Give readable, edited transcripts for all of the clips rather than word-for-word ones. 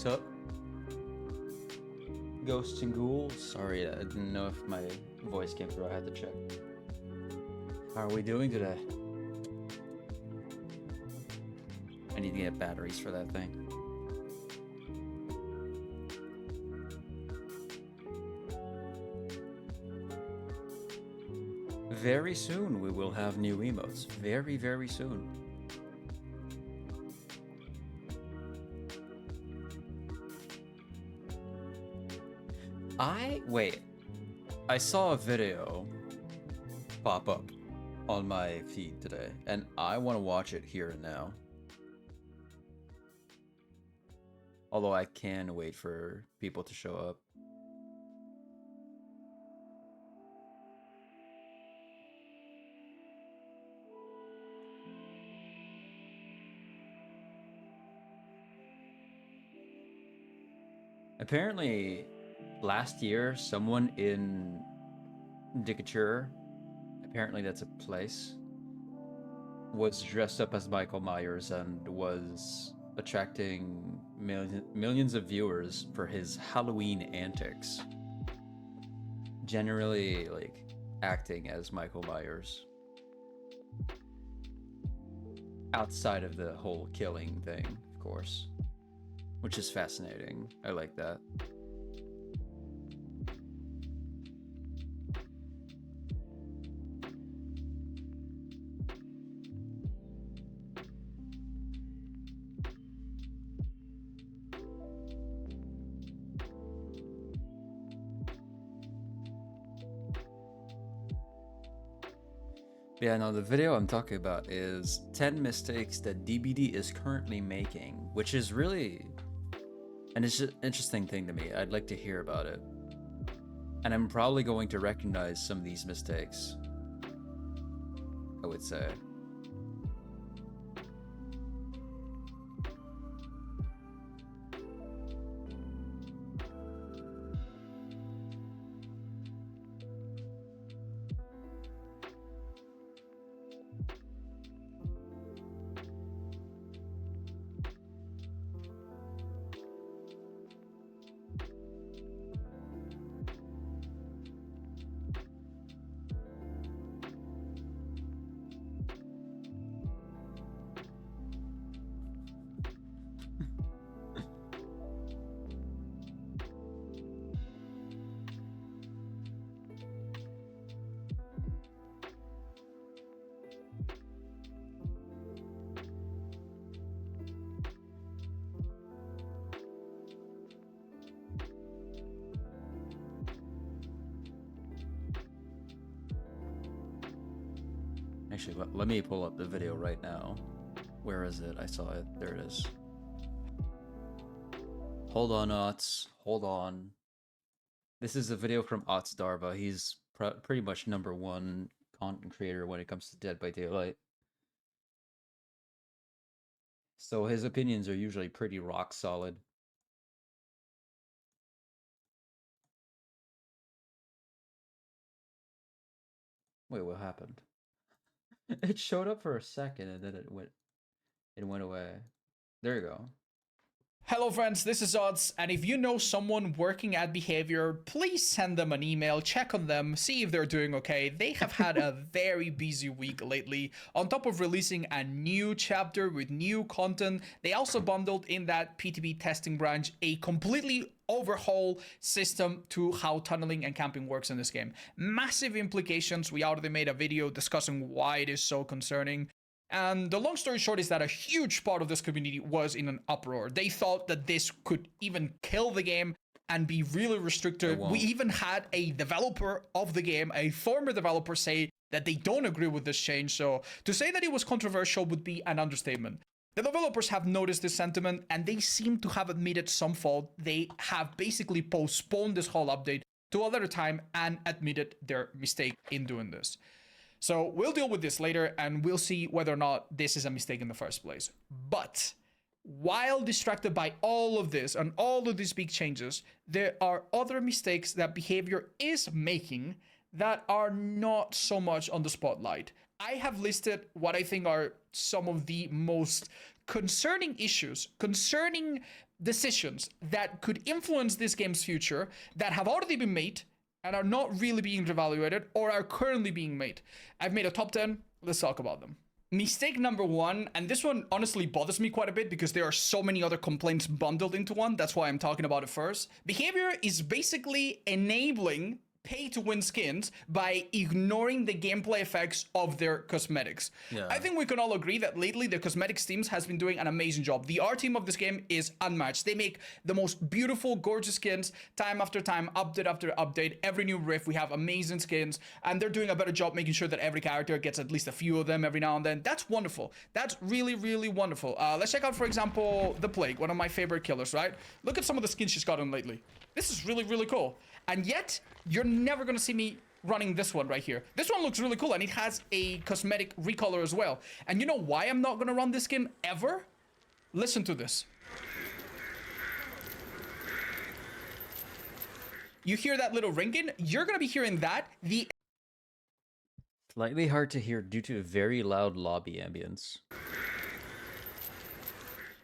Sup? Ghosts and ghouls? Sorry, I didn't know if my voice came through. I had to check. How are we doing today? I need to get batteries for that thing. Very soon we will have new emotes. Very, very soon. I saw a video pop up on my feed today, and I want to watch it here and now. Although I can wait for people to show up. Apparently, last year, someone in Decatur, apparently that's a place, was dressed up as Michael Myers and was attracting millions of viewers for his Halloween antics. Generally, like, acting as Michael Myers. Outside of the whole killing thing, of course. Which is fascinating. I like that. Yeah, no, the video I'm talking about is 10 mistakes that DBD is currently making, which is really an interesting thing to me. I'd like to hear about it. And I'm probably going to recognize some of these mistakes, I would say. Actually, let me pull up the video right now. Where is it? I saw it. There it is. Hold on, Ots. Hold on. This is a video from Ots Darva. He's pretty much #1 content creator when it comes to Dead by Daylight. So his opinions are usually pretty rock solid. Wait, what happened? It showed up for a second and then it went away. There you go. Hello friends, this is Odds, and if you know someone working at Behavior, please send them an email, check on them, see if they're doing okay. They have had a very busy week lately. On top of releasing a new chapter with new content, they also bundled in that PTB testing branch a completely overhaul system to how tunneling and camping works in this game. Massive implications. We already made a video discussing why it is so concerning. And the long story short is that a huge part of this community was in an uproar. They thought that this could even kill the game and be really restrictive. We even had a developer of the game, a former developer, say that they don't agree with this change. So to say that it was controversial would be an understatement. The developers have noticed this sentiment and they seem to have admitted some fault. They have basically postponed this whole update to a later time and admitted their mistake in doing this. So we'll deal with this later and we'll see whether or not this is a mistake in the first place. But while distracted by all of this and all of these big changes, there are other mistakes that Behavior is making that are not so much on the spotlight. I have listed what I think are some of the most concerning issues concerning decisions that could influence this game's future that have already been made and are not really being evaluated or are currently being made. I've made a top 10. Let's talk about them. Mistake number one, and this one honestly bothers me quite a bit because there are so many other complaints bundled into one. That's why I'm talking about it first. Behavior is basically enabling pay-to-win skins by ignoring the gameplay effects of their cosmetics. Yeah. I think we can all agree that lately the cosmetics teams has been doing an amazing job. The art team of this game is unmatched. They make the most beautiful, gorgeous skins time after time, update after update. Every new rift, we have amazing skins, and they're doing a better job making sure that every character gets at least a few of them every now and then. That's wonderful. That's really, really wonderful. Let's check out, for example, the Plague, one of my favorite killers, right? Look at some of the skins she's gotten lately. This is really, really cool. And yet, you're never going to see me running this one right here. This one looks really cool, and it has a cosmetic recolor as well. And you know why I'm not going to run this skin ever? Listen to this. You hear that little ringing? You're going to be hearing that Slightly hard to hear due to a very loud lobby ambience.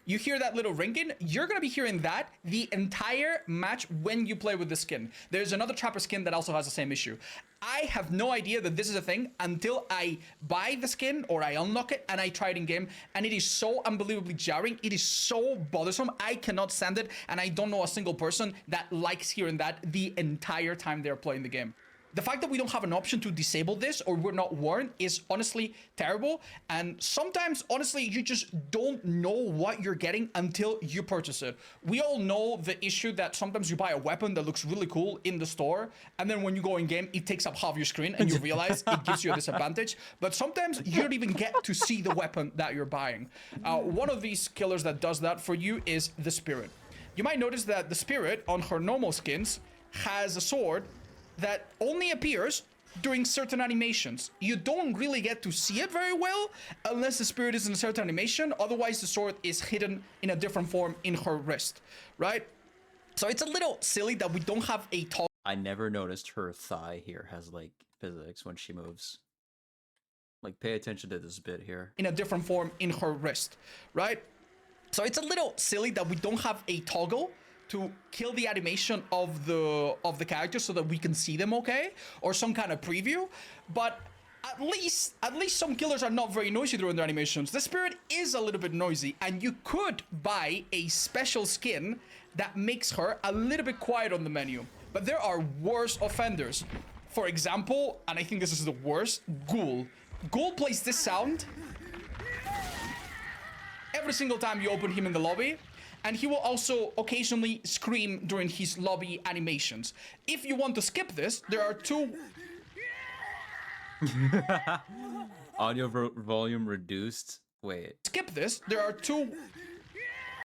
You hear that little ringing? You're going to be hearing that the entire match when you play with the skin. There's another Trapper skin that also has the same issue. I have no idea that this is a thing until I buy the skin or I unlock it and I try it in game, and it is so unbelievably jarring. It is so bothersome. I cannot stand it, and I don't know a single person that likes hearing that the entire time they're playing the game. The fact that we don't have an option to disable this or we're not warned is honestly terrible. And sometimes, honestly, you just don't know what you're getting until you purchase it. We all know the issue that sometimes you buy a weapon that looks really cool in the store, and then when you go in game, it takes up half your screen and you realize it gives you a disadvantage. But sometimes you don't even get to see the weapon that you're buying. One of these killers that does that for you is the Spirit. You might notice that the Spirit on her normal skins has a sword that only appears during certain animations. You don't really get to see it very well unless the Spirit is in a certain animation. Otherwise, the sword is hidden in a different form in her wrist, right? So it's a little silly that we don't have a toggle. I never noticed her thigh here has like physics when she moves. Like, pay attention to this bit here. In a different form in her wrist, right? So it's a little silly that we don't have a toggle to kill the animation of the characters so that we can see them okay, or some kind of preview. But at least some killers are not very noisy during their animations. The Spirit is a little bit noisy, and you could buy a special skin that makes her a little bit quiet on the menu. But there are worse offenders. For example, and I think this is the worst, Ghoul. Ghoul plays this sound every single time you open him in the lobby. And he will also occasionally scream during his lobby animations. If you want to skip this, there are two... Audio volume reduced. Wait. Skip this, there are two...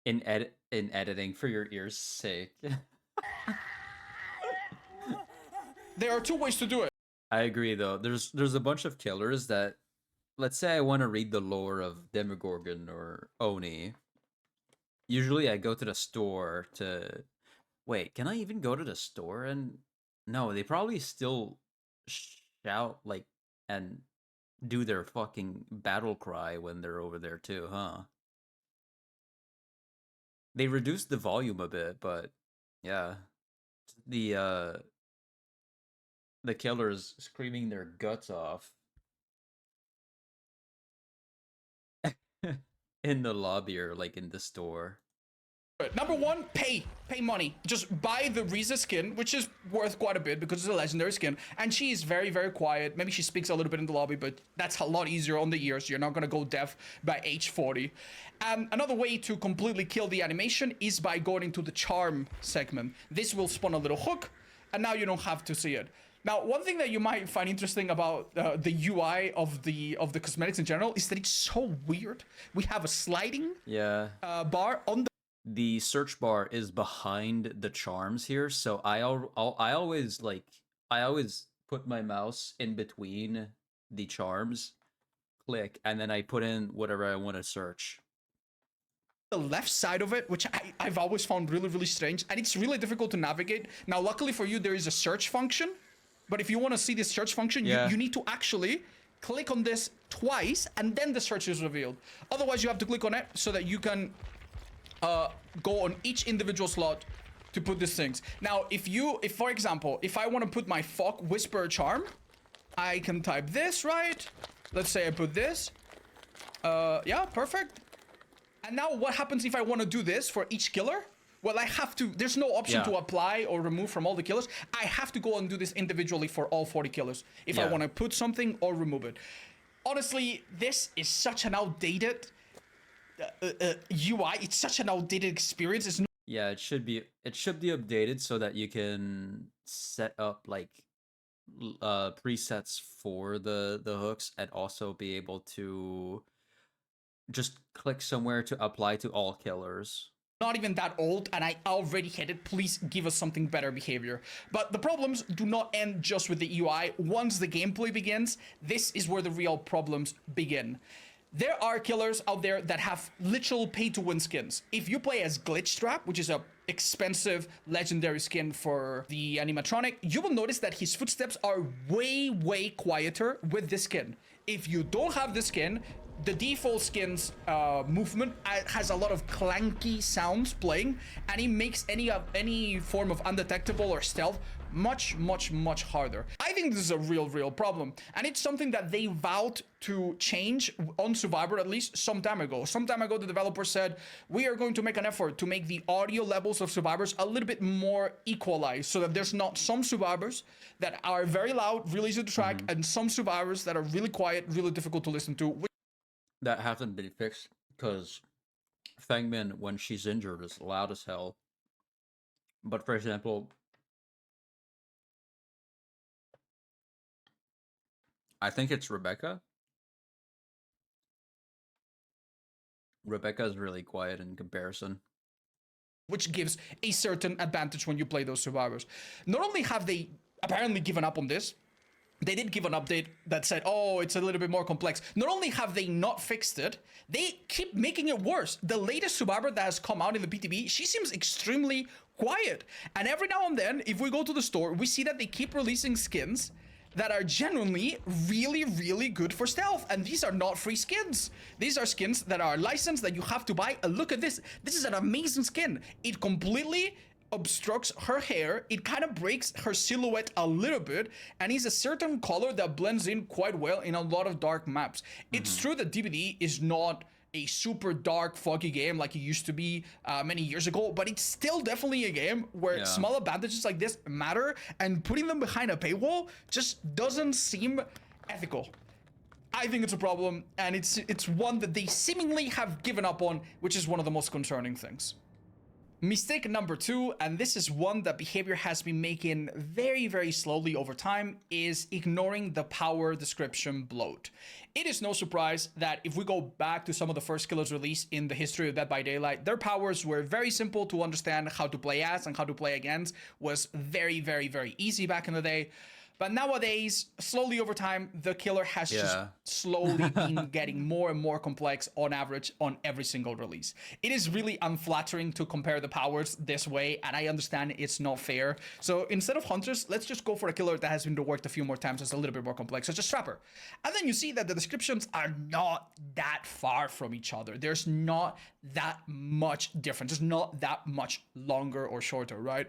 In editing for your ears' sake. There are two ways to do it. I agree though. There's a bunch of killers that, let's say I want to read the lore of Demogorgon or Oni. Usually I go to the store to... Wait, can I even go to the store? And no, they probably still shout like and do their fucking battle cry when they're over there too, huh? They reduced the volume a bit, but yeah. The killers screaming their guts off in the lobby or like in the store. Number one, pay money. Just buy the Riza skin, which is worth quite a bit because it's a legendary skin. And she is very, very quiet. Maybe she speaks a little bit in the lobby, but that's a lot easier on the ears. You're not going to go deaf by age 40. And another way to completely kill the animation is by going into the charm segment. This will spawn a little hook, and now you don't have to see it. Now, one thing that you might find interesting about the UI of the cosmetics in general is that it's so weird. We have a sliding bar on the search bar is behind the charms here, so I always put my mouse in between the charms, click, and then I put in whatever I want to search. The left side of it, which I've always found really, really strange, and it's really difficult to navigate. Now, luckily for you, there is a search function, but if you want to see this search function, you need to actually click on this twice, and then the search is revealed. Otherwise, you have to click on it so that you can go on each individual slot to put these things. Now, if for example, if I want to put my Fog Whisperer charm, I can type this, right? Let's say I put this. Yeah, perfect. And now what happens if I want to do this for each killer? Well, I have to, there's no option to apply or remove from all the killers. I have to go and do this individually for all 40 killers if I want to put something or remove it. Honestly, this is such an outdated UI. It's such an outdated experience. It's Yeah, it should be updated so that you can set up like presets for the hooks and also be able to just click somewhere to apply to all killers. not even that old and I already hate it. Please give us something better behavior. But the problems do not end just with the UI. Once the gameplay begins, this is where the real problems begin. There are killers out there that have literal pay-to-win skins. If you play as Glitchtrap, which is a expensive legendary skin for the animatronic, you will notice that his footsteps are way quieter with this skin. If you don't have this skin, the default skin's movement has a lot of clanky sounds playing, and it makes any form of undetectable or stealth much harder. I think this is a real problem, and it's something that they vowed to change on Survivor, at least some time ago. Some time ago, the developer said, we are going to make an effort to make the audio levels of Survivors a little bit more equalized, so that there's not some Survivors that are very loud, really easy to track, and some Survivors that are really quiet, really difficult to listen to. That hasn't been fixed because Fangmin, when she's injured, is loud as hell. But for example, I think it's Rebecca. Rebecca is really quiet in comparison. Which gives a certain advantage when you play those Survivors. Not only have they apparently given up on this, they did give an update that said, oh, it's a little bit more complex. Not only have they not fixed it, they keep making it worse. The latest Survivor that has come out in the PTB, she seems extremely quiet. And every now and then, if we go to the store, we see that they keep releasing skins that are genuinely really good for stealth. And these are not free skins. These are skins that are licensed, that you have to buy. And look at this. This is an amazing skin. It completely obstructs her hair. It kind of breaks her silhouette a little bit, and is a certain color that blends in quite well in a lot of dark maps. It's true that DBD is not a super dark, foggy game like it used to be many years ago, but it's still definitely a game where small advantages like this matter, and putting them behind a paywall just doesn't seem ethical. I think it's a problem, and it's one that they seemingly have given up on, which is one of the most concerning things. Mistake number 2, and this is one that behavior has been making very slowly over time, is ignoring the power description bloat. It is no surprise that if we go back to some of the first killers released in the history of Dead by Daylight, their powers were very simple to understand. How to play as and how to play against was very easy back in the day. But nowadays, slowly over time, the killer has just slowly been getting more and more complex on average on every single release. It is really unflattering to compare the powers this way, and I understand it's not fair. So instead of Hunters, let's just go for a killer that has been reworked a few more times. It's a little bit more complex, such as Trapper. And then you see that the descriptions are not that far from each other. There's not that much difference. There's not that much longer or shorter, right?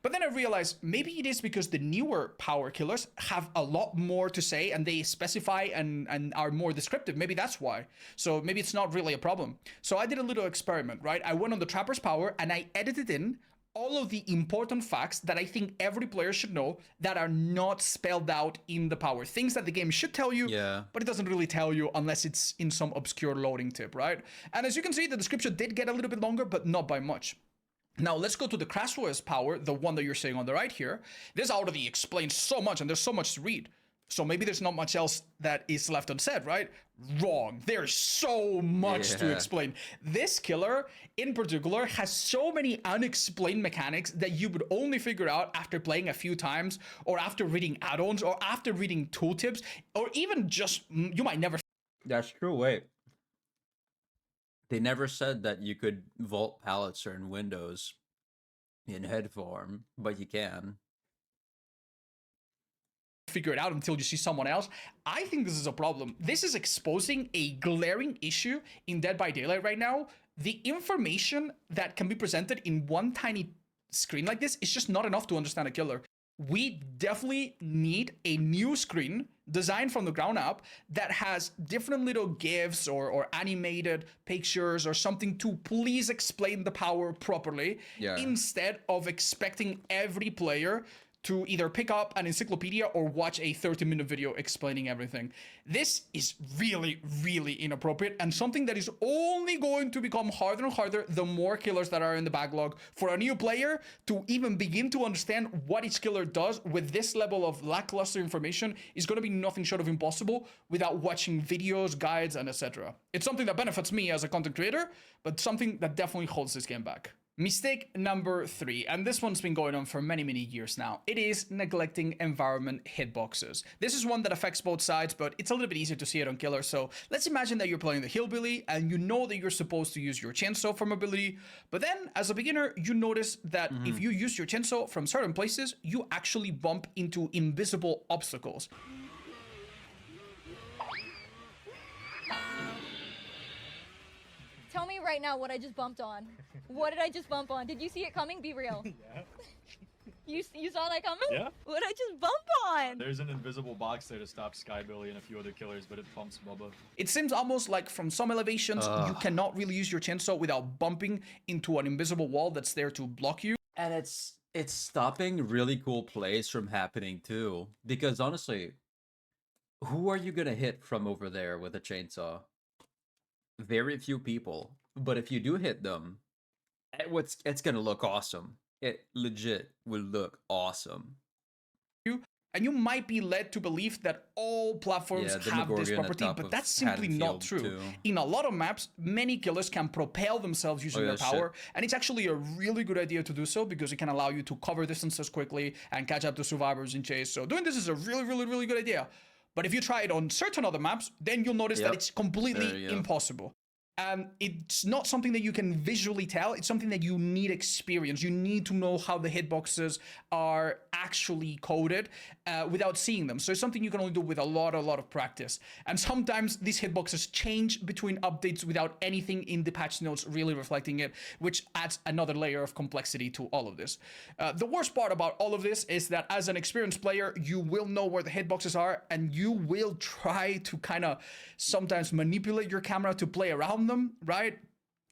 But then I realized maybe it is because the newer power killers have a lot more to say, and they specify and are more descriptive. Maybe that's why. So maybe it's not really a problem. So I did a little experiment, right? I went on the Trapper's power and I edited in all of the important facts that I think every player should know that are not spelled out in the power. Things that the game should tell you, but it doesn't really tell you unless it's in some obscure loading tip, right? And as you can see, the description did get a little bit longer, but not by much. Now let's go to the Crashware's power, the one that you're seeing on the right here. This already explains so much, and there's so much to read. So maybe there's not much else that is left unsaid, right? Wrong. There's so much to explain. This killer in particular has so many unexplained mechanics that you would only figure out after playing a few times, or after reading add-ons, or after reading tooltips, or even just, you might never. That's true, wait. They never said that you could vault pallets or in windows in head form, but you can. Figure it out until you see someone else. I think this is a problem. This is exposing a glaring issue in Dead by Daylight right now the information that can be presented in one tiny screen like this is just not enough to understand a killer. We definitely need a new screen designed from the ground up that has different little GIFs or animated pictures or something to please explain the power properly, instead of expecting every player to either pick up an encyclopedia or watch a 30-minute video explaining everything. This is really, really inappropriate and something that is only going to become harder and harder the more killers that are in the backlog. For a new player to even begin to understand what each killer does with this level of lackluster information is going to be nothing short of impossible without watching videos, guides, and etc. It's something that benefits me as a content creator, but something that definitely holds this game back. Mistake number 3, and this one's been going on for many years now. It is neglecting environment hitboxes. This is one that affects both sides, but it's a little bit easier to see it on killers. So let's imagine that you're playing the hillbilly and you know that you're supposed to use your chainsaw for mobility, but then as a beginner, you notice that if you use your chainsaw from certain places, you actually bump into invisible obstacles. Tell me right now what I just bumped on. What did I just bump on? Did you see it coming? Be real. Yeah. You saw that coming? Yeah. What did I just bump on? There's an invisible box there to stop Skybilly and a few other killers, but it bumps Bubba. It seems almost like from some elevations, you cannot really use your chainsaw without bumping into an invisible wall that's there to block you. And it's stopping really cool plays from happening too. Because honestly, who are you gonna hit from over there with a chainsaw? Very few people. But if you do hit them, it's gonna look awesome. It legit will look awesome. And you might be led to believe that all platforms have this property, but that's simply not true. Too. In a lot of maps, many killers can propel themselves using their power, and it's actually a really good idea to do so because it can allow you to cover distances quickly and catch up to survivors in chase. So doing this is a really good idea. But if you try it on certain other maps, then you'll notice that it's completely impossible. And it's not something that you can visually tell. It's something that you need experience. You need to know how the hitboxes are actually coded without seeing them. So it's something you can only do with a lot of practice. And sometimes these hitboxes change between updates without anything in the patch notes really reflecting it, which adds another layer of complexity to all of this. The worst part about all of this is that as an experienced player, you will know where the hitboxes are, and you will try to kind of sometimes manipulate your camera to play around them, right?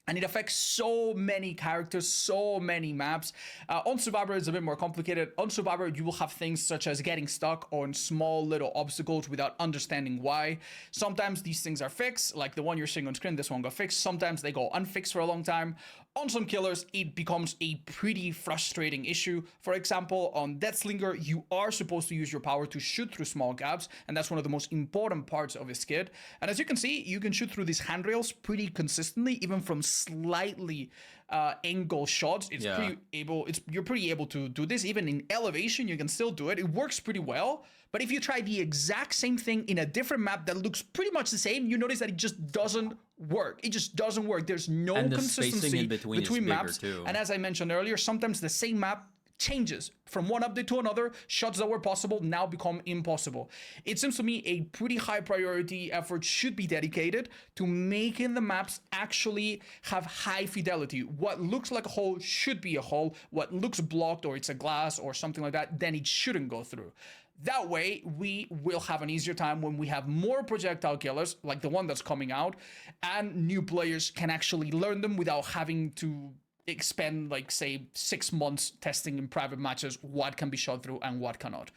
And it affects so many characters, so many maps. On Survivor, it's a bit more complicated. On Survivor, you will have things such as getting stuck on small little obstacles without understanding why. Sometimes these things are fixed, like the one you're seeing on screen, this one got fixed. Sometimes they go unfixed for a long time. On some killers, it becomes a pretty frustrating issue. For example, on Deathslinger, you are supposed to use your power to shoot through small gaps, and that's one of the most important parts of his kit. And as you can see, you can shoot through these handrails pretty consistently, even from slightly angle shots. You're pretty able to do this. Even in elevation, you can still do it. It works pretty well. But if you try the exact same thing in a different map that looks pretty much the same, you notice that it just doesn't work. It just doesn't work. There's no consistency between maps. Too. And as I mentioned earlier, sometimes the same map changes from one update to another. Shots that were possible now become impossible. It seems to me a pretty high priority effort should be dedicated to making the maps actually have high fidelity. What looks like a hole should be a hole. What looks blocked or it's a glass or something like that, then it shouldn't go through. That way, we will have an easier time when we have more projectile killers, like the one that's coming out, and new players can actually learn them without having to expend, like, say, 6 months testing in private matches what can be shot through and what cannot.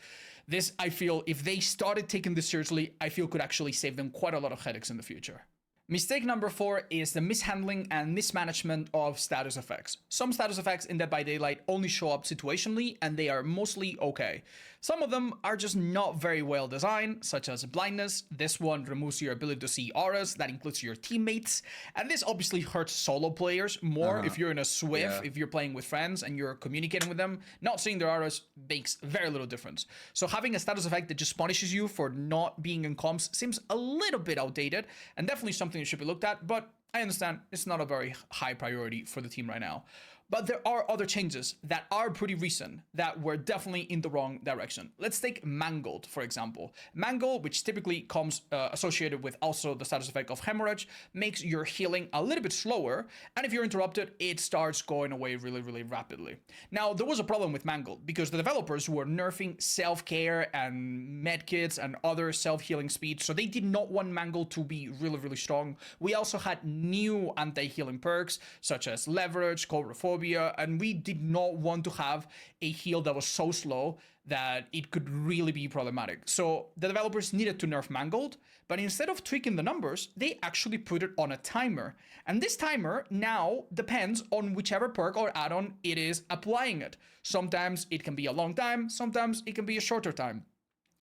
This, I feel, if they started taking this seriously, I feel could actually save them quite a lot of headaches in the future. Mistake number 4 is the mishandling and mismanagement of status effects. Some status effects in Dead by Daylight only show up situationally, and they are mostly okay. Some of them are just not very well designed, such as blindness. This one removes your ability to see auras, that includes your teammates. And this obviously hurts solo players more if you're in a SWIF, if you're playing with friends and you're communicating with them. Not seeing their auras makes very little difference. So having a status effect that just punishes you for not being in comms seems a little bit outdated, and definitely something that should be looked at, but I understand it's not a very high priority for the team right now. But there are other changes that are pretty recent that were definitely in the wrong direction. Let's take Mangled, for example. Mangled, which typically comes associated with also the status effect of Hemorrhage, makes your healing a little bit slower, and if you're interrupted, it starts going away really, really rapidly. Now, there was a problem with Mangled because the developers were nerfing self-care and medkits and other self-healing speeds, so they did not want Mangled to be really, really strong. We also had new anti-healing perks, such as Leverage, Coulrophobia, and we did not want to have a heal that was so slow that it could really be problematic. So the developers needed to nerf Mangled, but instead of tweaking the numbers, they actually put it on a timer. And this timer now depends on whichever perk or add-on it is applying it. Sometimes it can be a long time, sometimes it can be a shorter time.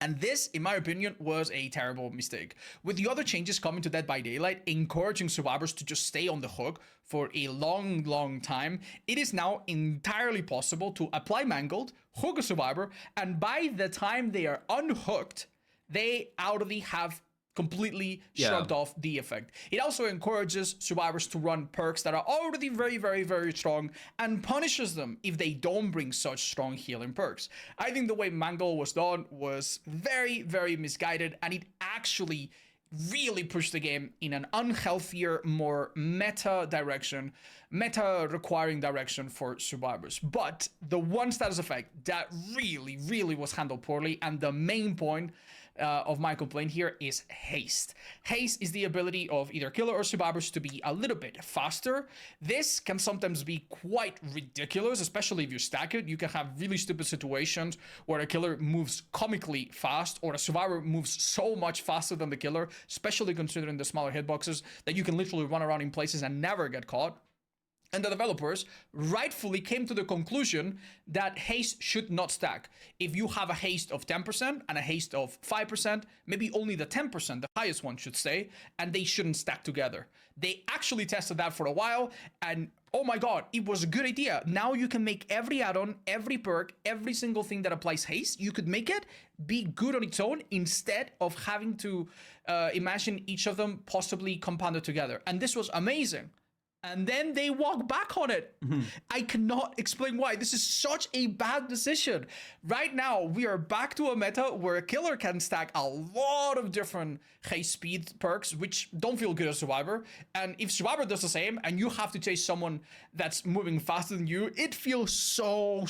And this, in my opinion, was a terrible mistake. With the other changes coming to Dead by Daylight, encouraging survivors to just stay on the hook for a long, long time, it is now entirely possible to apply Mangled, hook a survivor, and by the time they are unhooked, they already have completely shrugged off the effect. It also encourages survivors to run perks that are already very, very, very strong and punishes them if they don't bring such strong healing perks. I think the way Mangle was done was very, very misguided, and it actually really pushed the game in an unhealthier, more meta direction, meta requiring direction for survivors. But the one status effect that really, really was handled poorly, and the main point of my complaint here, is haste. Haste is the ability of either killer or survivors to be a little bit faster. This can sometimes be quite ridiculous, especially if you stack it. You can have really stupid situations where a killer moves comically fast, or a survivor moves so much faster than the killer, especially considering the smaller hitboxes, that you can literally run around in places and never get caught. And the developers rightfully came to the conclusion that haste should not stack. If you have a haste of 10% and a haste of 5%, maybe only the 10%, the highest one, should stay, and they shouldn't stack together. They actually tested that for a while, and oh my god, it was a good idea. Now you can make every add-on, every perk, every single thing that applies haste, you could make it be good on its own instead of having to imagine each of them possibly compounded together. And this was amazing. And then they walk back on it. I cannot explain why. This is such a bad decision. Right now, we are back to a meta where a killer can stack a lot of different haste speed perks, which don't feel good as Survivor. And if Survivor does the same, and you have to chase someone that's moving faster than you, it feels so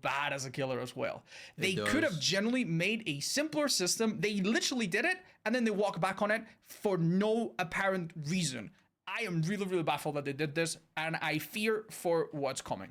bad as a killer as well. They could have generally made a simpler system. They literally did it, and then they walk back on it for no apparent reason. I am really baffled that they did this, and I fear for what's coming.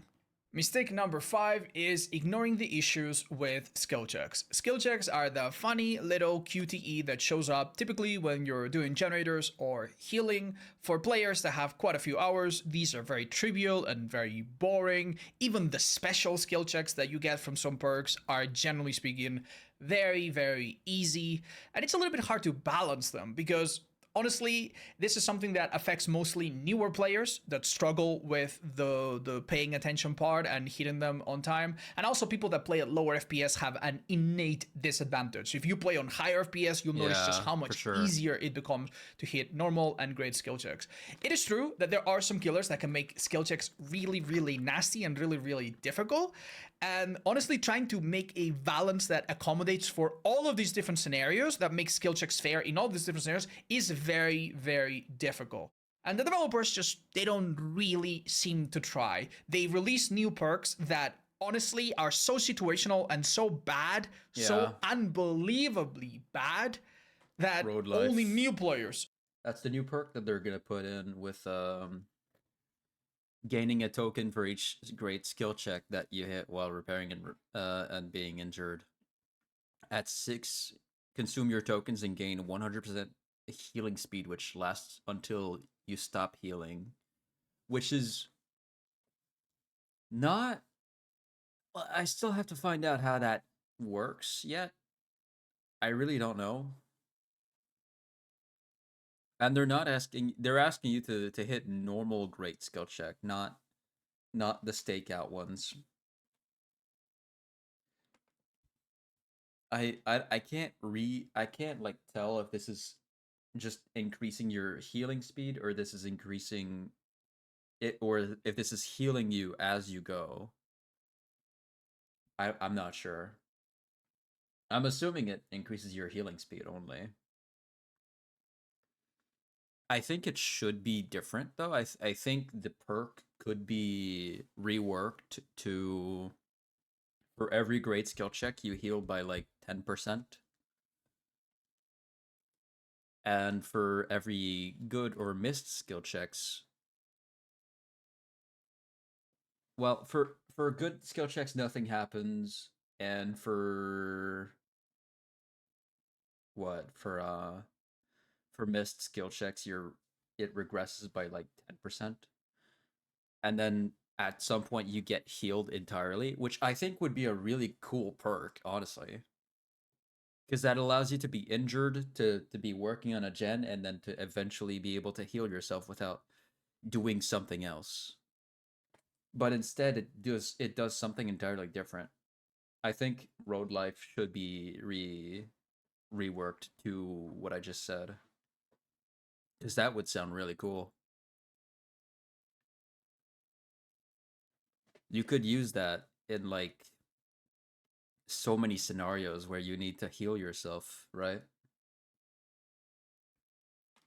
Mistake number 5 is ignoring the issues with skill checks. Skill checks are the funny little QTE that shows up typically when you're doing generators or healing. For players that have quite a few hours, these are very trivial and very boring. Even the special skill checks that you get from some perks are, generally speaking, very easy. And it's a little bit hard to balance them because honestly, this is something that affects mostly newer players that struggle with the paying attention part and hitting them on time. And also people that play at lower FPS have an innate disadvantage. If you play on higher FPS, you'll notice just how much easier it becomes to hit normal and great skill checks. It is true that there are some killers that can make skill checks really nasty and really difficult. And honestly, trying to make a balance that accommodates for all of these different scenarios, that makes skill checks fair in all these different scenarios, is very difficult. And the developers they don't really seem to try. They release new perks that honestly are so situational and so bad, so unbelievably bad, that only new players. That's the new perk that they're gonna put in with gaining a token for each great skill check that you hit while repairing and being injured. At 6, consume your tokens and gain 100% healing speed, which lasts until you stop healing. Which is not... I still have to find out how that works yet. I really don't know. And they're asking you to hit normal great skill check, not the stakeout ones. I can't like tell if this is just increasing your healing speed or this is increasing or if this is healing you as you go. I'm not sure. I'm assuming it increases your healing speed only. I think it should be different though. I think the perk could be reworked to, for every great skill check you heal by like 10%. And for every good or missed skill checks, well, for good skill checks nothing happens, and for what? For missed skill checks it regresses by like 10%. And then at some point you get healed entirely, which I think would be a really cool perk, honestly. Because that allows you to be injured, to be working on a gen, and then to eventually be able to heal yourself without doing something else. But instead it does something entirely different. I think Road Life should be reworked to what I just said. Because that would sound really cool. You could use that in like so many scenarios where you need to heal yourself, right?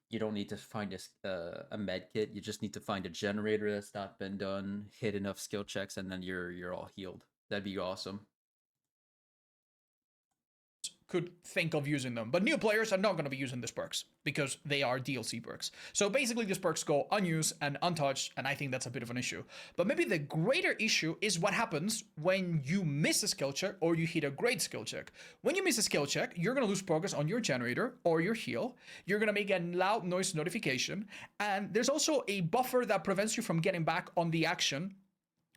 You don't need to find a med kit. You just need to find a generator that's not been done, hit enough skill checks, and then you're all healed. That'd be awesome. Could think of using them, but new players are not going to be using these perks because they are DLC perks. So basically these perks go unused and untouched, and I think that's a bit of an issue. But maybe the greater issue is what happens when you miss a skill check or you hit a great skill check. When you miss a skill check, you're going to lose progress on your generator or your heal. You're going to make a loud noise notification, and there's also a buffer that prevents you from getting back on the action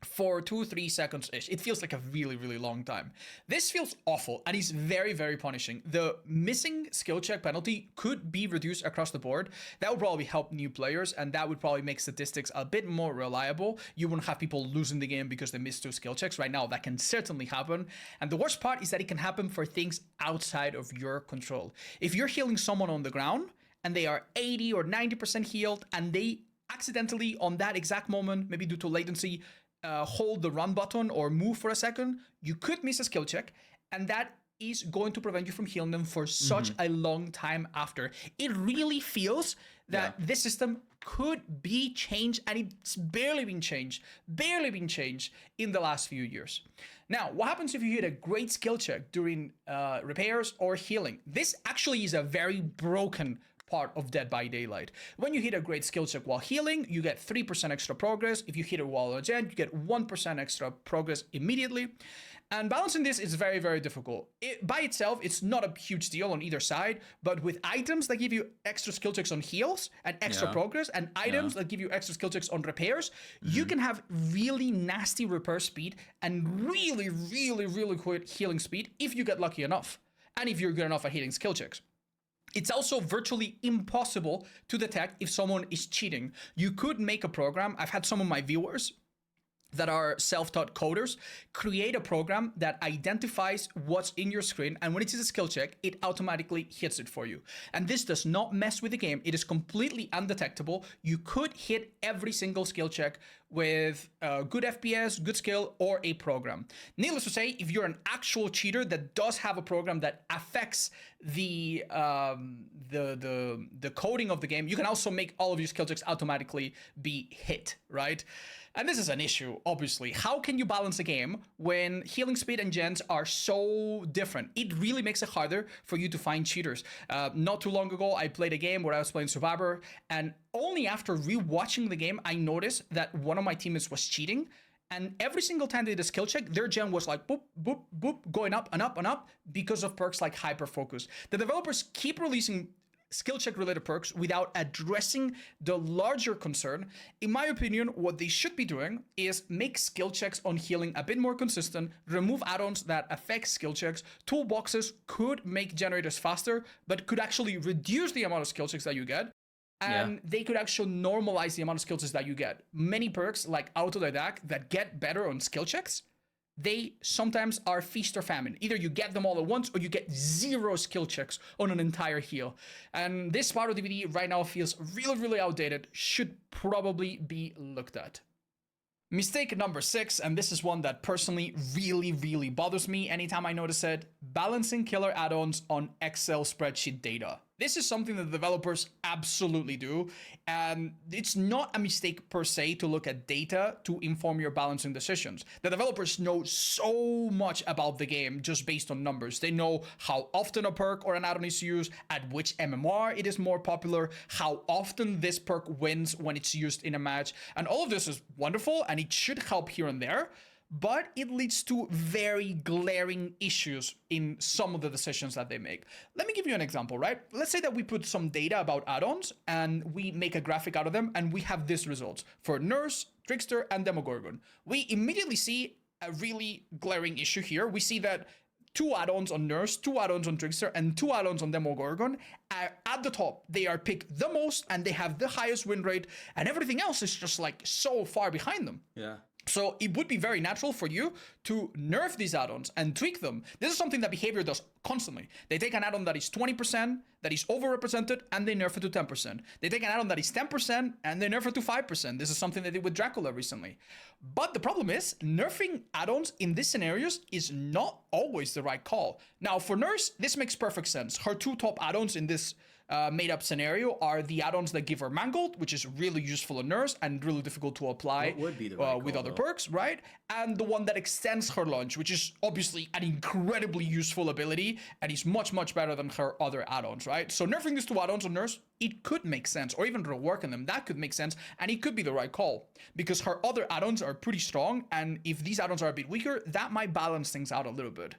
for 2-3 seconds-ish. It feels like a really, really long time. This feels awful and is very, very punishing. The missing skill check penalty could be reduced across the board. That would probably help new players, and that would probably make statistics a bit more reliable. You wouldn't have people losing the game because they missed 2 skill checks. Right now, that can certainly happen. And the worst part is that it can happen for things outside of your control. If you're healing someone on the ground and they are 80 or 90% healed and they accidentally on that exact moment, maybe due to latency, hold the run button or move for a second, you could miss a skill check, and that is going to prevent you from healing them for such a long time after. It really feels that this system could be changed, and it's barely been changed in the last few years. Now, what happens if you hit a great skill check during repairs or healing? This actually is a very broken part of Dead by Daylight. When you hit a great skill check while healing, you get 3% extra progress. If you hit it while on a gen, you get 1% extra progress immediately. And balancing this is very, very difficult. By itself, it's not a huge deal on either side, but with items that give you extra skill checks on heals and extra progress, and items that give you extra skill checks on repairs, you can have really nasty repair speed and really, really, really quick healing speed if you get lucky enough, and if you're good enough at hitting skill checks. It's also virtually impossible to detect if someone is cheating. You could make a program. I've had some of my viewers that are self-taught coders create a program that identifies what's in your screen, and when it sees a skill check, it automatically hits it for you. And this does not mess with the game. It is completely undetectable. You could hit every single skill check with good FPS, good skill, or a program. Needless to say, if you're an actual cheater that does have a program that affects the coding of the game, you can also make all of your skill checks automatically be hit, right? And this is an issue, obviously. How can you balance a game when healing speed and gens are so different? It really makes it harder for you to find cheaters. Not too long ago, I played a game where I was playing Survivor, and only after rewatching the game, I noticed that one of my teammates was cheating. And every single time they did a skill check, their gen was like boop, boop, boop, going up and up and up because of perks like Hyper Focus. The developers keep releasing skill check related perks without addressing the larger concern. In my opinion, what they should be doing is make skill checks on healing a bit more consistent, remove add-ons that affect skill checks. Toolboxes could make generators faster, but could actually reduce the amount of skill checks that you get. And they could actually normalize the amount of skill checks that you get. Many perks like Autodidact that get better on skill checks they sometimes are feast or famine. Either you get them all at once or you get 0 skill checks on an entire heal. And this Sparrow DVD right now feels really, really outdated, should probably be looked at. Mistake number 6, and this is one that personally really, really bothers me anytime I notice it, balancing killer add-ons on Excel spreadsheet data. This is something that developers absolutely do, and it's not a mistake per se to look at data to inform your balancing decisions. The developers know so much about the game just based on numbers. They know how often a perk or an add-on is used, at which MMR it is more popular, how often this perk wins when it's used in a match, and all of this is wonderful and it should help here and there, but it leads to very glaring issues in some of the decisions that they make. Let me give you an example, right? Let's say that we put some data about add-ons and we make a graphic out of them and we have these results for Nurse, Trickster, and Demogorgon. We immediately see a really glaring issue here. We see that 2 add-ons on Nurse, 2 add-ons on Trickster, and 2 add-ons on Demogorgon are at the top. They are picked the most and they have the highest win rate, and everything else is just like so far behind them. Yeah. So it would be very natural for you to nerf these add-ons and tweak them. This is something that Behavior does constantly. They take an add-on that is 20%, that is overrepresented, and they nerf it to 10%. They take an add-on that is 10%, and they nerf it to 5%. This is something they did with Dracula recently. But the problem is, nerfing add-ons in these scenarios is not always the right call. Now, for Nurse, this makes perfect sense. Her 2 top add-ons in this made-up scenario are the add-ons that give her Mangled, which is really useful in Nurse and really difficult to apply What would be the right with call, other though? perks, right? And the one that extends her launch, which is obviously an incredibly useful ability and is much, much better than her other add-ons, right? So nerfing these 2 add-ons on Nurse, it could make sense, or even reworking them, that could make sense, and it could be the right call, because her other add-ons are pretty strong, and if these add-ons are a bit weaker, that might balance things out a little bit.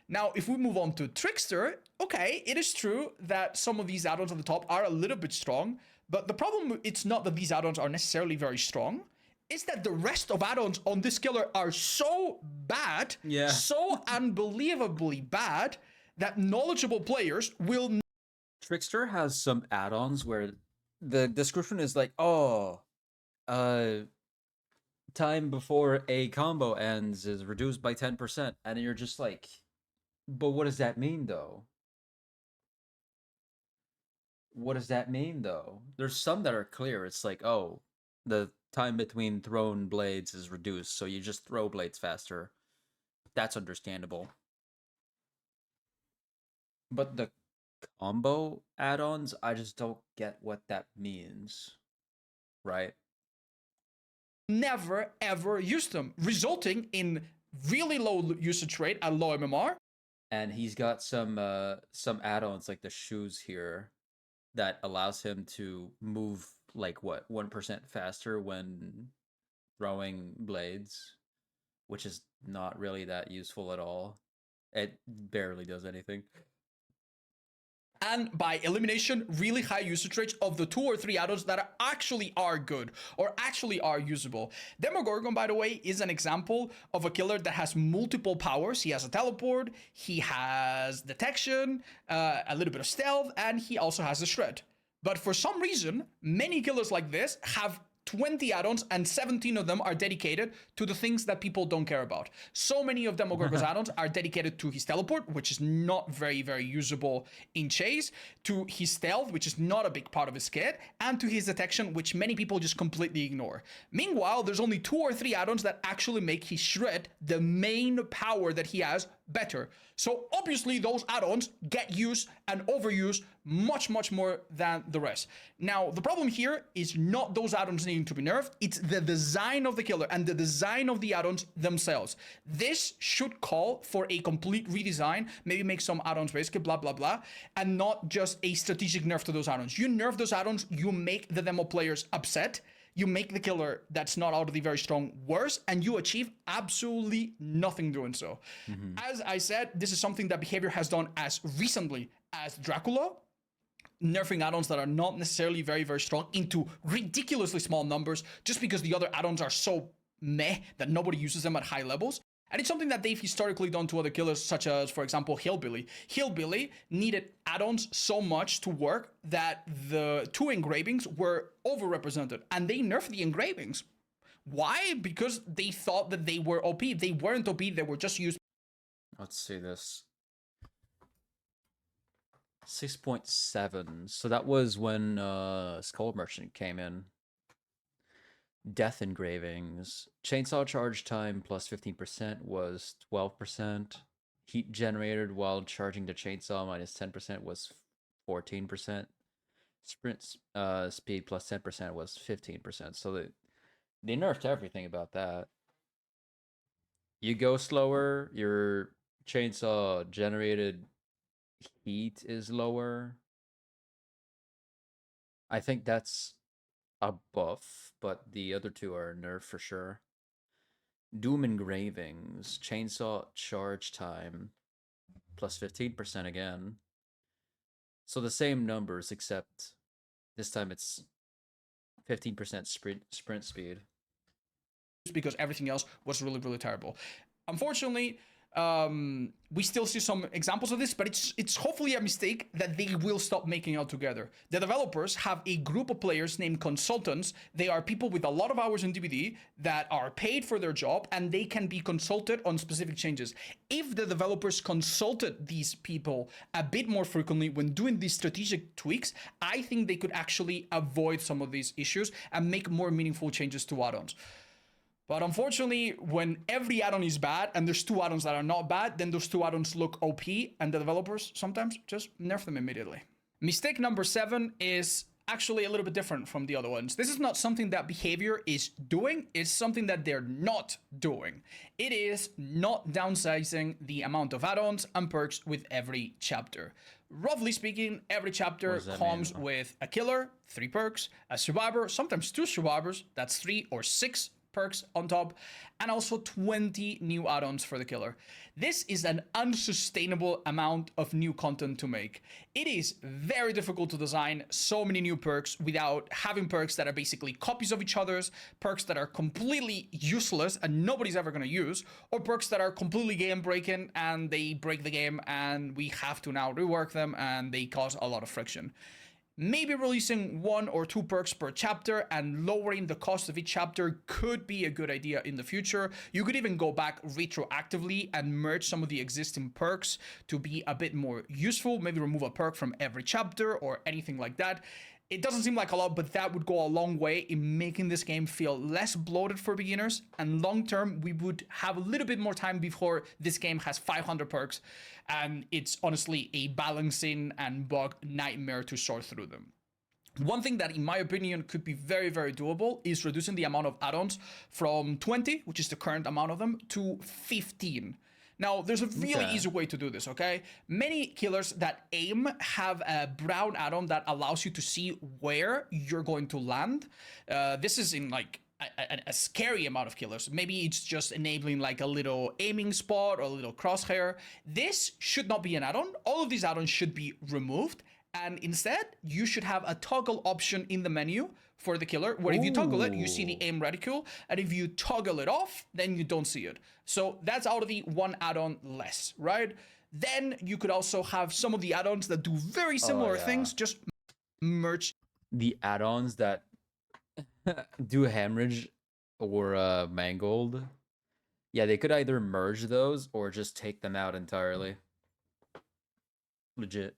Now, if we move on to Trickster, okay, it is true that some of these add-ons at the top are a little bit strong, but the problem, it's not that these add-ons are necessarily very strong, it's that the rest of add-ons on this killer are so bad, Yeah. so unbelievably bad, that knowledgeable players will... Trickster has some add-ons where the description is like, oh, time before a combo ends is reduced by 10%, and you're just like, but what does that mean, though? What does that mean, though? There's some that are clear. It's like, oh, the time between thrown blades is reduced, so you just throw blades faster. That's understandable. But the combo add-ons, I just don't get what that means. Right? never ever use them, resulting in really low usage rate and low MMR. And he's got some add-ons like the shoes here that allows him to move like what 1% faster when throwing blades, which is not really that useful at all. It barely does anything. And by elimination, really high usage rates of the 2 or 3 add-ons that actually are good or actually are usable. Demogorgon, by the way, is an example of a killer that has multiple powers. He has a teleport, he has detection, a little bit of stealth, and he also has a shred. But for some reason, many killers like this have 20 add-ons and 17 of them are dedicated to the things that people don't care about. So many of Demogorgon's add-ons are dedicated to his teleport, which is not very, very usable in Chase, to his stealth, which is not a big part of his kit, and to his detection, which many people just completely ignore. Meanwhile, there's only 2 or 3 add-ons that actually make his shred, the main power that he has, better. So obviously those add-ons get used and overused much, much more than the rest. Now, the problem here is not those add-ons needing to be nerfed, it's the design of the killer and the design of the add-ons themselves. This should call for a complete redesign, maybe make some add-ons basic, blah, blah, blah, and not just a strategic nerf to those add-ons. You nerf those add-ons, you make the demo players upset, you make the killer that's not outwardly very strong worse, and you achieve absolutely nothing doing so. As I said, this is something that Behavior has done as recently as Dracula, nerfing add-ons that are not necessarily very, very strong into ridiculously small numbers just because the other add-ons are so meh that nobody uses them at high levels. And it's something that they've historically done to other killers, such as, for example, Hillbilly. Hillbilly needed add-ons so much to work that the 2 engravings were overrepresented, and they nerfed the engravings. Why? Because they thought that they were OP. They weren't OP, they were just used. Let's see this. 6.7. So that was when Skull Merchant came in. Death engravings. Chainsaw charge time plus 15% was 12%. Heat generated while charging the chainsaw minus 10% was 14%. Sprint speed plus 10% was 15%. So they nerfed everything about that. You go slower, your chainsaw generated heat is lower. I think that's a buff, but the other two are nerf for sure. Doom engravings, chainsaw charge time, plus 15% again. So the same numbers, except this time it's 15% sprint speed. Because everything else was really, really terrible. Unfortunately, we still see some examples of this, but it's hopefully a mistake that they will stop making altogether. The developers have a group of players named consultants. They are people with a lot of hours in DBD that are paid for their job, and they can be consulted on specific changes. If the developers consulted these people a bit more frequently when doing these strategic tweaks, I think they could actually avoid some of these issues and make more meaningful changes to add-ons. But unfortunately, when every add-on is bad and there's two add-ons that are not bad, then those two add-ons look OP, and the developers sometimes just nerf them immediately. Mistake number 7 is actually a little bit different from the other ones. This is not something that Behavior is doing, it's something that they're not doing. It is not downsizing the amount of add-ons and perks with every chapter. Roughly speaking, every chapter comes with a killer, 3 perks, a survivor, sometimes 2 survivors, that's 3 or 6 perks on top, and also 20 new add-ons for the killer. This is an unsustainable amount of new content to make. It is very difficult to design so many new perks without having perks that are basically copies of each other's, perks that are completely useless and nobody's ever going to use, or perks that are completely game breaking and they break the game and we have to now rework them and they cause a lot of friction. Maybe releasing 1 or 2 perks per chapter and lowering the cost of each chapter could be a good idea in the future. You could even go back retroactively and merge some of the existing perks to be a bit more useful. Maybe remove a perk from every chapter or anything like that. It doesn't seem like a lot, but that would go a long way in making this game feel less bloated for beginners. And long term, we would have a little bit more time before this game has 500 perks. And it's honestly a balancing and bug nightmare to sort through them. One thing that, in my opinion, could be very, very doable is reducing the amount of add-ons from 20, which is the current amount of them, to 15. Now, there's a really easy way to do this, okay? Many killers that aim have a brown add-on that allows you to see where you're going to land. This is in like a scary amount of killers. Maybe it's just enabling like a little aiming spot or a little crosshair. This should not be an add-on. All of these add-ons should be removed. And instead, you should have a toggle option in the menu for the killer, where if you toggle it, you see the aim reticule, and if you toggle it off, then you don't see it. So that's already 1 add-on less, right? Then you could also have some of the add-ons that do very similar things, just merge. The add-ons that do hemorrhage or mangled, yeah, they could either merge those or just take them out entirely. Legit.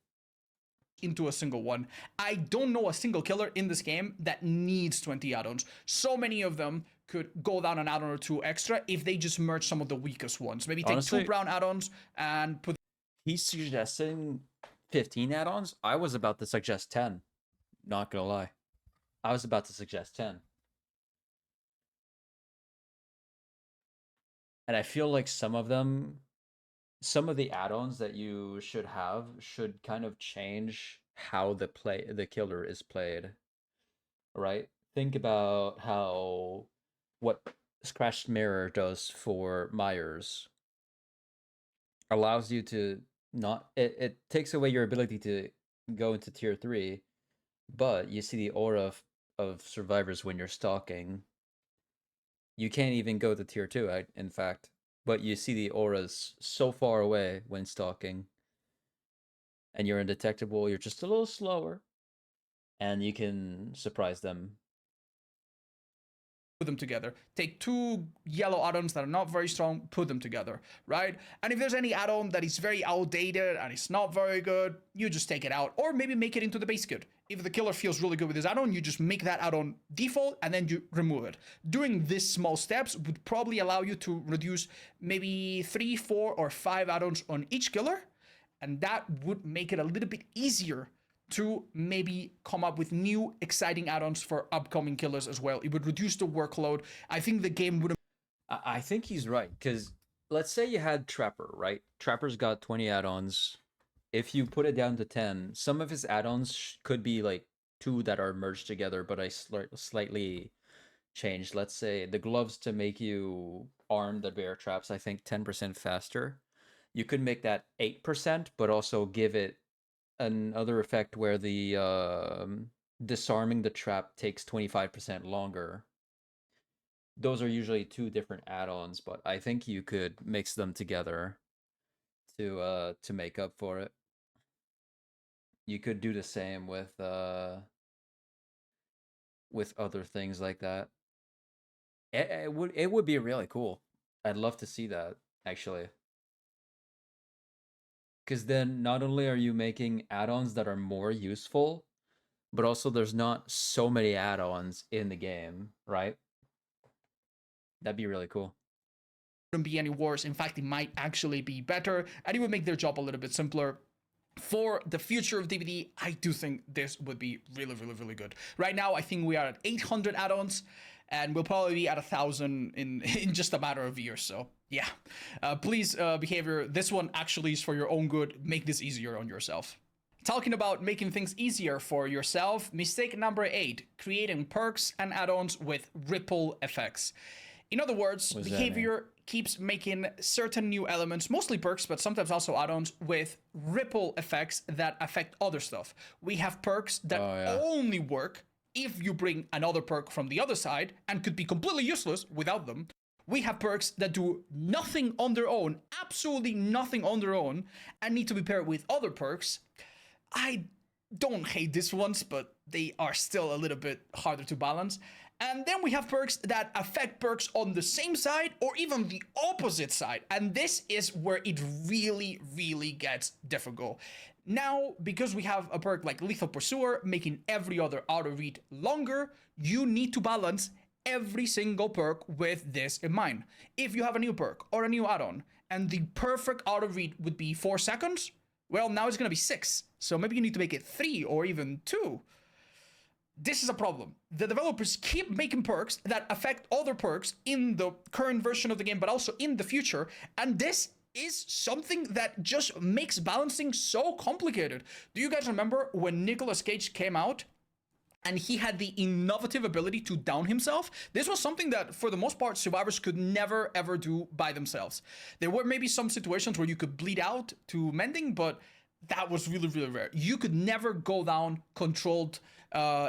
Into a single one. I don't know a single killer in this game that needs 20 add-ons. So many of them could go down an add-on or 2 extra if they just merge some of the weakest ones. Maybe take honestly, 2 brown add-ons and put... He's suggesting 15 add-ons? I was about to suggest 10. Not gonna lie. I was about to suggest 10. And I feel like some of the add-ons that you should have should kind of change how the killer is played, right? Think about how what Scratched Mirror does for Myers allows you to not it takes away your ability to go into tier 3, but you see the aura of survivors when you're stalking. You can't even go to tier 2, in fact. But you see the auras so far away when stalking. And you're undetectable, you're just a little slower. And you can surprise them put them together. Take two yellow add-ons that are not very strong, put them together, right? And if there's any add-on that is very outdated and it's not very good, you just take it out, or maybe make it into the base good. If the killer feels really good with this add-on, you just make that add-on default and then you remove it. Doing these small steps would probably allow you to reduce maybe 3, 4, or 5 add-ons on each killer, and that would make it a little bit easier to maybe come up with new exciting add-ons for upcoming killers as well. It would reduce the workload. I think the game would. I think he's right, because let's say you had Trapper, right? Trapper's got 20 add-ons. If you put it down to 10, some of his add-ons could be like 2 that are merged together, but I slightly changed. Let's say the gloves to make you arm the bear traps, I think 10% faster. You could make that 8%, but also give it another effect where the disarming the trap takes 25% longer. Those are usually 2 different add-ons, but I think you could mix them together to make up for it. You could do the same with other things like that. It would be really cool. I'd love to see that, actually. Because then not only are you making add-ons that are more useful, but also there's not so many add-ons in the game, right? That'd be really cool. Wouldn't be any worse. In fact, it might actually be better, and it would make their job a little bit simpler. For the future of DBD, I do think this would be really, really, really good. Right now, I think we are at 800 add-ons, and we'll probably be at 1,000 in just a matter of years. So yeah, please, behavior, this one actually is for your own good. Make this easier on yourself. Talking about making things easier for yourself, mistake number 8, creating perks and add-ons with ripple effects. In other words, behavior keeps making certain new elements, mostly perks, but sometimes also add-ons, with ripple effects that affect other stuff. We have perks that only work if you bring another perk from the other side and could be completely useless without them. We have perks that do nothing on their own, absolutely nothing on their own, and need to be paired with other perks. I don't hate these ones, but they are still a little bit harder to balance. And then we have perks that affect perks on the same side or even the opposite side. And this is where it really, really gets difficult. Now, because we have a perk like Lethal Pursuer, making every other auto read longer, you need to balance every single perk with this in mind. If you have a new perk or a new add-on, and the perfect auto read would be 4 seconds, well, now it's going to be 6. So maybe you need to make it 3 or even 2. This is a problem. The developers keep making perks that affect other perks in the current version of the game, but also in the future. And this is something that just makes balancing so complicated. Do you guys remember when Nicolas Cage came out and he had the innovative ability to down himself? This was something that, for the most part, survivors could never, ever do by themselves. There were maybe some situations where you could bleed out to mending, but that was really, really rare. You could never go down controlled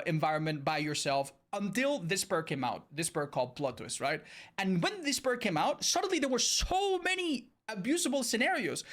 environment by yourself until this perk came out, this perk called Plot Twist, right? And when this perk came out, suddenly there were so many abusable scenarios.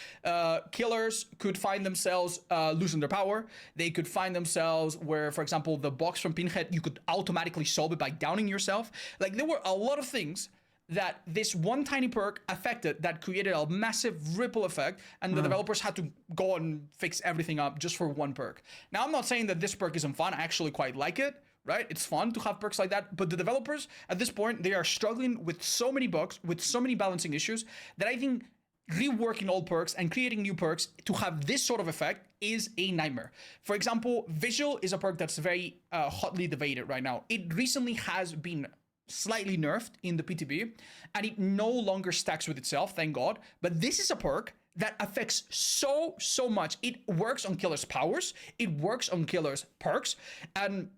Killers could find themselves losing their power. They could find themselves where, for example, the box from Pinhead, you could automatically solve it by downing yourself. Like, there were a lot of things that this one tiny perk affected that created a massive ripple effect, and the developers had to go and fix everything up just for one perk. Now, I'm not saying that this perk isn't fun. I actually quite like it, right? It's fun to have perks like that, but the developers at this point, they are struggling with so many bugs, with so many balancing issues, that I think reworking old perks and creating new perks to have this sort of effect is a nightmare. For example, Visual is a perk that's very hotly debated right now. It recently has been slightly nerfed in the PTB, and it no longer stacks with itself, thank God. But this is a perk that affects so much. It works on killers' powers, it works on killers' perks, and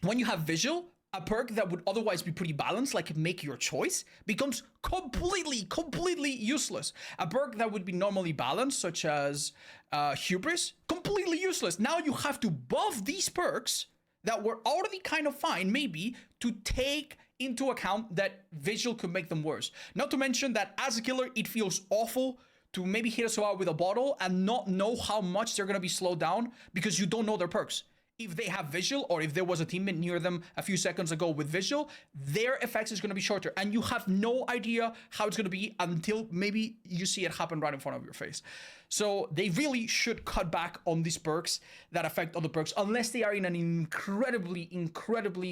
when you have Visual, a perk that would otherwise be pretty balanced, like Make Your Choice, becomes completely useless. A perk that would be normally balanced, such as Hubris, completely useless. Now you have to buff these perks that were already kind of fine, maybe, to take into account that Visual could make them worse. Not to mention that as a killer, it feels awful to maybe hit a survivor with a bottle and not know how much they're going to be slowed down because you don't know their perks. if they have visual or if there was a teammate near them a few seconds ago with visual, their effects is going to be shorter. And you have no idea how it's going to be until maybe you see it happen right in front of your face. So they really should cut back on these perks that affect other perks, unless they are in an incredibly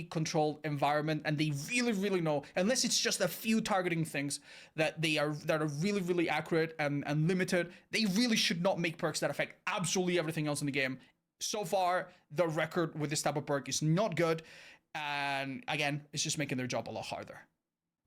controlled environment and they really know, unless it's just a few targeting things that are really accurate and limited. They really should not make perks that affect absolutely everything else in the game. So far, the record with this type of perk is not good. And again, it's just making their job a lot harder.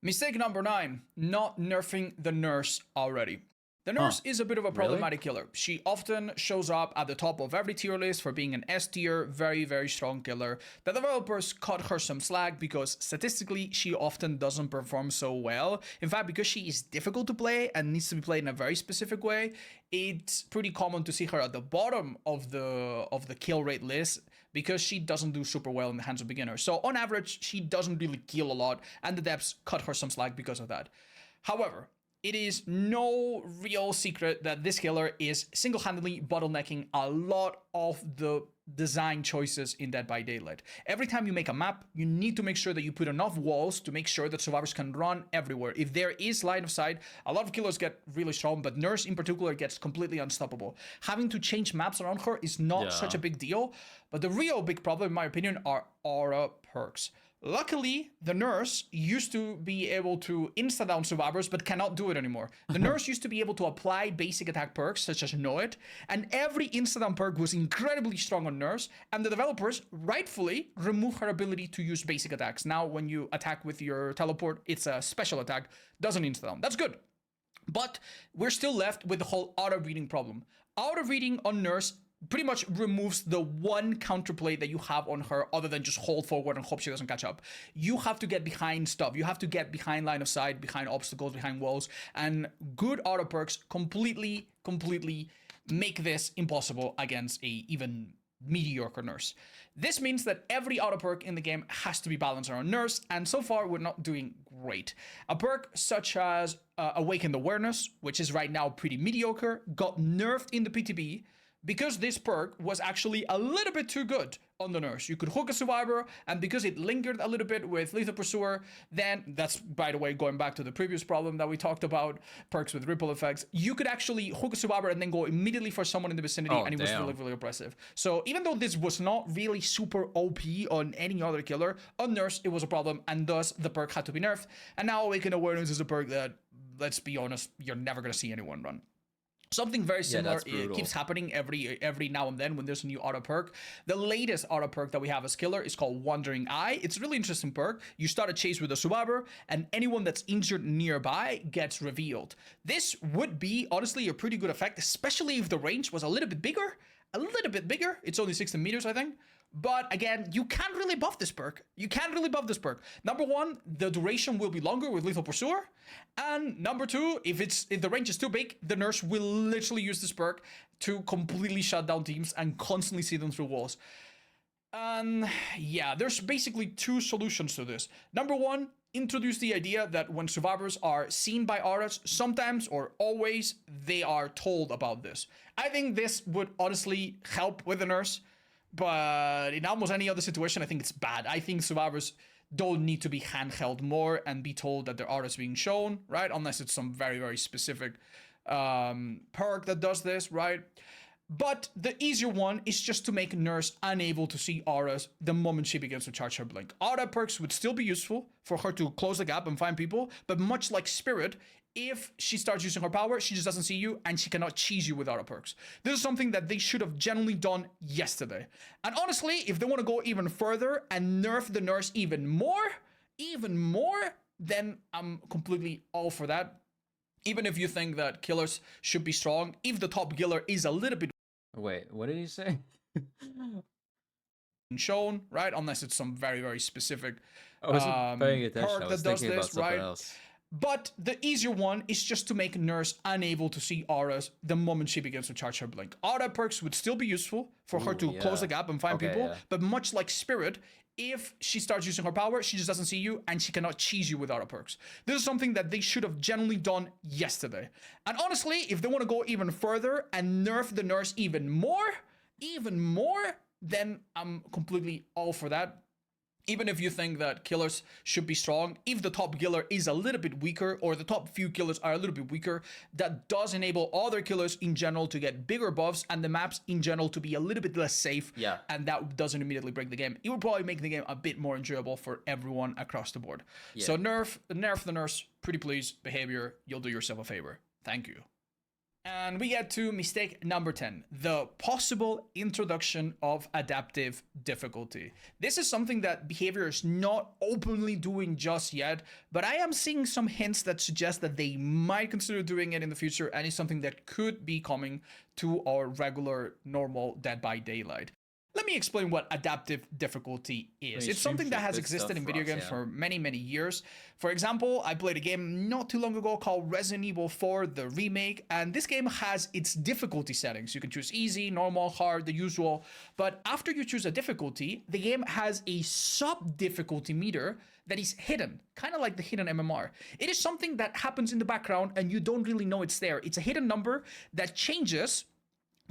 Mistake number 9, not nerfing the nurse already. The nurse is a bit of a problematic killer. She often shows up at the top of every tier list for being an S tier, very strong killer. The developers cut her some slack because statistically she often doesn't perform so well. In fact, because she is difficult to play and needs to be played in a very specific way, it's pretty common to see her at the bottom of the kill rate list because she doesn't do super well in the hands of beginners. So on average, she doesn't really kill a lot, and the devs cut her some slack because of that. However, it is no real secret that this killer is single-handedly bottlenecking a lot of the design choices in Dead by Daylight. Every time you make a map, you need to make sure that you put enough walls to make sure that survivors can run everywhere. If there is line of sight, a lot of killers get really strong, but Nurse in particular gets completely unstoppable. Having to change maps around her is not such a big deal, but the real big problem, in my opinion, are aura perks. Luckily, the nurse used to be able to insta-down survivors, but cannot do it anymore. The nurse used to be able to apply basic attack perks, such as Know It, and every insta-down perk was incredibly strong on nurse, and the developers rightfully removed her ability to use basic attacks. Now, when you attack with your teleport, it's a special attack, doesn't insta-down. That's good. But we're still left with the whole auto-reading problem. Auto-reading on nurse pretty much removes the one counterplay that you have on her other than just hold forward and hope she doesn't catch up. You have to get behind stuff. You have to get behind line of sight, behind obstacles, behind walls, and good auto perks completely make this impossible against a even mediocre nurse. This means that every auto perk in the game has to be balanced around nurse, and so far we're not doing great. A perk such as Awakened Awareness, which is right now pretty mediocre, got nerfed in the PTB because this perk was actually a little bit too good on the nurse. You could hook a survivor, and because it lingered a little bit with Lethal Pursuer, then that's, by the way, going back to the previous problem that we talked about, perks with ripple effects, you could actually hook a survivor and then go immediately for someone in the vicinity, and it was really oppressive. So even though this was not really super OP on any other killer, on nurse it was a problem, and thus the perk had to be nerfed. And now Awakened Awareness is a perk that, let's be honest, you're never going to see anyone run. Something very similar keeps happening every now and then when there's a new auto perk. The latest auto perk that we have as killer is called Wandering Eye. It's a really interesting perk. You start a chase with a survivor, and anyone that's injured nearby gets revealed. This would be, honestly, a pretty good effect, especially if the range was a little bit bigger. It's only 16 meters, I think. But again, you can't really buff this perk. Number one, the duration will be longer with Lethal Pursuer. And number two, if the range is too big, the nurse will literally use this perk to completely shut down teams and constantly see them through walls. Yeah, there's basically two solutions to this. Number one, introduce the idea that when survivors are seen by auras, sometimes or always, they are told about this. I think this would honestly help with the nurse. But in almost any other situation, I think it's bad. I think survivors don't need to be handheld more and be told that their aura is being shown, right? Unless it's some very specific perk that does this, right? But the easier one is just to make Nurse unable to see auras the moment she begins to charge her blink. Aura perks would still be useful for her to close the gap and find people, but much like Spirit, if she starts using her power, she just doesn't see you and she cannot cheese you with auto perks. This is something that they should have genuinely done yesterday. And honestly, if they want to go even further and nerf the nurse even more, then I'm completely all for that. Even if you think that killers should be strong, if the top killer is a little bit... Wait, what did he say? shown, right? Unless it's some very specific I wasn't paying attention. perk I was that does thinking about this, something right? else. But the easier one is just to make Nurse unable to see auras the moment she begins to charge her blink. Aura perks would still be useful for her to close the gap and find people, but much like Spirit, if she starts using her power, she just doesn't see you and she cannot cheese you with auto perks. This is something that they should have genuinely done yesterday. And honestly, if they want to go even further and nerf the nurse even more, then I'm completely all for that. Even if you think that killers should be strong, if the top killer is a little bit weaker or the top few killers are a little bit weaker, that does enable other killers in general to get bigger buffs and the maps in general to be a little bit less safe. Yeah. And that doesn't immediately break the game. It would probably make the game a bit more enjoyable for everyone across the board. Yeah. So nerf the nurse, pretty please behavior. You'll do yourself a favor. Thank you. And we get to mistake number 10, the possible introduction of adaptive difficulty. This is something that Behavior is not openly doing just yet, but I am seeing some hints that suggest that they might consider doing it in the future, and it's something that could be coming to our regular, normal Dead by Daylight. Let me explain what adaptive difficulty is. Please, It's something shoot that has good existed stuff in for video us, games yeah. for many, many years. For example, I played a game not too long ago called Resident Evil 4, the remake, and this game has its difficulty settings. You can choose easy, normal, hard, the usual, but after you choose a difficulty, the game has a sub-difficulty meter that is hidden, kind of like the hidden MMR. It is something that happens in the background and you don't really know it's there. It's a hidden number that changes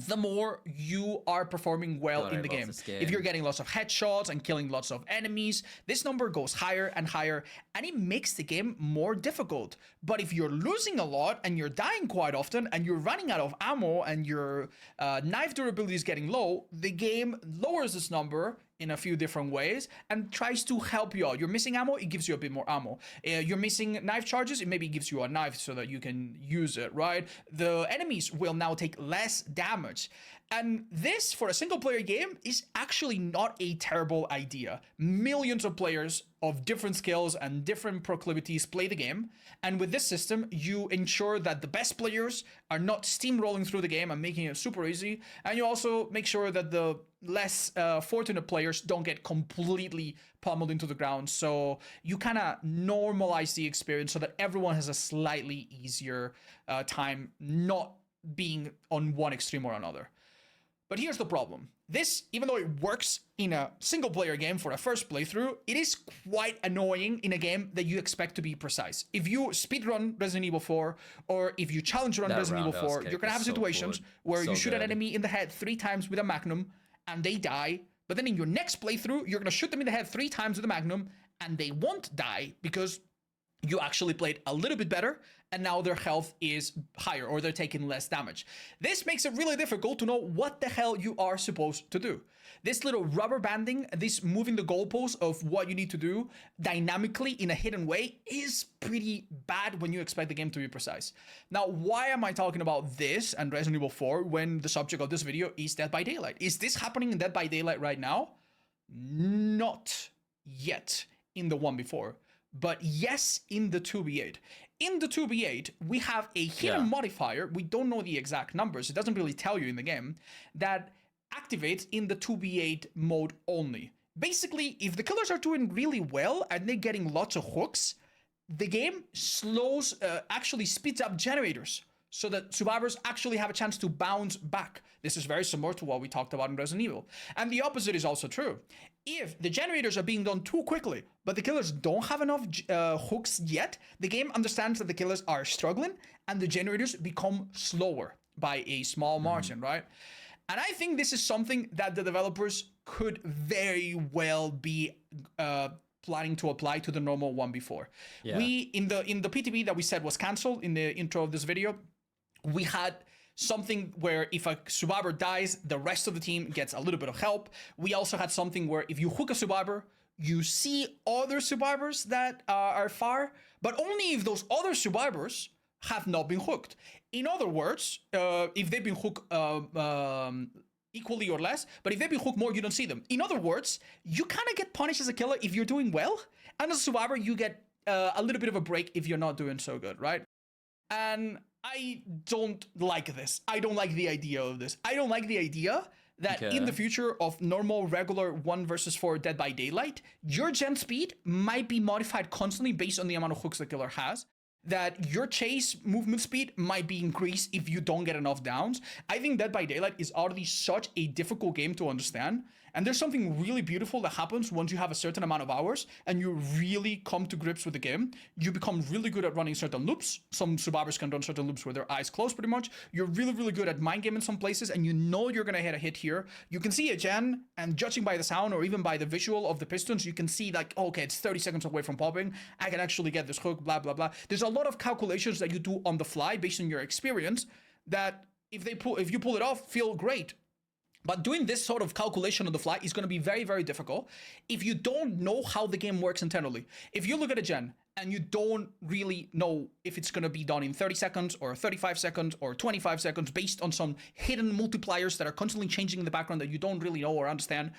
the more you are performing well God, in I the love game. this game. If you're getting lots of headshots and killing lots of enemies, this number goes higher and higher, and it makes the game more difficult. But if you're losing a lot and you're dying quite often and you're running out of ammo and your knife durability is getting low, the game lowers this number in a few different ways and tries to help you out. You're missing ammo, it gives you a bit more ammo. You're missing knife charges, it maybe gives you a knife so that you can use it, right? The enemies will now take less damage. And this, for a single player game, is actually not a terrible idea. Millions of players of different skills and different proclivities play the game. And with this system, you ensure that the best players are not steamrolling through the game and making it super easy. And you also make sure that the less fortunate players don't get completely pummeled into the ground. So you kind of normalize the experience so that everyone has a slightly easier time not being on one extreme or another. But here's the problem. This, even though it works in a single player game for a first playthrough, it is quite annoying in a game that you expect to be precise. If you speedrun Resident Evil 4, or if you challenge run That Resident Evil roundhouse 4, kick you're gonna is have so situations good. where So you shoot an good. enemy in the head 3 times with a Magnum, and they die. But then in your next playthrough, you're gonna shoot them in the head 3 times with a Magnum, and they won't die because you actually played a little bit better, and now their health is higher, or they're taking less damage. This makes it really difficult to know what the hell you are supposed to do. This little rubber banding, this moving the goalposts of what you need to do dynamically in a hidden way is pretty bad when you expect the game to be precise. Now, why am I talking about this and Resident Evil 4 when the subject of this video is Dead by Daylight? Is this happening in Dead by Daylight right now? Not yet in the one before. But yes, in the 2v8. In the 2v8, we have a hidden modifier. We don't know the exact numbers. It doesn't really tell you in the game. That activates in the 2v8 mode only. Basically, if the killers are doing really well and they're getting lots of hooks, the game actually speeds up generators so that survivors actually have a chance to bounce back. This is very similar to what we talked about in Resident Evil. And the opposite is also true. If the generators are being done too quickly, but the killers don't have enough hooks yet, the game understands that the killers are struggling and the generators become slower by a small margin, right? And I think this is something that the developers could very well be planning to apply to the normal one before. Yeah. We in the PTB that we said was canceled in the intro of this video, we had something where if a survivor dies, the rest of the team gets a little bit of help. We also had something where if you hook a survivor, you see other survivors that are far, but only if those other survivors have not been hooked. In other words, if they've been hooked equally or less, but if they've been hooked more, you don't see them. In other words, you kind of get punished as a killer if you're doing well, and as a survivor, you get a little bit of a break if you're not doing so good, right? And I don't like this. I don't like the idea of this. I don't like the idea that in the future of normal, regular 1 versus 4 Dead by Daylight, your gen speed might be modified constantly based on the amount of hooks the killer has. That your chase movement speed might be increased if you don't get enough downs. I think Dead by Daylight is already such a difficult game to understand. And there's something really beautiful that happens once you have a certain amount of hours and you really come to grips with the game. You become really good at running certain loops. Some survivors can run certain loops with their eyes closed pretty much. You're really, really good at mind game in some places, and you know you're gonna hit a hit here. You can see a gen, and judging by the sound or even by the visual of the pistons, you can see like, okay, it's 30 seconds away from popping. I can actually get this hook, blah, blah, blah. There's a lot of calculations that you do on the fly based on your experience that if you pull it off, feel great. But doing this sort of calculation on the fly is going to be very, very difficult if you don't know how the game works internally. If you look at a gen and you don't really know if it's going to be done in 30 seconds or 35 seconds or 25 seconds based on some hidden multipliers that are constantly changing in the background that you don't really know or understand,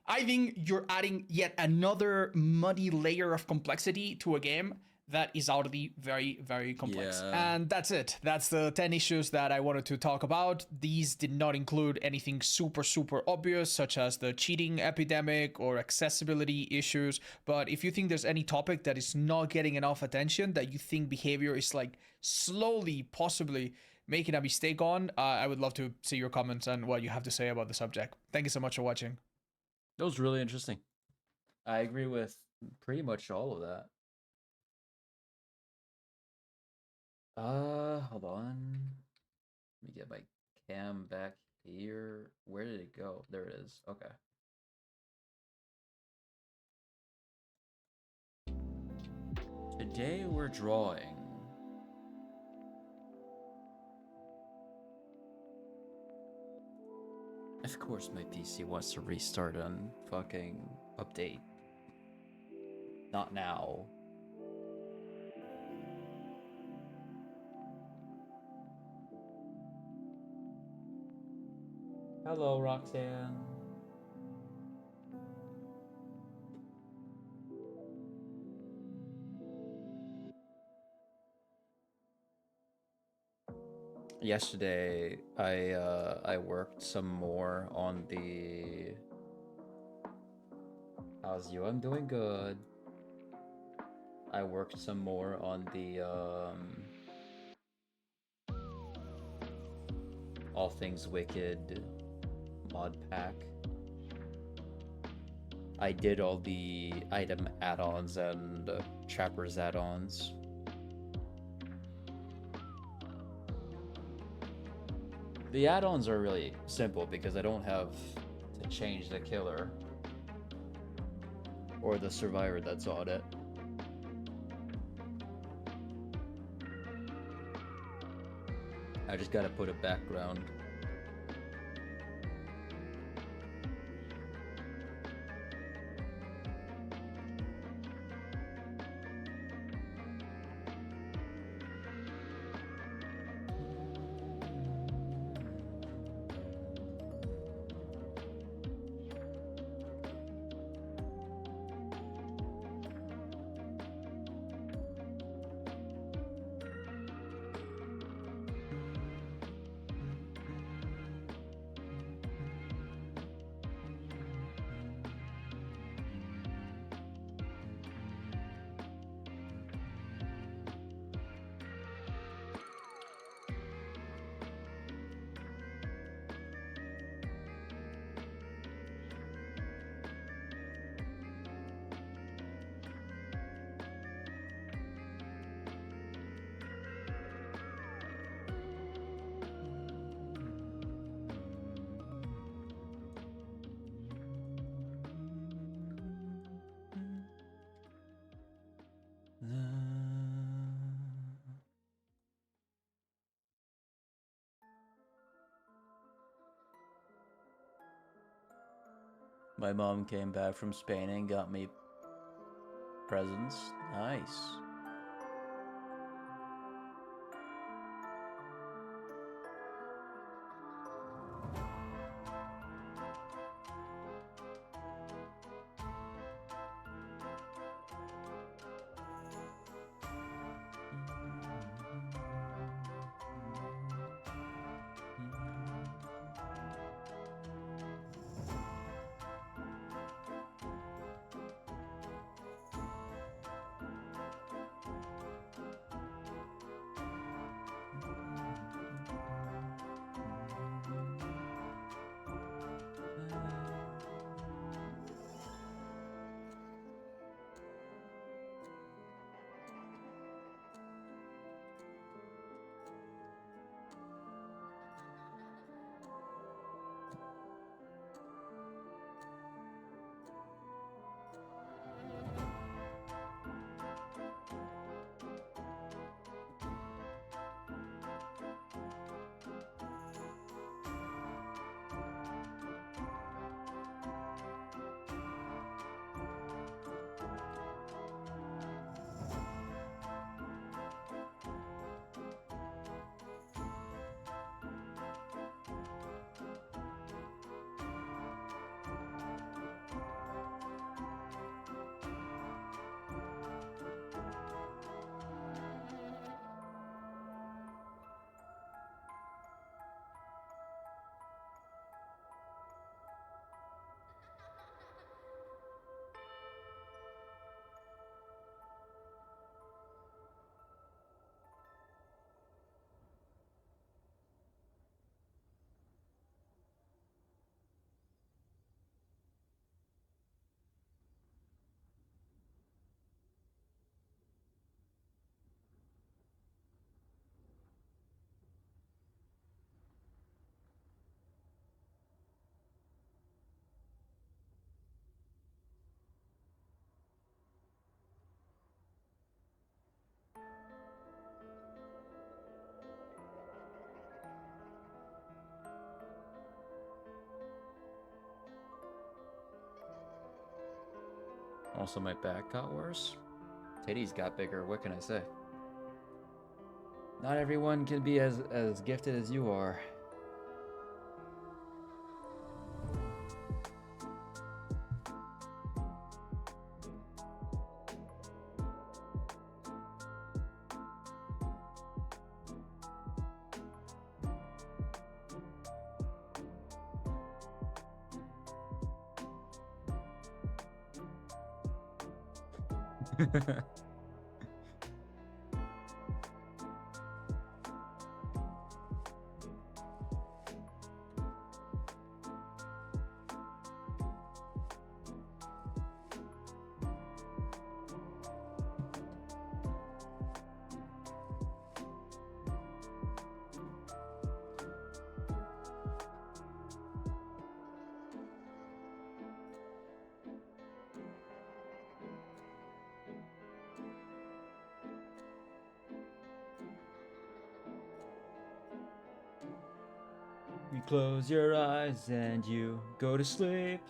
I think you're adding yet another muddy layer of complexity to a game that is already very, very complex. Yeah. And that's it. That's the 10 issues that I wanted to talk about. These did not include anything super, super obvious, such as the cheating epidemic or accessibility issues. But if you think there's any topic that is not getting enough attention, that you think behavior is like slowly, possibly making a mistake on, I would love to see your comments and what you have to say about the subject. Thank you so much for watching. That was really interesting. I agree with pretty much all of that. Hold on. Let me get my cam back here. Where did it go? There it is. Okay. Today we're drawing. Of course my PC wants to restart on fucking update. Not now. Hello, Roxanne. Yesterday, I worked some more on the. How's you? I'm doing good. I worked some more on the All Things Wicked mod pack. I did all the item add-ons and trappers add-ons. The add-ons are really simple because I don't have to change the killer or the survivor that's on it. I just gotta put a background. My mom came back from Spain and got me presents. Nice. Also, my back got worse. Titties got bigger. What can I say? Not everyone can be as gifted as you are. You close your eyes and you go to sleep.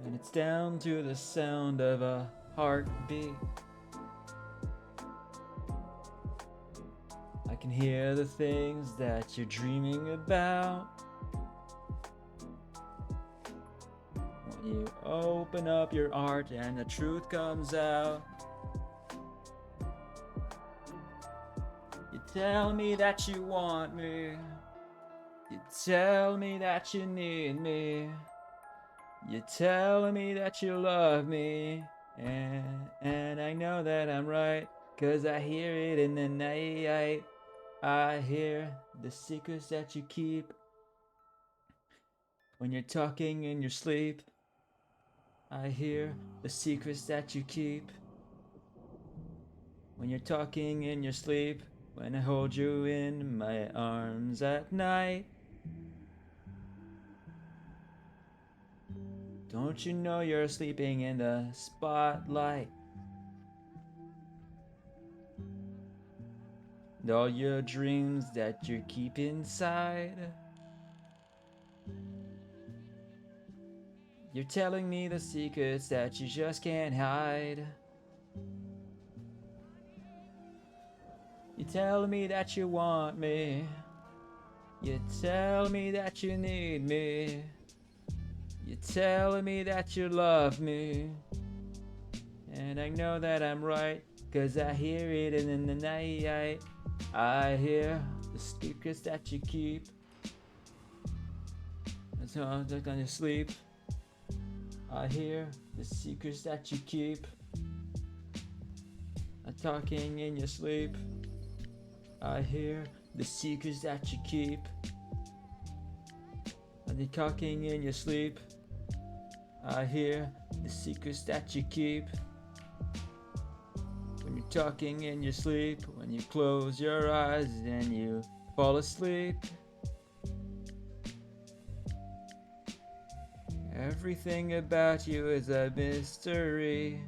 And it's down to the sound of a heartbeat. I can hear the things that you're dreaming about. When you open up your heart and the truth comes out. You tell me that you want me. You tell me that you need me. You tell me that you love me. And I know that I'm right, 'cause I hear it in the night. I hear the secrets that you keep when you're talking in your sleep. I hear the secrets that you keep when you're talking in your sleep. When I hold you in my arms at night. Don't you know you're sleeping in the spotlight? And all your dreams that you keep inside. You're telling me the secrets that you just can't hide. You tell me that you want me. You tell me that you need me. You tell me that you love me. And I know that I'm right, 'cause I hear it in the night. I hear the secrets that you keep. That's how I'm on your sleep. I hear the secrets that you keep. I'm talking in your sleep. I hear the secrets that you keep. Are you talking in your sleep? I hear the secrets that you keep. When you're talking in your sleep, when you close your eyes and you fall asleep. Everything about you is a mystery.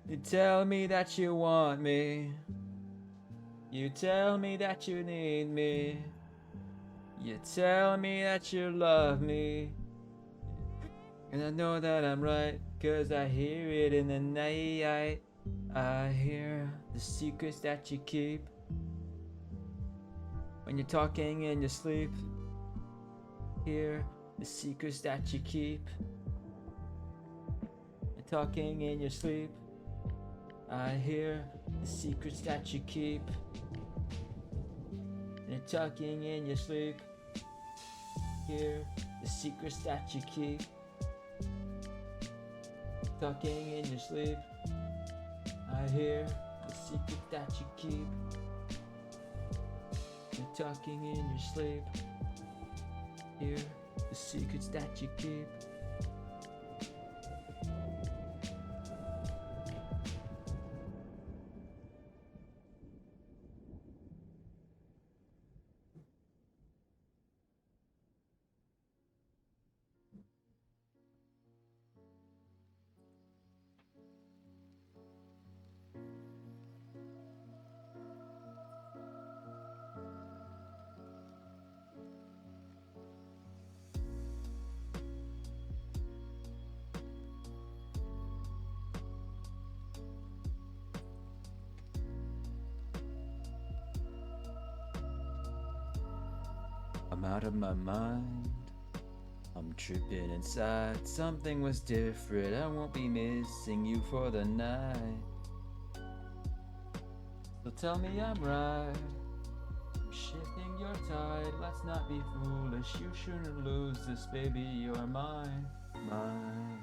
You tell me that you want me. You tell me that you need me. You tell me that you love me. And I know that I'm right, 'cause I hear it in the night. I hear the secrets that you keep. When you're talking in your sleep. Hear the secrets that you keep. You're talking in your sleep. I hear the secrets that you keep. You're talking in your sleep. Hear the secrets that you keep. Talking in your sleep. I hear the secrets that you keep. You're talking in your sleep. Hear the secrets that you keep. I'm out of my mind. I'm tripping inside. Something was different. I won't be missing you for the night. So tell me I'm right. I'm shifting your tide. Let's not be foolish. You shouldn't lose this, baby. You're mine. Mine.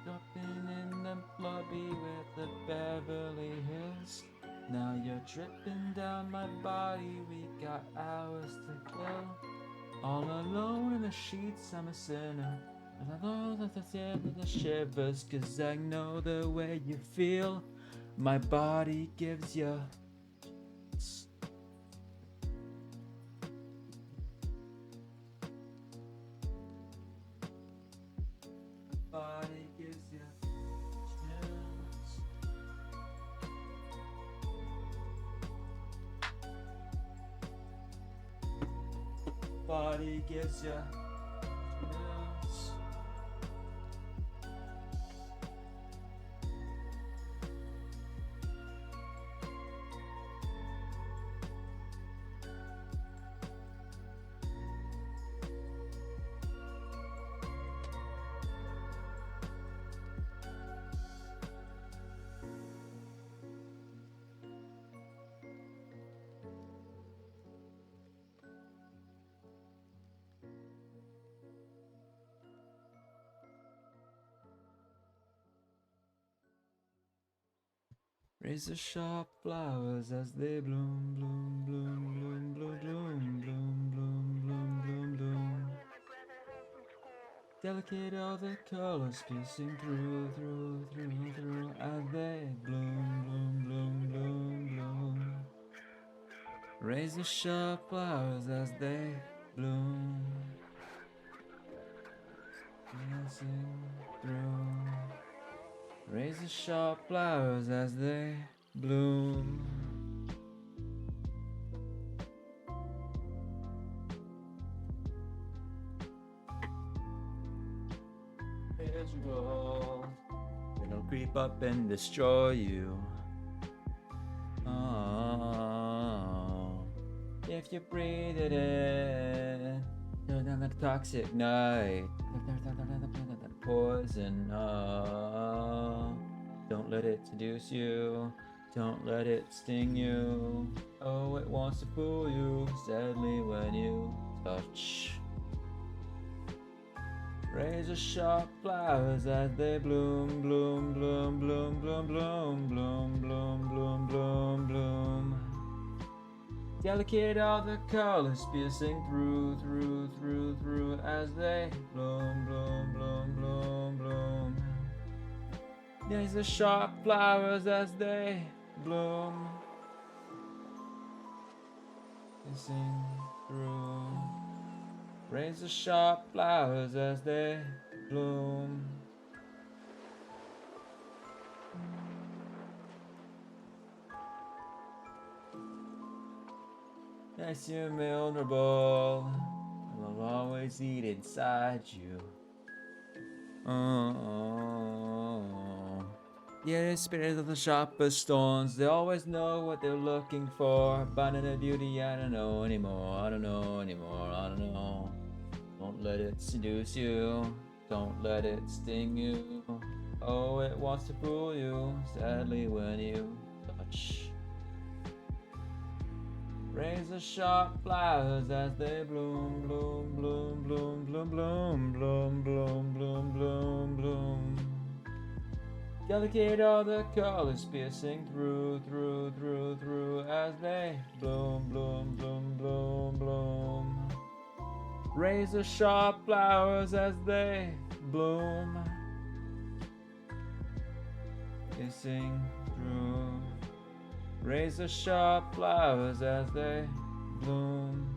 Jumping in the lobby with the Beverly Hills. Now you're dripping down my body. We got hours to kill. All alone in the sheets, I'm a sinner. And I know that that's the end of the shivers, 'cause I know the way you feel. My body gives you. Body gives you chills. Body gives you chills. Razor sharp flowers as they bloom, bloom, bloom, bloom, bloom, bloom, bloom, bloom, bloom, bloom, bloom. Delicate all the colors piercing through, through, through, through as they bloom, bloom, bloom, bloom, bloom. Razor sharp flowers as they bloom, piercing through. Razor sharp flowers as they bloom. Miserable, it'll creep up and destroy you. Oh, if you breathe it in, turn down that toxic night. Poison. Oh, don't let it seduce you. Don't let it sting you. Oh, it wants to fool you. Sadly, when you touch. Razor sharp flowers as they bloom, bloom, bloom, bloom, bloom, bloom, bloom, bloom, bloom, bloom, bloom. Delicate all the colors piercing through, through, through, through as they bloom, bloom, bloom, bloom, bloom. Razor sharp flowers as they bloom, piercing through. Razor sharp flowers as they bloom. Yes, you're vulnerable. I'll always eat inside you. Oh, yeah, the spirit of the sharpest stones. They always know what they're looking for. Finding the beauty, I don't know anymore. I don't know anymore. I don't know. Don't let it seduce you. Don't let it sting you. Oh, it wants to fool you. Sadly, when you touch. Razor sharp flowers as they bloom, bloom, bloom, bloom, bloom, bloom, bloom, bloom, bloom, bloom, bloom. Delicate all the colors piercing through, through, through, through as they bloom, bloom, bloom, bloom, bloom. Razor sharp flowers as they bloom, piercing through. Razor sharp flowers as they bloom.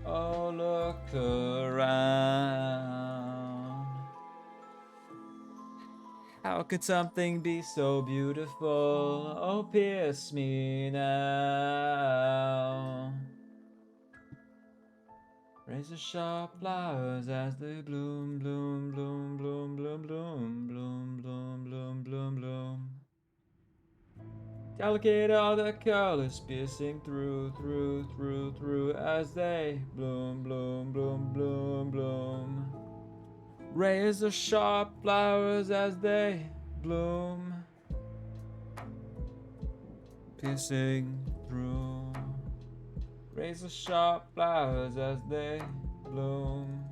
Oh, look around. How could something be so beautiful? Oh, pierce me now. Razor sharp flowers as they bloom, bloom, bloom, bloom, bloom, bloom, bloom, bloom, bloom, bloom, bloom. Delicate all the colors piercing through as they bloom, bloom, bloom, bloom, bloom. Raise the sharp flowers as they bloom, piercing through. Raise the sharp flowers as they bloom.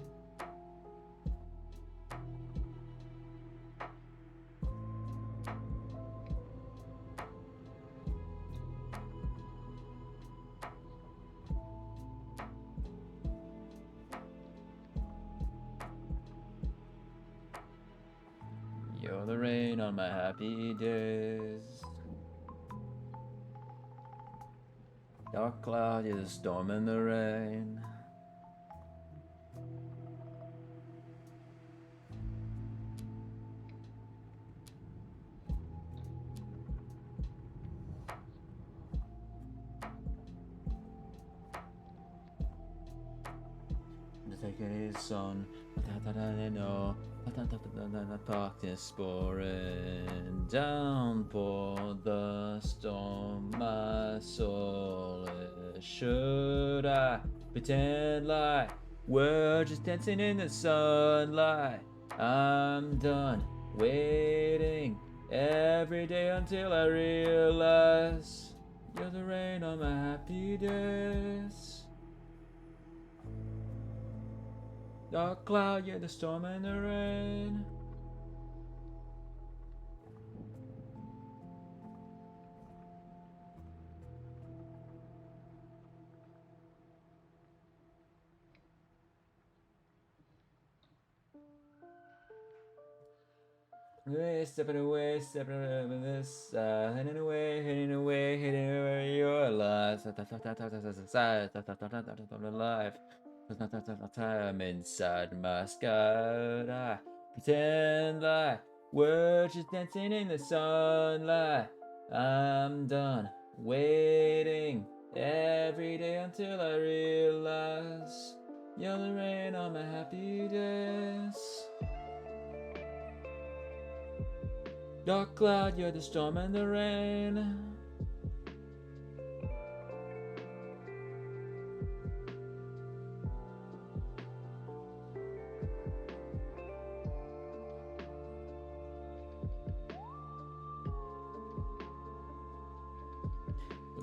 You're the rain on my happy days. Dark cloud, you're the storm and the rain. Take it easy, son. No. Darkness pouring down for the storm. My soul is. Should I pretend like we're just dancing in the sunlight? I'm done waiting every day until I realize you're the rain on my happy days. Dark cloud, yeah, the storm and the rain. Stepping away this side, heading away, your life. Life. I'm inside my sky. I pretend like we're just dancing in the sunlight. I'm done waiting every day until I realize you're the rain on my happy days. Dark cloud, you're the storm and the rain.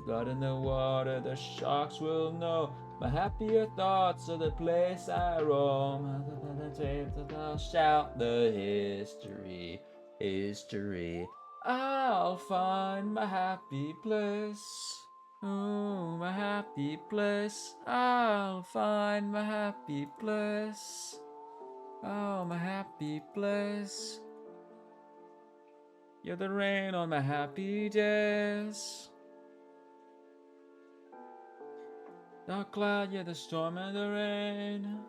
Blood in the water, the sharks will know. My happier thoughts are the place I roam. I'll shout the history. I'll find my happy place. Ooh, my happy place. I'll find my happy place. Oh, my happy place. You're the rain on my happy days. Dark cloud, yeah, the storm and the rain.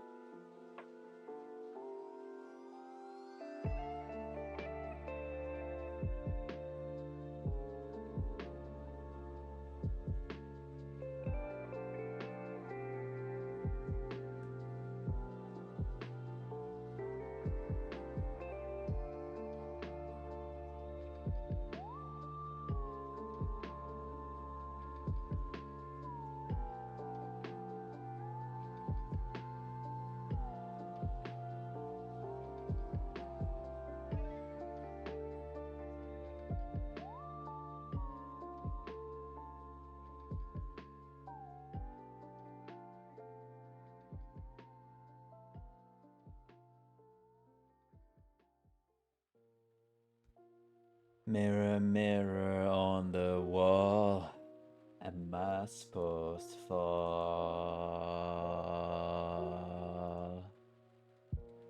Mirror, mirror on the wall, am I supposed to fall?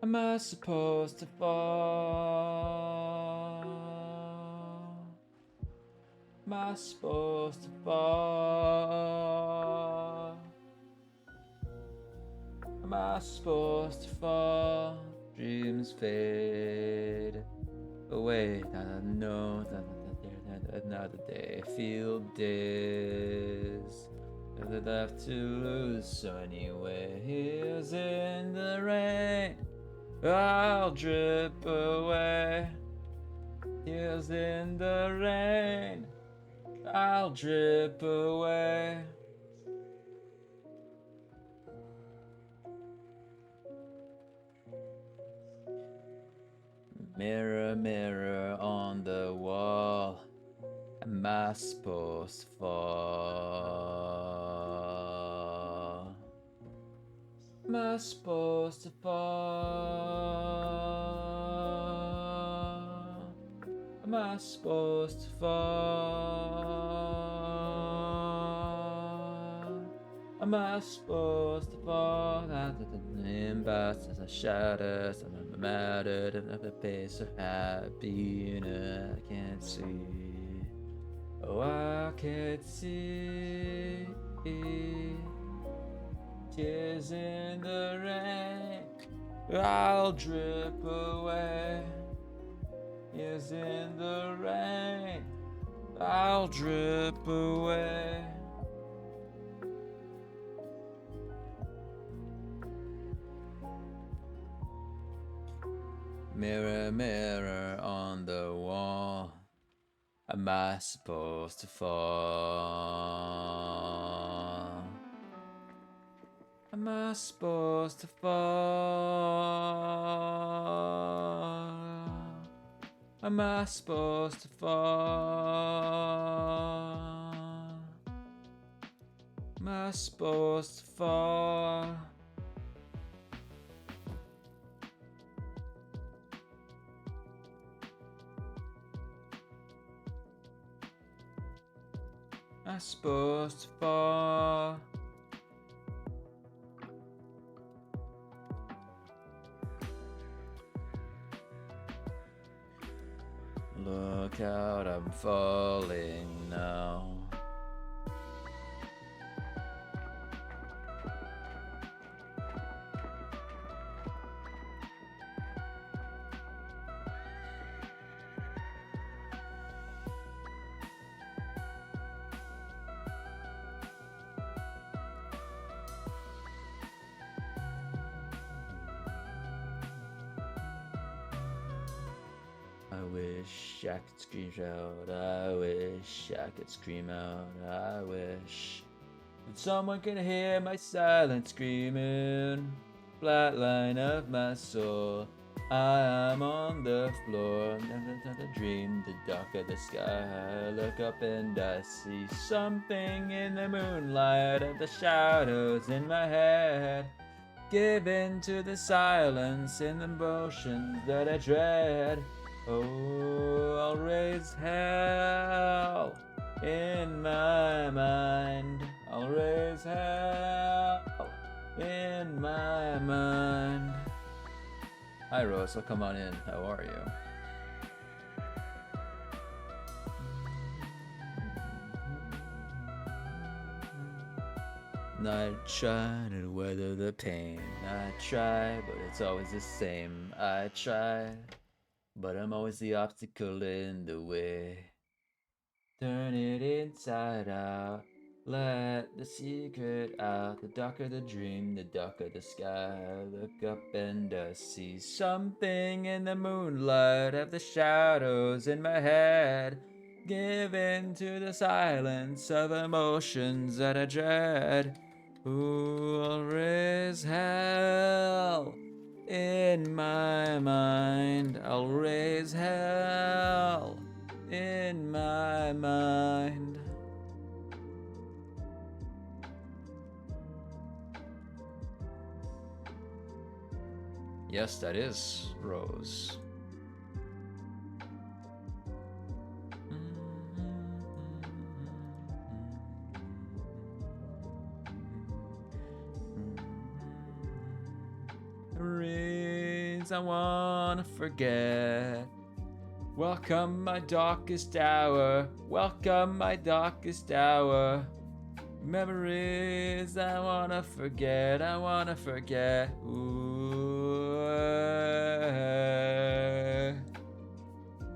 Am I supposed to fall? Am I supposed to fall? Am I supposed to fall? Dreams fade away, no, another day, field days, left to lose, so anyway, here's in the rain, I'll drip away, here's in the rain, I'll drip away. Mirror, mirror on the wall, am I supposed to fall? Am I supposed to fall? Am I supposed to fall? Am I supposed to fall out of the nimbus as I shatter some of the matter of the pace of happiness I can't see? Oh, I can't see tears in the rain. I'll drip away. Tears in the rain. I'll drip away. Mirror, mirror on the wall, am I supposed to fall? Am I supposed to fall? Am I supposed to fall? Am I supposed to fall? Am I supposed to fall? Look out, I'm falling now. I wish I could scream out, I wish I could scream out, I wish that someone could hear my silent screaming. Flatline of my soul, I am on the floor. Never dream, the dark of the sky. I look up and I see something in the moonlight of the shadows in my head. Give in to the silence in the motions that I dread. Oh, I'll raise hell in my mind. I'll raise hell in my mind. Hi, Rose. Come on in. How are you? I try to weather the pain. I try, but it's always the same. I try, but I'm always the obstacle in the way. Turn it inside out. Let the secret out. The darker the dream, the darker the sky. Look up and I see something in the moonlight of the shadows in my head. Give in to the silence of emotions that I dread. Ooh, I'll raise hell in my mind. I'll raise hell in my mind. Yes, that is Rose. Memories I wanna forget. Welcome my darkest hour. Welcome my darkest hour. Memories I wanna forget. I wanna forget. Ooh.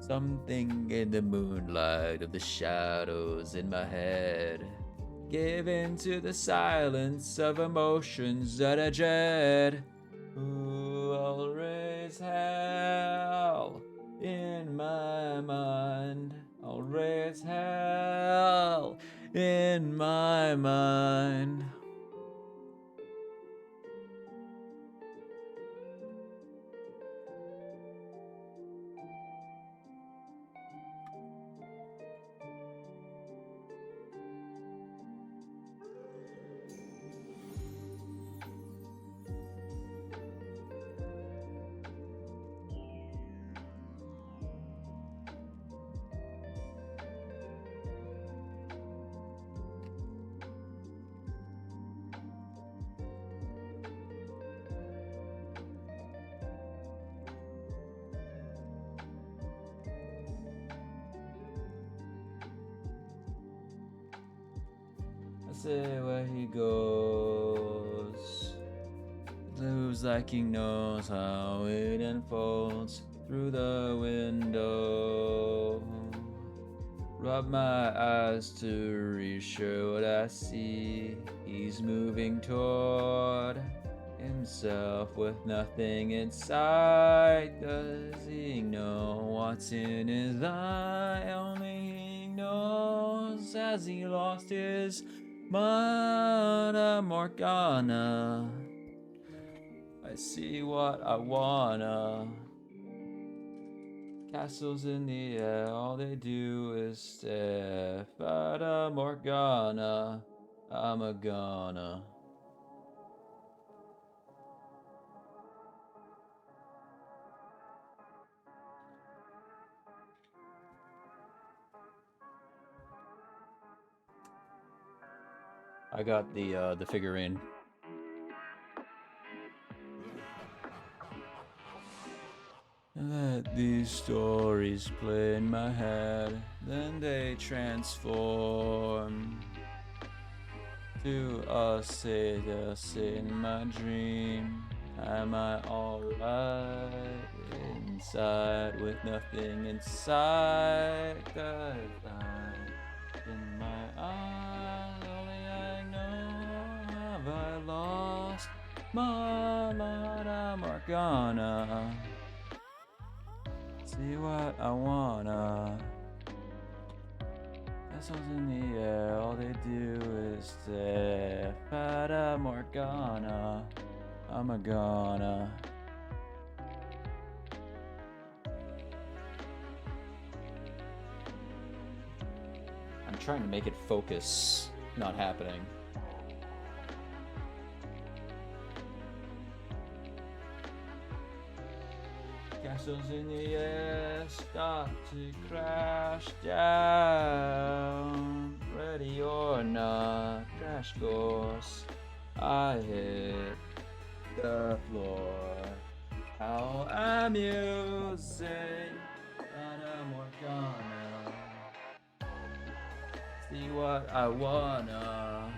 Something in the moonlight of the shadows in my head. Give in to the silence of emotions that I dread. Ooh, I'll raise hell in my mind. I'll raise hell see where he goes. Moves like he knows how it unfolds through the window. Rub my eyes to reassure what I see. He's moving toward himself with nothing inside. Does he know what's in his eye? Only he knows. Has he lost his Mata Morgana? I see what I wanna. Castles in the air, all they do is stare. Fata Morgana, I'm a gonna. I got the figurine. Let these stories play in my head, then they transform to a status in my dream. Am I alright inside with nothing inside? 'Cause I'm in my eyes, only I know. Have I lost my Mata Morgana? See what I wanna. Castles in the air, all they do is stare. Fata Morgana, I'm a gonna. I'm trying to make it focus, not happening. Castles in the air start to crash down. Ready or not, crash course. I hit the floor. How amusing, Fata Morgana. See what I wanna.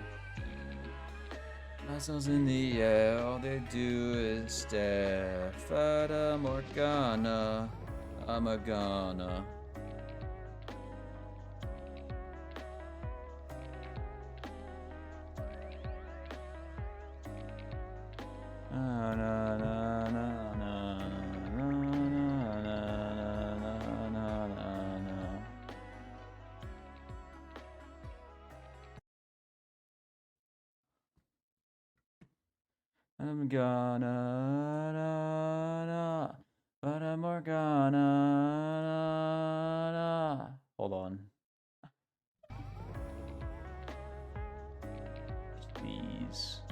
Castles in the air, all they do is stare. Fata Morgana, I'm a gonna. Na, na, na, na, na, na, na, na, na, na, na. I'm gonna, na, na, Fata Morgana, na, na. Hold on. Please.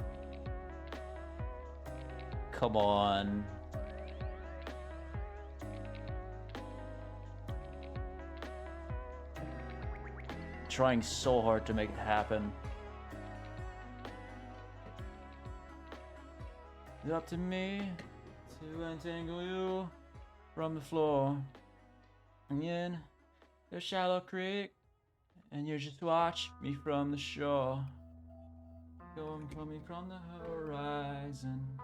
Come on. Trying so hard to make it happen. It's up to me to untangle you from the floor and in the shallow creek, and you just watch me from the shore. Going coming from the horizon.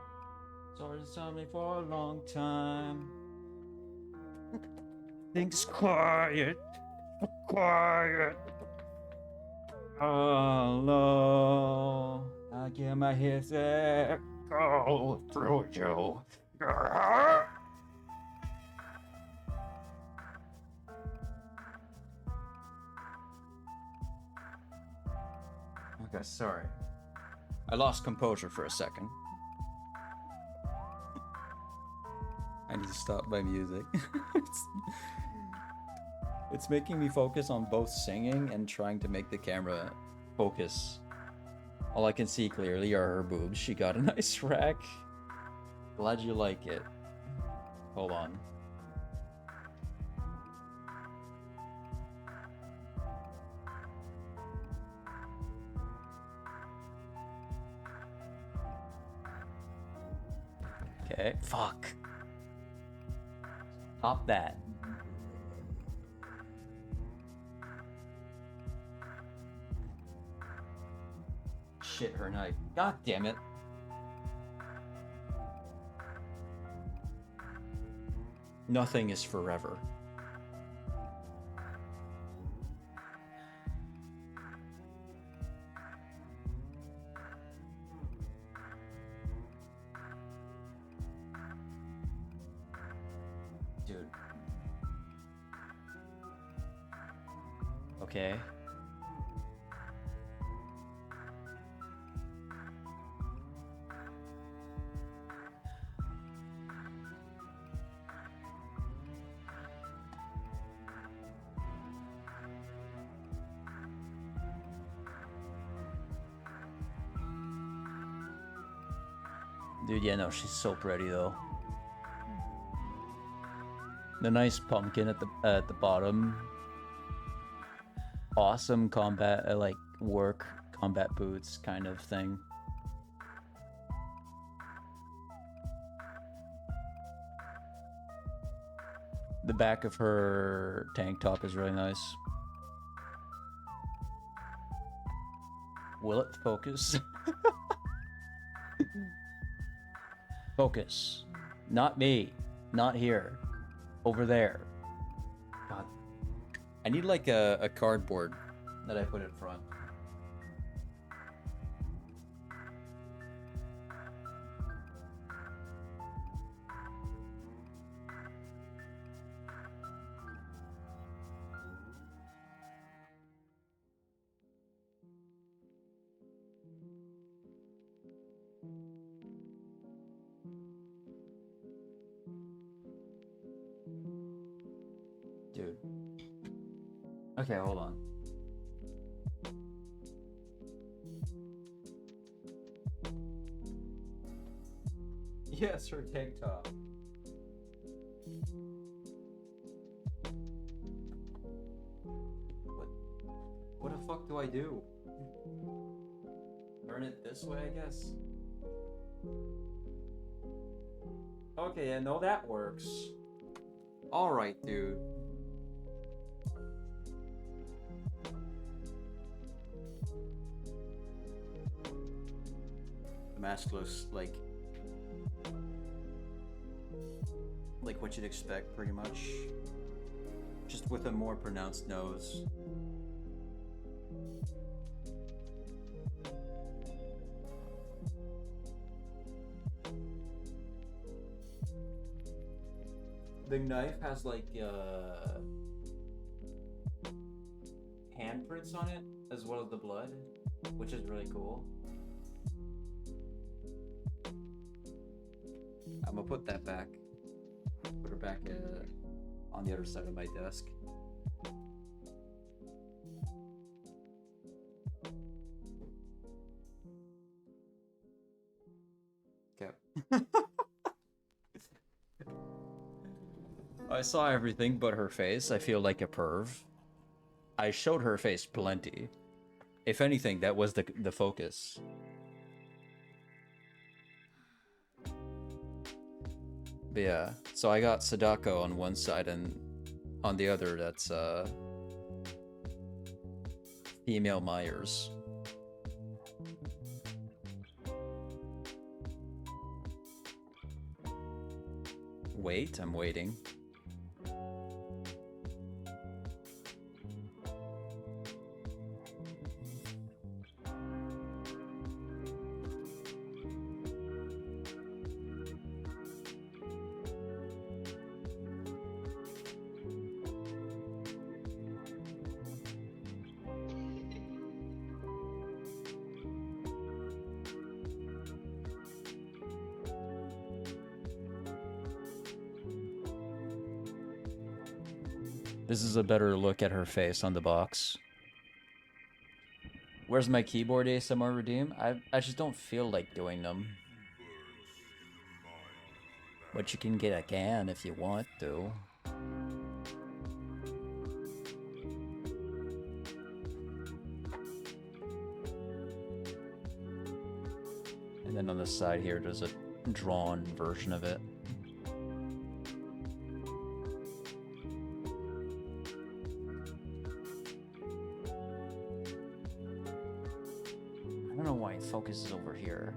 Started something for a long time. Things quiet, quiet. Hello, I get my head set. Go through you. Okay, sorry. I lost composure for a second. I need to stop my music. It's making me focus on both singing and trying to make the camera focus. All I can see clearly are her boobs. She got a nice rack. Glad you like it. Hold on. Okay, fuck. Stop that. shit, her knife. God damn it. Nothing is forever. Dude. Okay. Dude, yeah, no, she's so pretty though. The nice pumpkin at the bottom. Awesome combat, like work combat boots kind of thing. The back of her tank top is really nice. Will it focus? Focus. Not me. Not here. Over there. God. I need like a cardboard that I put in front. Dude. Okay, hold on. Yes, her tank top. What the fuck do I do? Turn it this way, I guess. Okay, I know that works. Alright, dude. The mask looks like what you'd expect, pretty much. Just with a more pronounced nose. The knife has like handprints on it, as well as the blood, which is really cool. I'm gonna put that back. Put her back on the other side of my desk. Okay. I saw everything but her face. I feel like a perv. I showed her face plenty. If anything, that was the focus. But yeah, so I got Sadako on one side, and on the other, that's female Myers. Wait, I'm waiting. This is a better look at her face on the box. Where's my keyboard ASMR redeem? I just don't feel like doing them. But you can get a can if you want to. And then on the side here, there's a drawn version of it. I don't know why it focuses over here.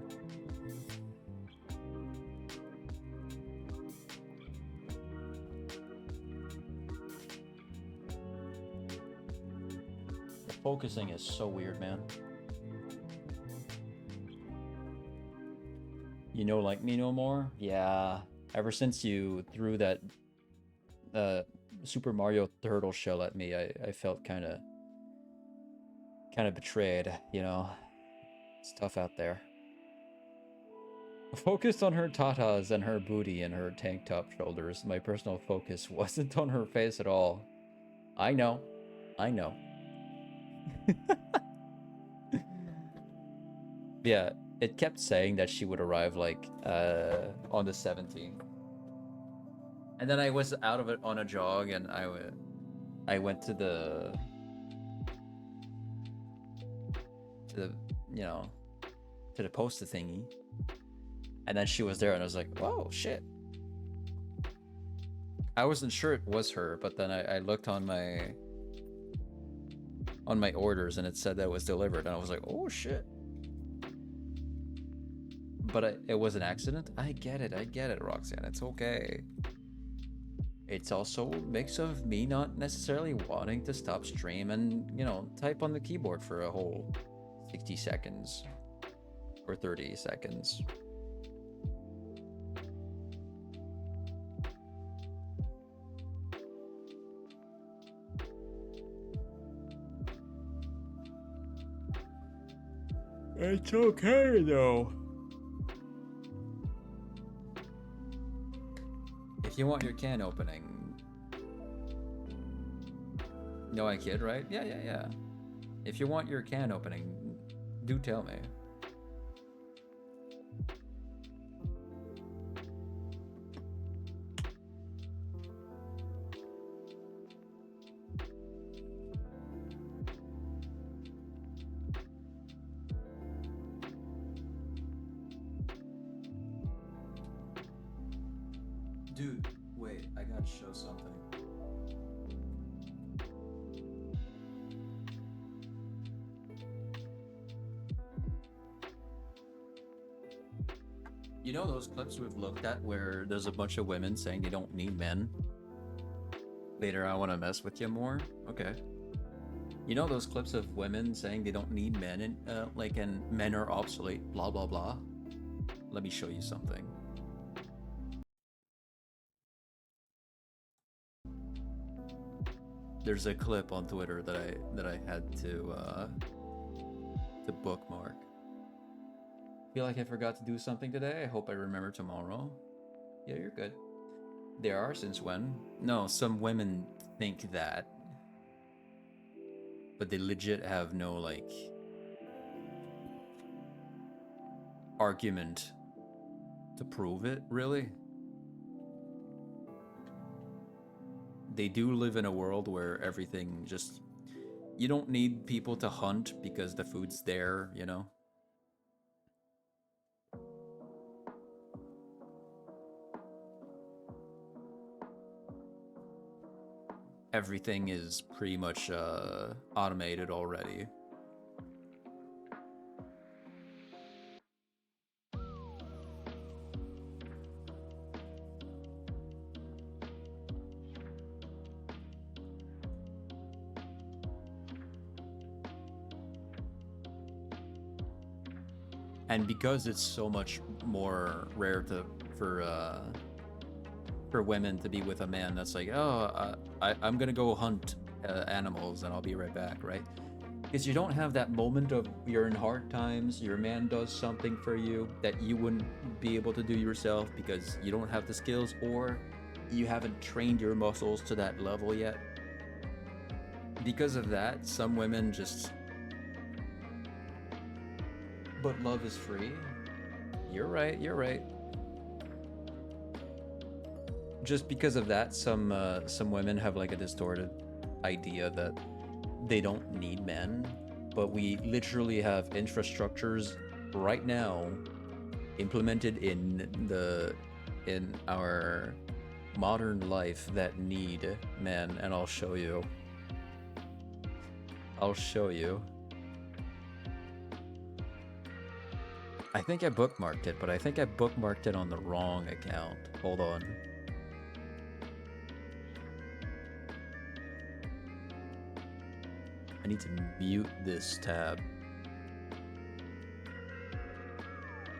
The focusing is so weird, man. You know, like me no more? Yeah. Ever since you threw that Super Mario turtle shell at me, I felt kind of betrayed, you know. It's tough out there. Focused on her tatas and her booty and her tank top shoulders. My personal focus wasn't on her face at all. I know. I know. Yeah, it kept saying that she would arrive like on the 17th. And then I was out of it on a jog, and I went to the you know, to the post thingy, and then she was there, and I was like, whoa, shit. I wasn't sure it was her, but then I looked on my orders, and it said that it was delivered, and I was like, oh shit. But it was an accident. I get it, Roxanne. It's okay. It's also a mix of me not necessarily wanting to stop stream and, you know, type on the keyboard for a whole 60 seconds or 30 seconds. It's okay though. If you want your can opening. No, I kid, right? Yeah. If you want your can opening, do tell me. Dude, wait, I gotta show something. You know those clips we've looked at where there's a bunch of women saying they don't need men? Later, I want to mess with you more? Okay. You know those clips of women saying they don't need men and men are obsolete, blah blah blah? Let me show you something. There's a clip on Twitter that I had to bookmark. Feel like I forgot to do something today. I hope I remember tomorrow. Yeah, you're good. They are since when? No, some women think that, but they legit have no like argument to prove it, really. They do live in a world where everything just, you don't need people to hunt because the food's there, you know? Everything is pretty much automated already. And because it's so much more rare for women to be with a man that's like, oh, I'm gonna go hunt animals and I'll be right back, right? Because you don't have that moment of you're in hard times, your man does something for you that you wouldn't be able to do yourself because you don't have the skills or you haven't trained your muscles to that level yet. Because of that, some women just... But love is free. You're right, you're right. Just because of that, some women have like a distorted idea that they don't need men, but we literally have infrastructures right now implemented in our modern life that need men, and I'll show you. I'll show you. I think I bookmarked it, but I think I bookmarked it on the wrong account. Hold on. I need to mute this tab.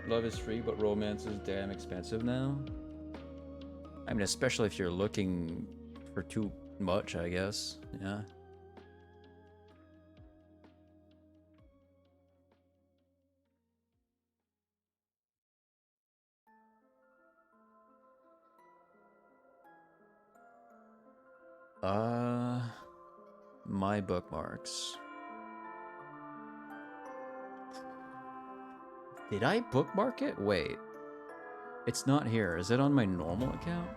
Love is free, but romance is damn expensive now. I mean, especially if you're looking for too much, I guess. Yeah. My bookmarks. Did I bookmark it? Wait. It's not here. Is it on my normal account?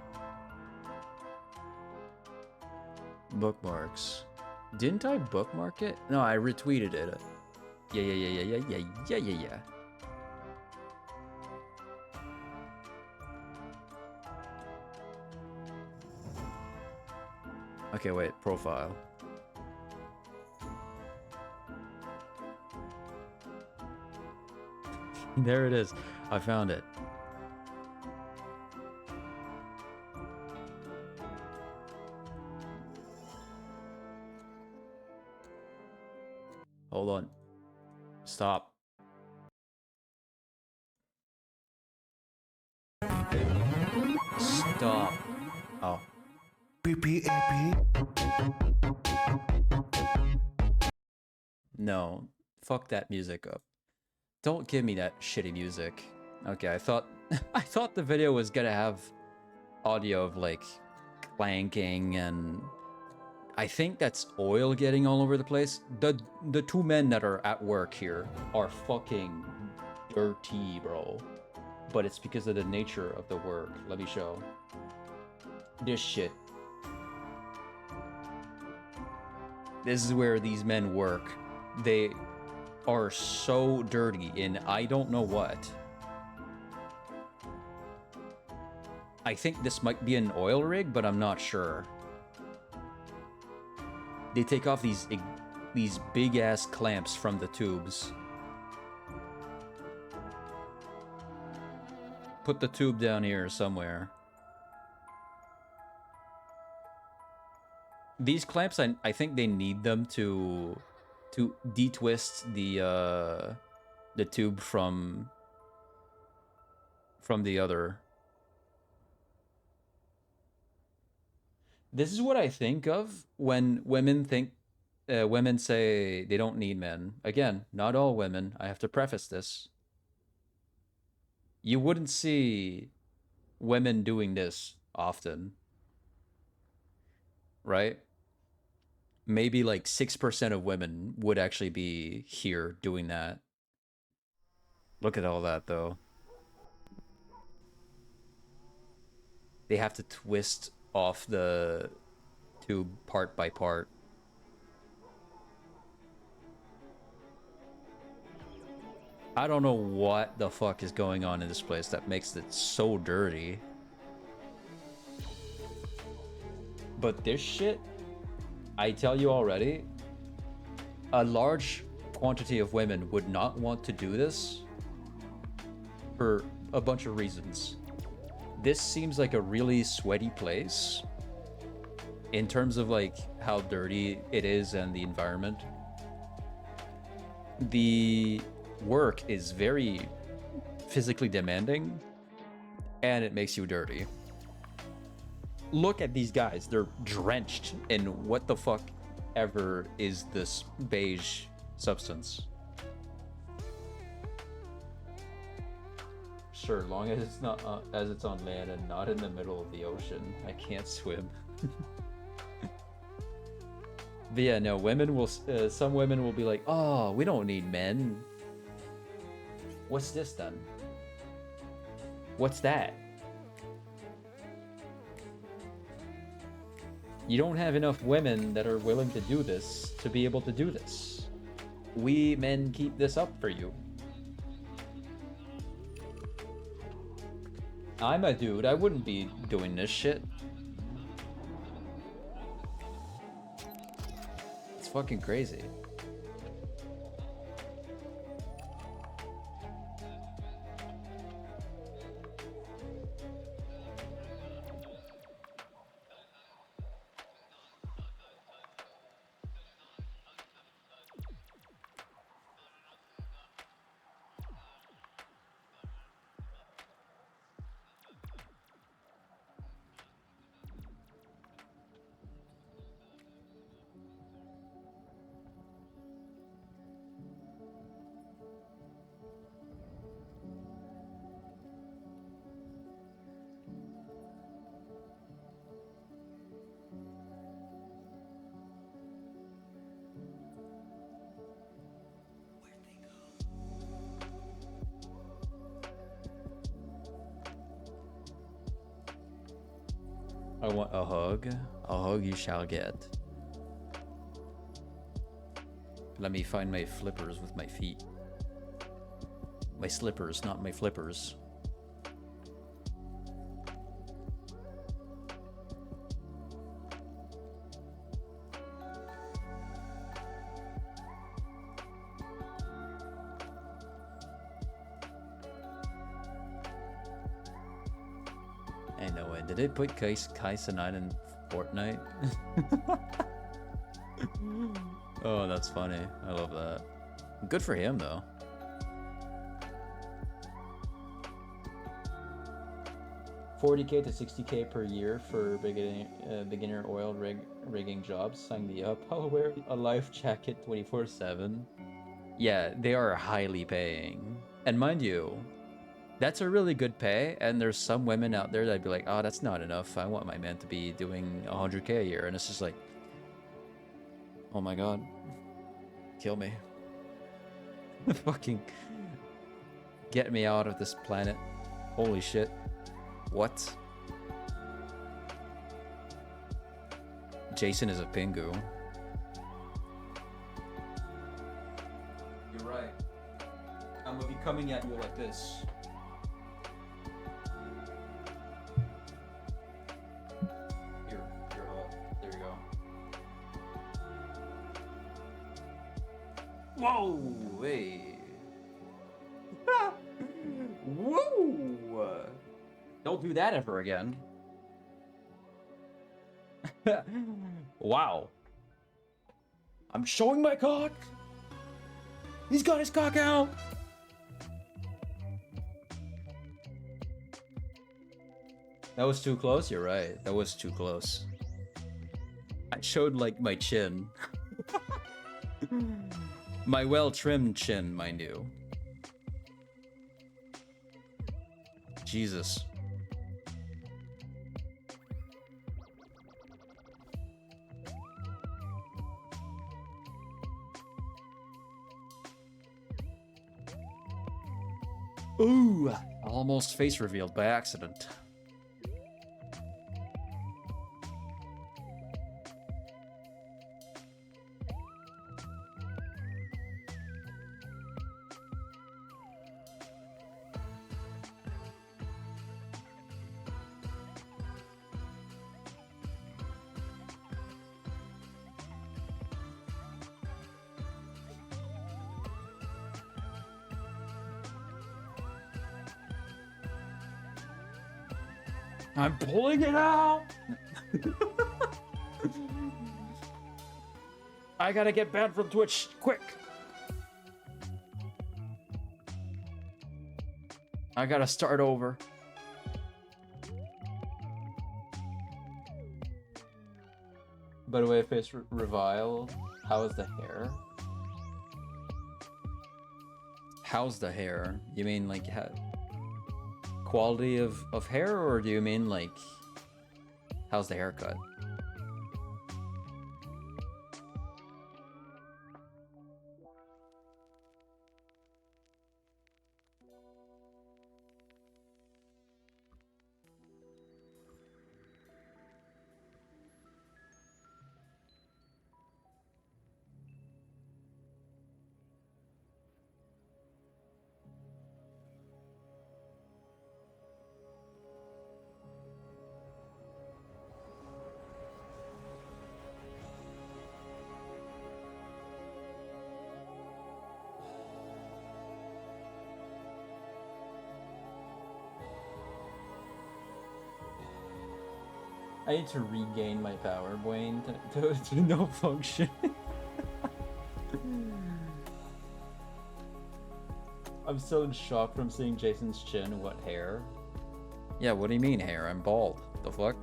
Bookmarks. Didn't I bookmark it? No, I retweeted it. Yeah. Okay, wait. Profile. There it is. I found it. Hold on. Stop. Stop. Oh. No. Fuck that music up. Don't give me that shitty music. Okay, I thought I thought the video was gonna have audio of like clanking, and I think that's oil getting all over the place. The two men that are at work here are fucking dirty, bro. But it's because of the nature of the work. Let me show. This shit. This is where these men work. They are so dirty in I don't know what. I think this might be an oil rig, but I'm not sure. They take off these big ass clamps from the tubes. Put the tube down here somewhere. These clamps, I think they need them to detwist the tube from the other. This is what I think of when women say they don't need men. Again, not all women. I have to preface this. You wouldn't see women doing this often, right? Maybe like 6% of women would actually be here doing that. Look at all that, though. They have to twist off the tube part by part. I don't know what the fuck is going on in this place that makes it so dirty. But this shit, I tell you already, a large quantity of women would not want to do this for a bunch of reasons. This seems like a really sweaty place in terms of like how dirty it is and the environment. The work is very physically demanding and it makes you dirty. Look at these guys. They're drenched in what the fuck ever is this beige substance. Sure, long as it's not as it's on land and not in the middle of the ocean. I can't swim. But yeah, no, women will. Some women will be like, "Oh, we don't need men." What's this then? What's that? You don't have enough women that are willing to do this to be able to do this. We men keep this up for you. I'm a dude, I wouldn't be doing this shit. It's fucking crazy. I want a hug. A hug you shall get. Let me find my flippers with my feet. My slippers, not my flippers. Hey, no way. Did they put Kai Cenat in Fortnite? Oh, that's funny. I love that. Good for him, though. $40K to $60K per year for beginner oil rigging jobs. Sign me up. I'll wear a life jacket 24/7. Yeah, they are highly paying. And mind you, that's a really good pay. And there's some women out there that'd be like, oh, that's not enough. I want my man to be doing 100K a year. And it's just like, oh my god. Kill me. Fucking get me out of this planet. Holy shit. What? Jason is a pingu. You're right. I'm gonna be coming at you like this. Here, hold. There you go. Whoa! Hey! Whoa! Don't do that ever again. Wow. I'm showing my cock. He's got his cock out. That was too close? You're right. That was too close. I showed like my chin. My well-trimmed chin, mind you. Jesus. Ooh, almost face revealed by accident. I'm pulling it out! I gotta get banned from Twitch, quick! I gotta start over. By the way, face revile, how is the hair? How's the hair? You mean like quality of hair, or do you mean like how's the haircut? I need to regain my power, Wayne, to no function. I'm still in shock from seeing Jason's chin. What hair? Yeah, what do you mean hair? I'm bald. The fuck?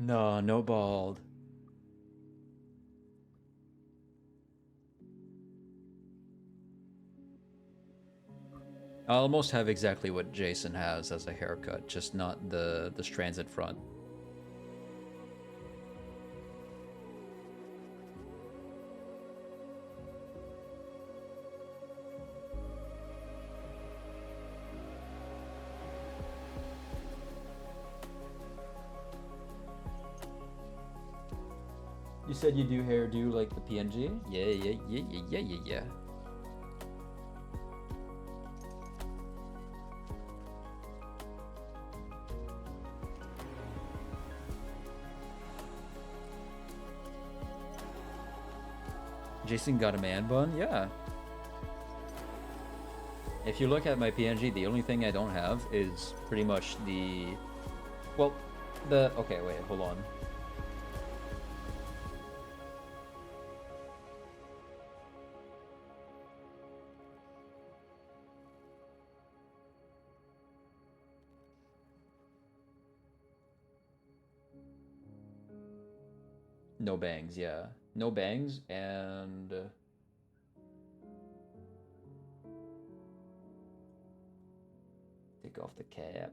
No, no bald. I almost have exactly what Jason has as a haircut, just not the strands in front. You said you do hairdo like the PNG? Yeah. Jason got a man bun? Yeah. If you look at my PNG, the only thing I don't have is pretty much the... Well, the... Okay, wait, hold on. No bangs, yeah. No bangs, and... Take off the cap.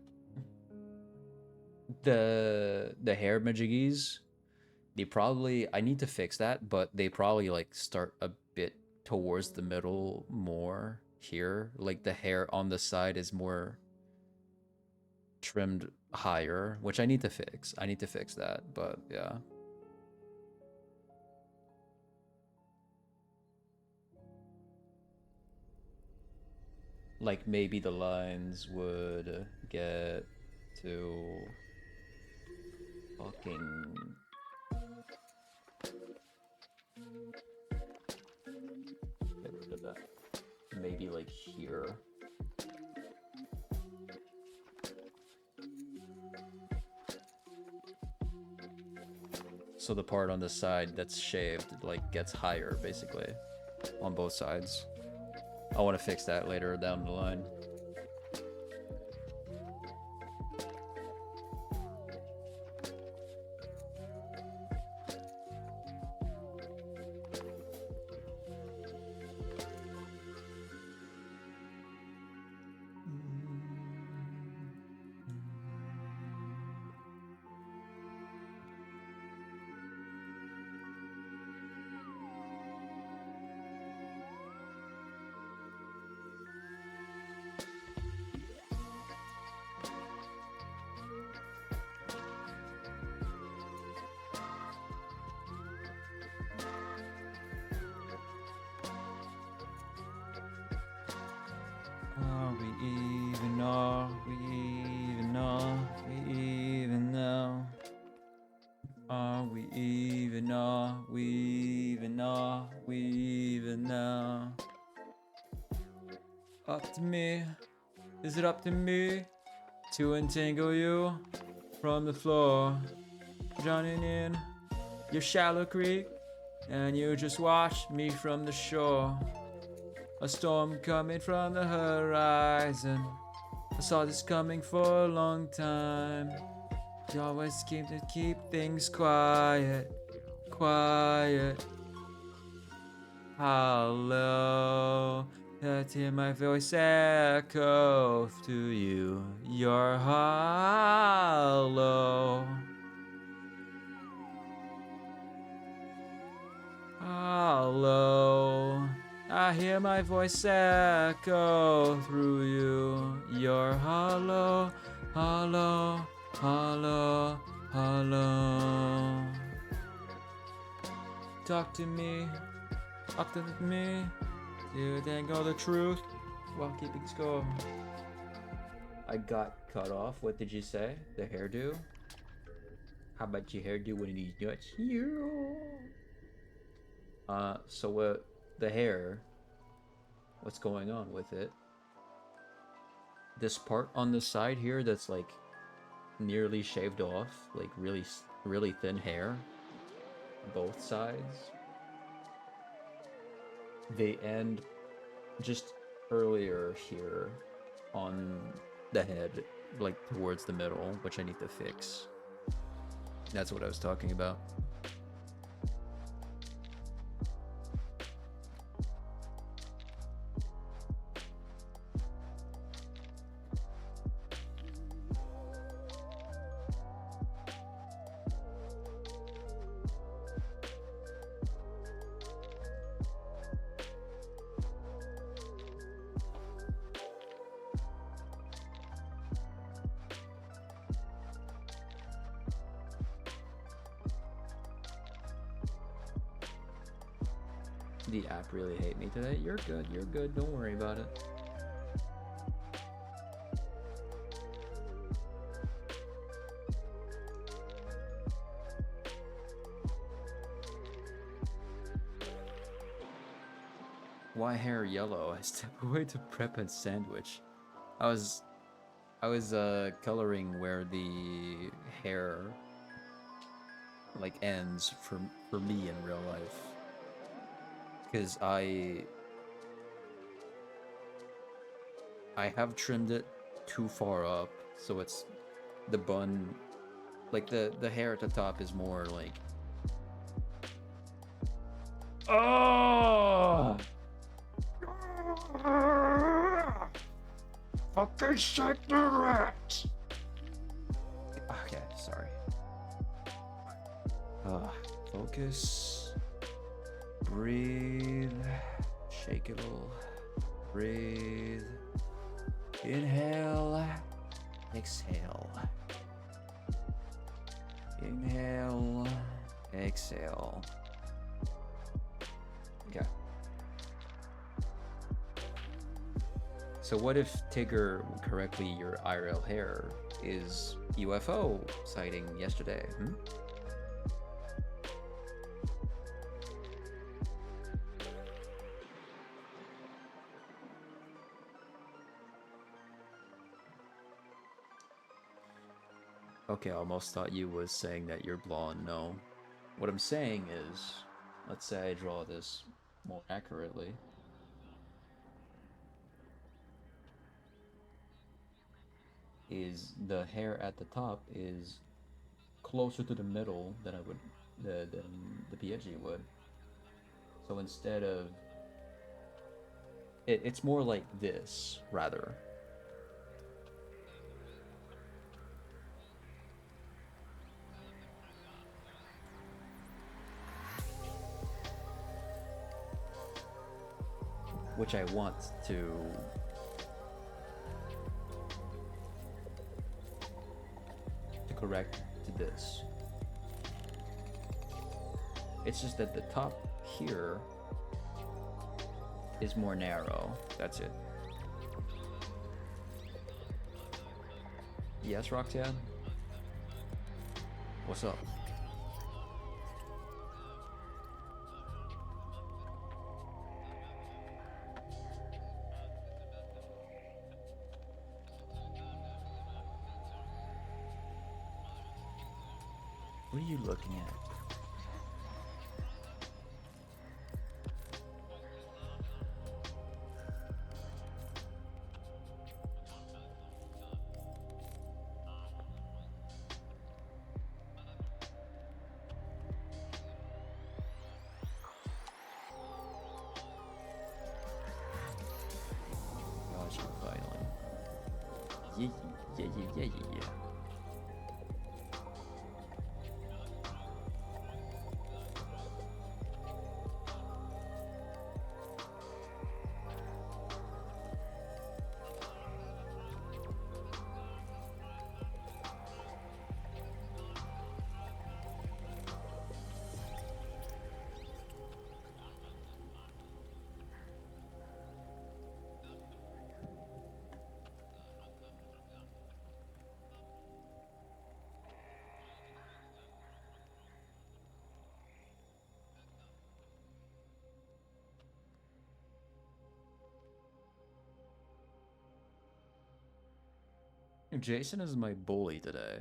The hair majiggies, they probably... I need to fix that, but they probably, like, start a bit towards the middle more here. Like, the hair on the side is more trimmed higher, which I need to fix. I need to fix that, but yeah. Like, maybe the lines would get to fucking... Get rid of that. Maybe like here. So the part on the side that's shaved, like, gets higher, basically, on both sides. I want to fix that later down the line. Are we even? Are we even? Are we even now? Are we even? Are we even? Are we even now? Up to me? Is it up to me to untangle you from the floor? Drowning in your shallow creek, and you just watch me from the shore. A storm coming from the horizon. I saw this coming for a long time. You always seem to keep things quiet, quiet. Hello, let's hear my voice echo to you. You're hollow. Hello. I hear my voice echo through you. You're hollow, hollow, hollow, hollow. Talk to me, you dangle the truth while keeping score. I got cut off. What did you say? The hairdo? How about your hairdo when these nuts here? So what? The hair, what's going on with it? This part on the side here that's like nearly shaved off, like really thin hair, both sides. They end just earlier here on the head, like towards the middle, which I need to fix. That's what I was talking about. The app really hate me today. You're good, you're good. Don't worry about it. Why hair yellow? I step away to prep a sandwich. I was coloring where the hair like ends for me in real life. Because I have trimmed it too far up, so it's the bun, like the hair at the top is more like, oh, fucking cigarette. Okay, sorry. Focus. Breathe, shake it all, breathe, inhale, exhale, inhale, exhale. Okay. So what if Tigger correctly your IRL hair is UFO sighting yesterday? Okay, I almost thought you was saying that you're blonde. No. What I'm saying is, let's say I draw this more accurately. Is the hair at the top is closer to the middle than I would than the PNG would. So instead of it's more like this rather. Which I want to correct to this. It's just that the top here is more narrow. That's it. Yes, Roxanne? What's up? What are you looking at? Gosh, you're finally. Yeah. Jason is my bully today.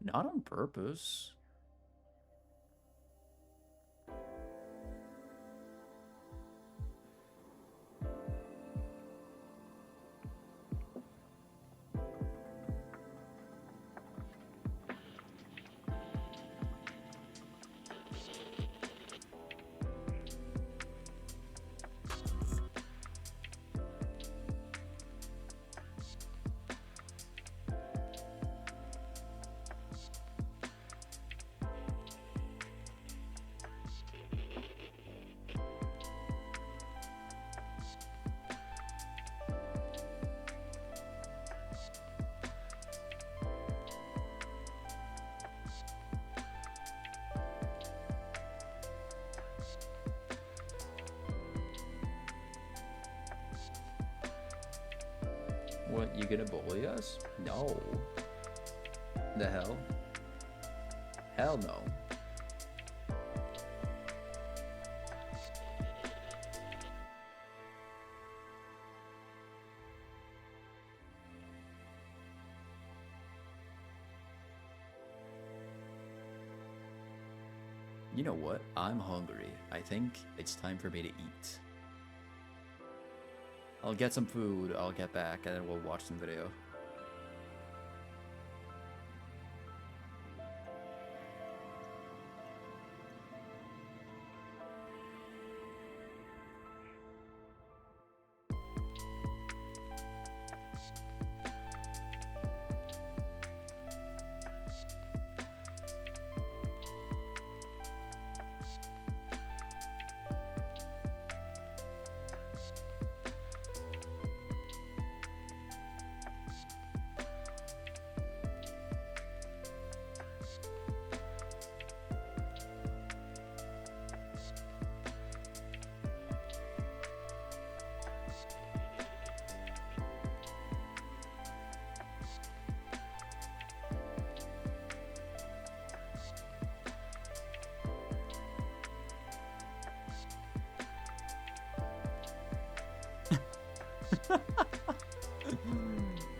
Not on purpose. What, you gonna bully us? No. The hell? Hell no. You know what? I'm hungry. I think it's time for me to eat. I'll get some food, I'll get back, and then we'll watch some video.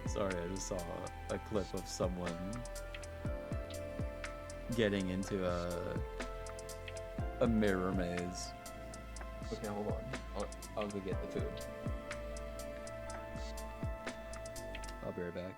Sorry, I just saw a clip of someone getting into a mirror maze. Okay, hold on. I'll go get the food. I'll be right back.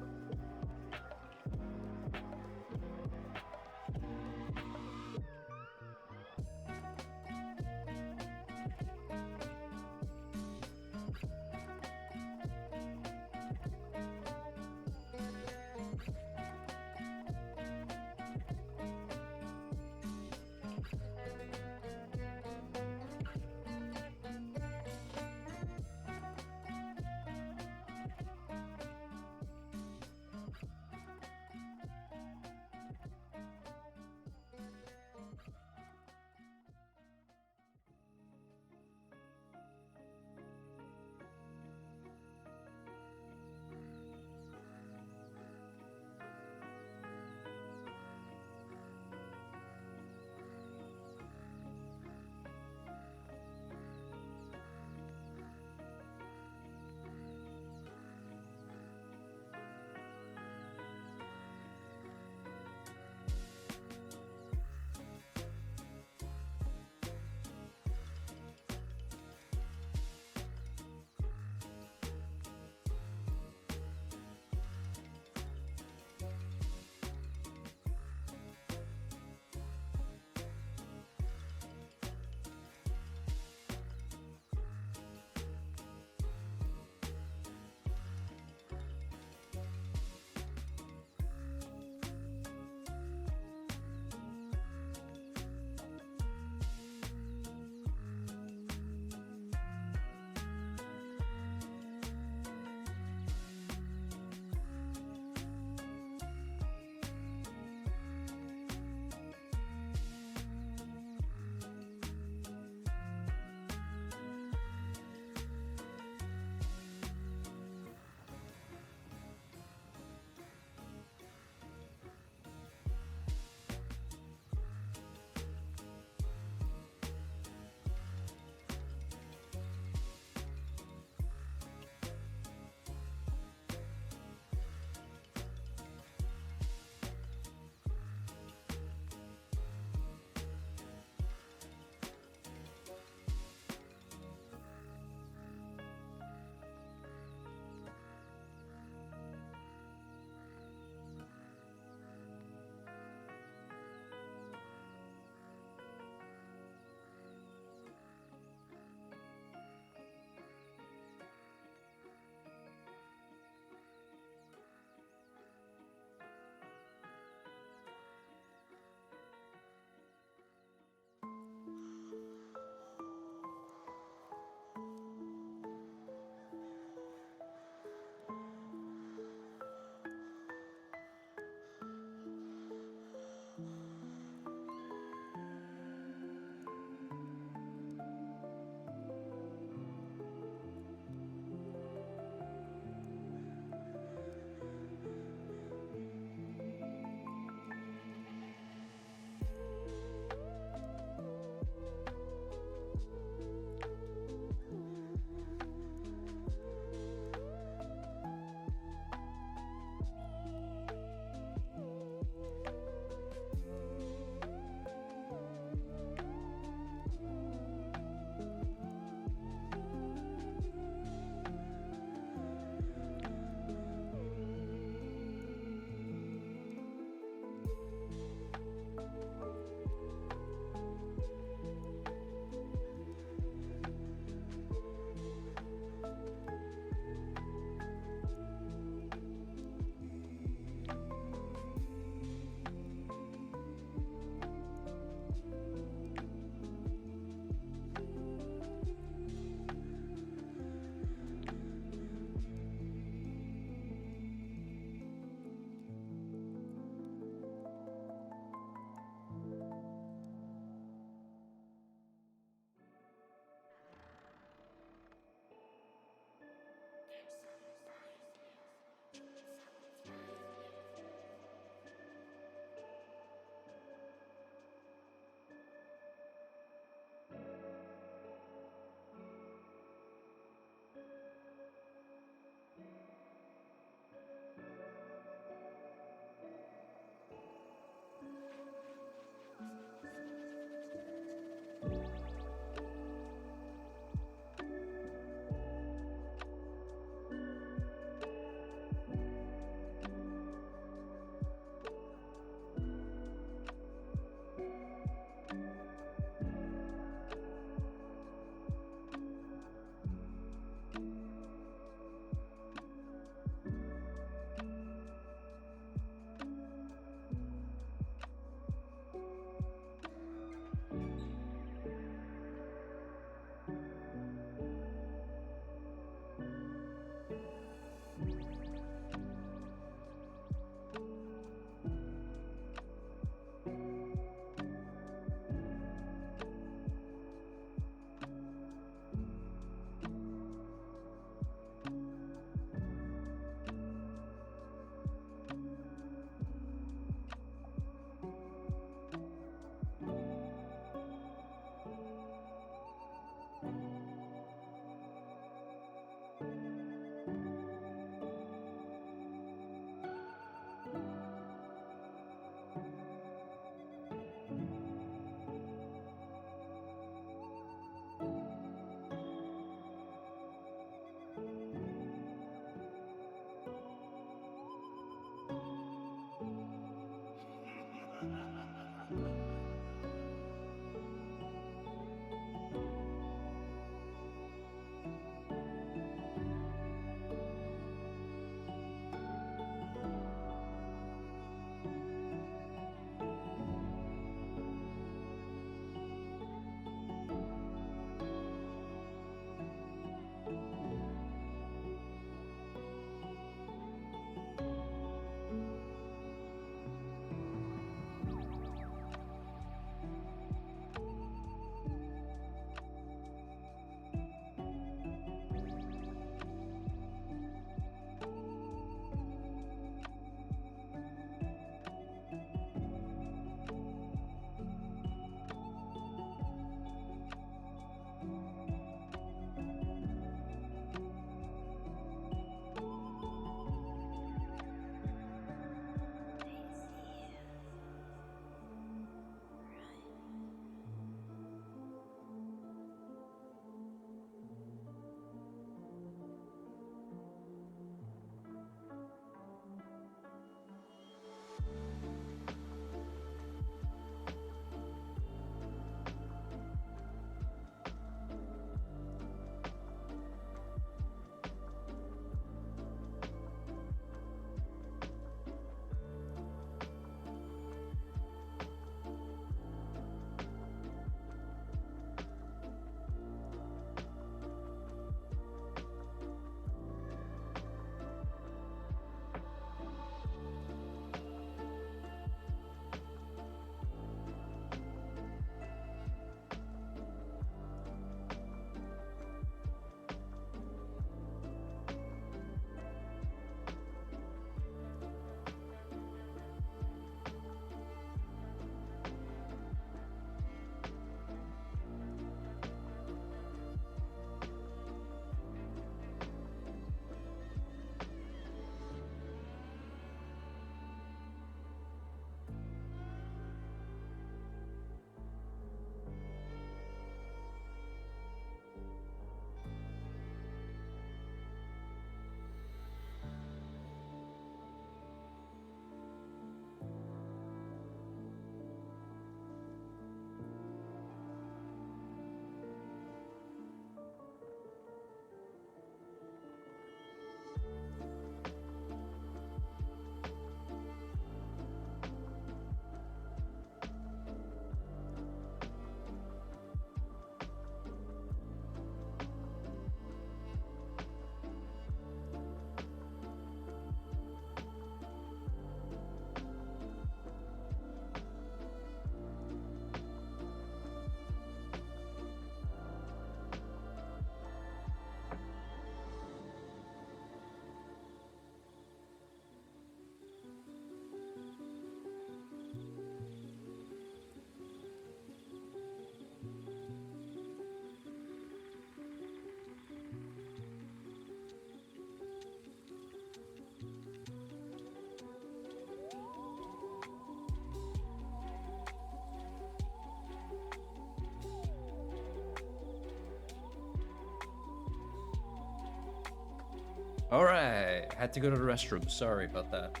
Alright, had to go to the restroom. Sorry about that.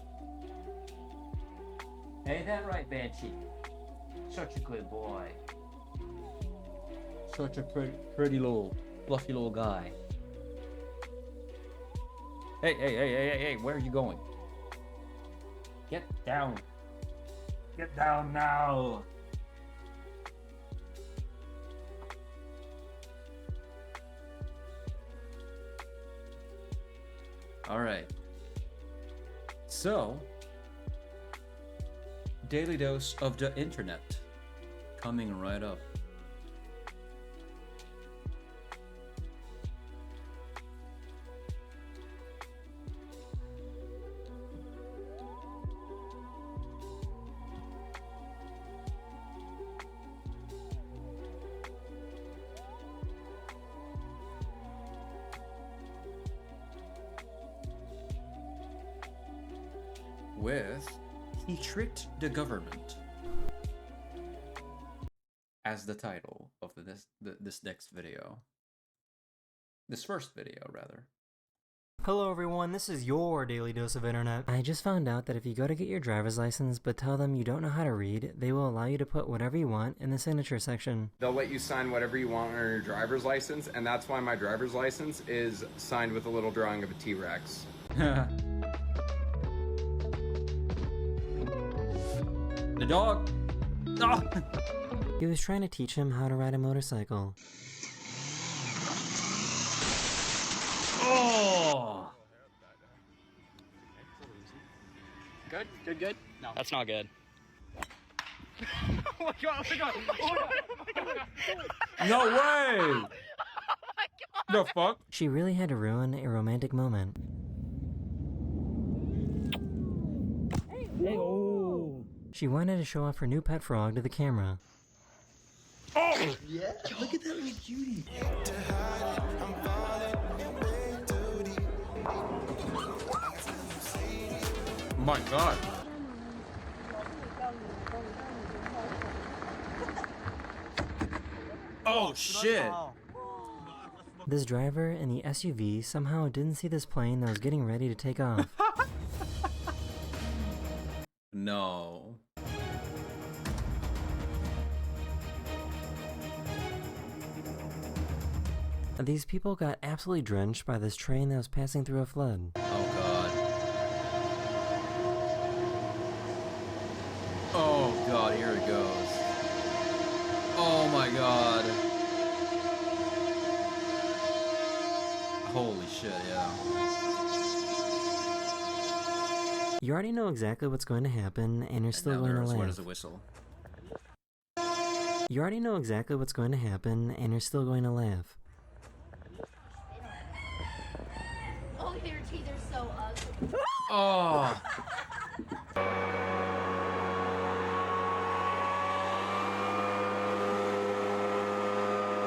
Ain't that right, Banshee? Such a good boy. Such a pretty little, fluffy little guy. Hey, where are you going? Get down. Get down now. Alright. So, daily dose of the internet coming right up. With He Tricked the Government as the title of this next video. This first video, rather. Hello everyone, this is your Daily Dose of Internet. I just found out that if you go to get your driver's license but tell them you don't know how to read, they will allow you to put whatever you want in the signature section. They'll let you sign whatever you want on your driver's license, and that's why my driver's license is signed with a little drawing of a T-Rex. The dog! Oh! He was trying to teach him how to ride a motorcycle. Oh! Good? Good, good? No. That's not good. Oh my god, oh my god, oh my god. No way! The fuck? She really had to ruin a romantic moment. She wanted to show off her new pet frog to the camera. Oh! Yeah, look at that little cutie. My god. Oh shit. This driver in the SUV somehow didn't see this plane that was getting ready to take off. No. These people got absolutely drenched by this train that was passing through a flood. Oh god. Oh god, here it goes. Oh my god. Holy shit, yeah. You already know exactly what's going to happen, and you're still going to Where laugh. does the whistle? You already know exactly what's going to happen, and you're still going to laugh. Oh, their teeth are so ugly. Oh.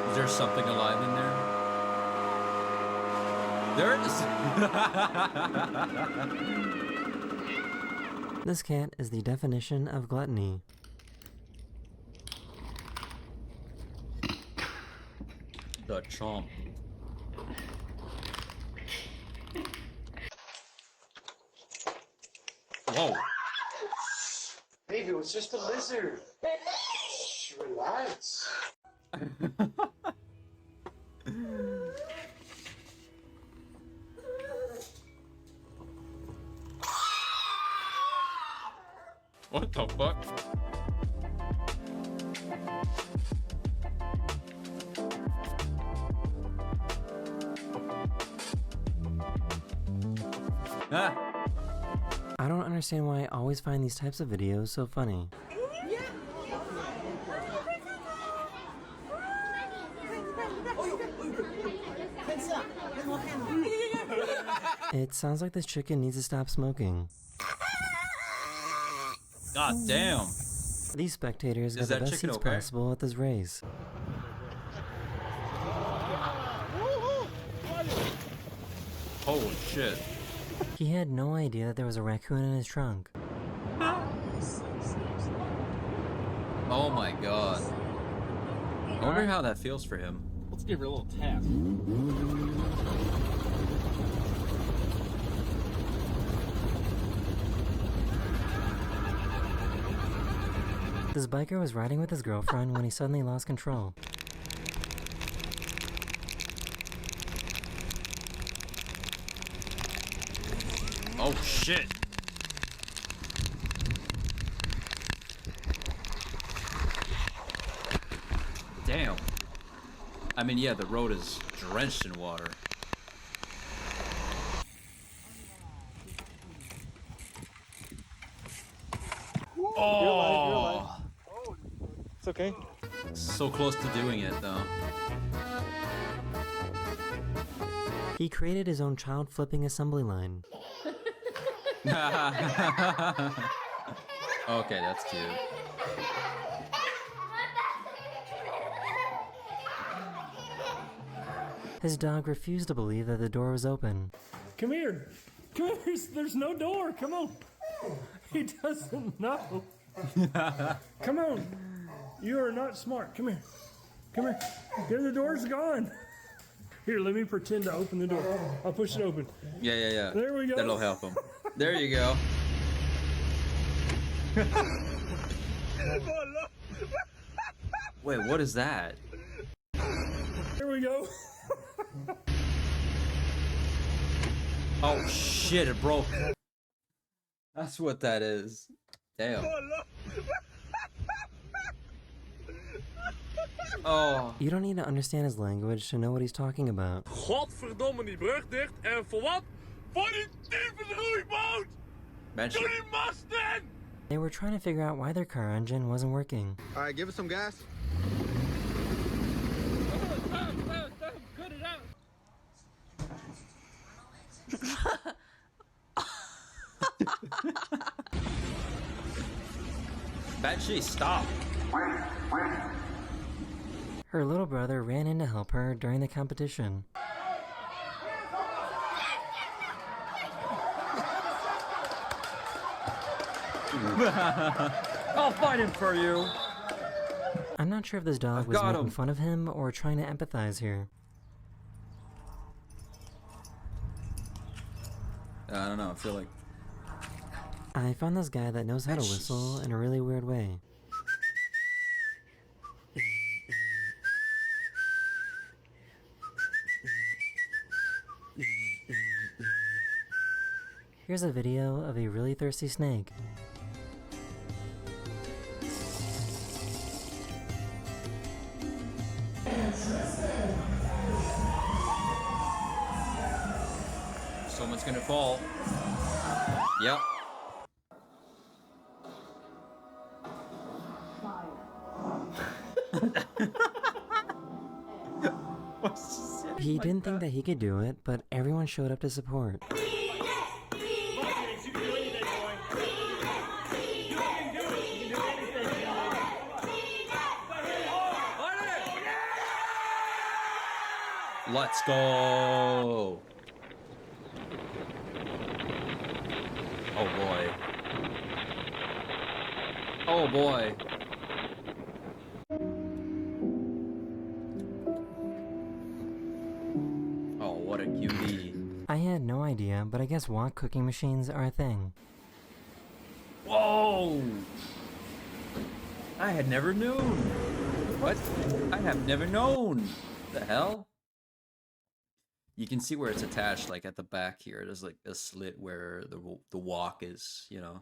Is there something alive in there? There is. This cat is the definition of gluttony. The chomp. Whoa. Baby, it was just a lizard. Shh, relax. What the fuck? Ah. I don't understand why I always find these types of videos so funny. It sounds like this chicken needs to stop smoking. God damn. These spectators got Is the that best chicken seats okay? possible at this race. Holy shit. He had no idea that there was a raccoon in his trunk. Oh my god. I wonder how that feels for him. Let's give her a little tap. This biker was riding with his girlfriend when he suddenly lost control. Oh shit! Damn. I mean, yeah, the road is drenched in water. Oh! It's okay. So close to doing it, though. He created his own child flipping assembly line. Okay, that's cute. His dog refused to believe that the door was open. Come here. Come here. There's no door. Come on. He doesn't know. Come on. You are not smart. Come here. Come here. Here, the door's gone. Here, let me pretend to open the door. I'll push it open. Yeah. There we go. That'll help him. There you go. Wait, what is that? There we go. Oh shit, it broke. That's what that is. Damn. Oh. You don't need to understand his language to know what he's talking about. Godverdomme, die brug dicht. En voor wat? Voor die tyfus roeiboot! Doe die masten! They were trying to figure out why their car engine wasn't working. All right, give us some gas. Cut it out. Banshee, stop. Her little brother ran in to help her during the competition. I'll fight him for you. I'm not sure if this dog was making fun of him or trying to empathize here. I don't know, I feel like... I found this guy that knows how to whistle in a really weird way. Here's a video of a really thirsty snake. Someone's gonna fall. Yep. He didn't think that he could do it, but everyone showed up to support. Let's go. Oh boy. Oh boy. Oh, what a cutie. I had no idea, but I guess wok cooking machines are a thing. Whoa! I had never known. What? I have never known. The hell? You can see where it's attached, like at the back here. There's like a slit where the wok is, you know,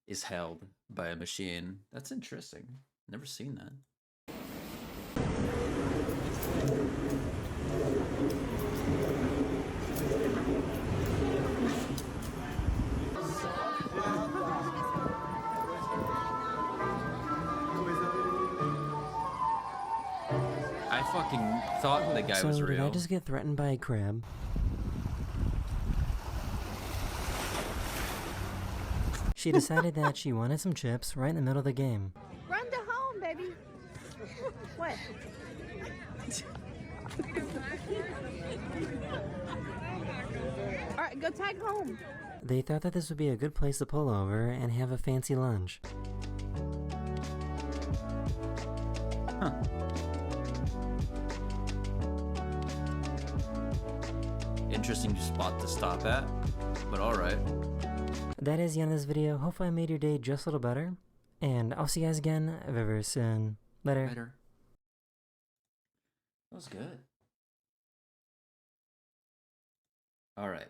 is held by a machine. That's interesting. Never seen that. I fucking thought the guy was So real. did I just get threatened by a crab? She decided that she wanted some chips right in the middle of the game. Run to home, baby. What? All right, go tag home. They thought that this would be a good place to pull over and have a fancy lunch. Huh. Interesting spot to stop at, but alright. That is the end of this video. Hopefully I made your day just a little better. And I'll see you guys again very, very soon. Later. Later. That was good. All right.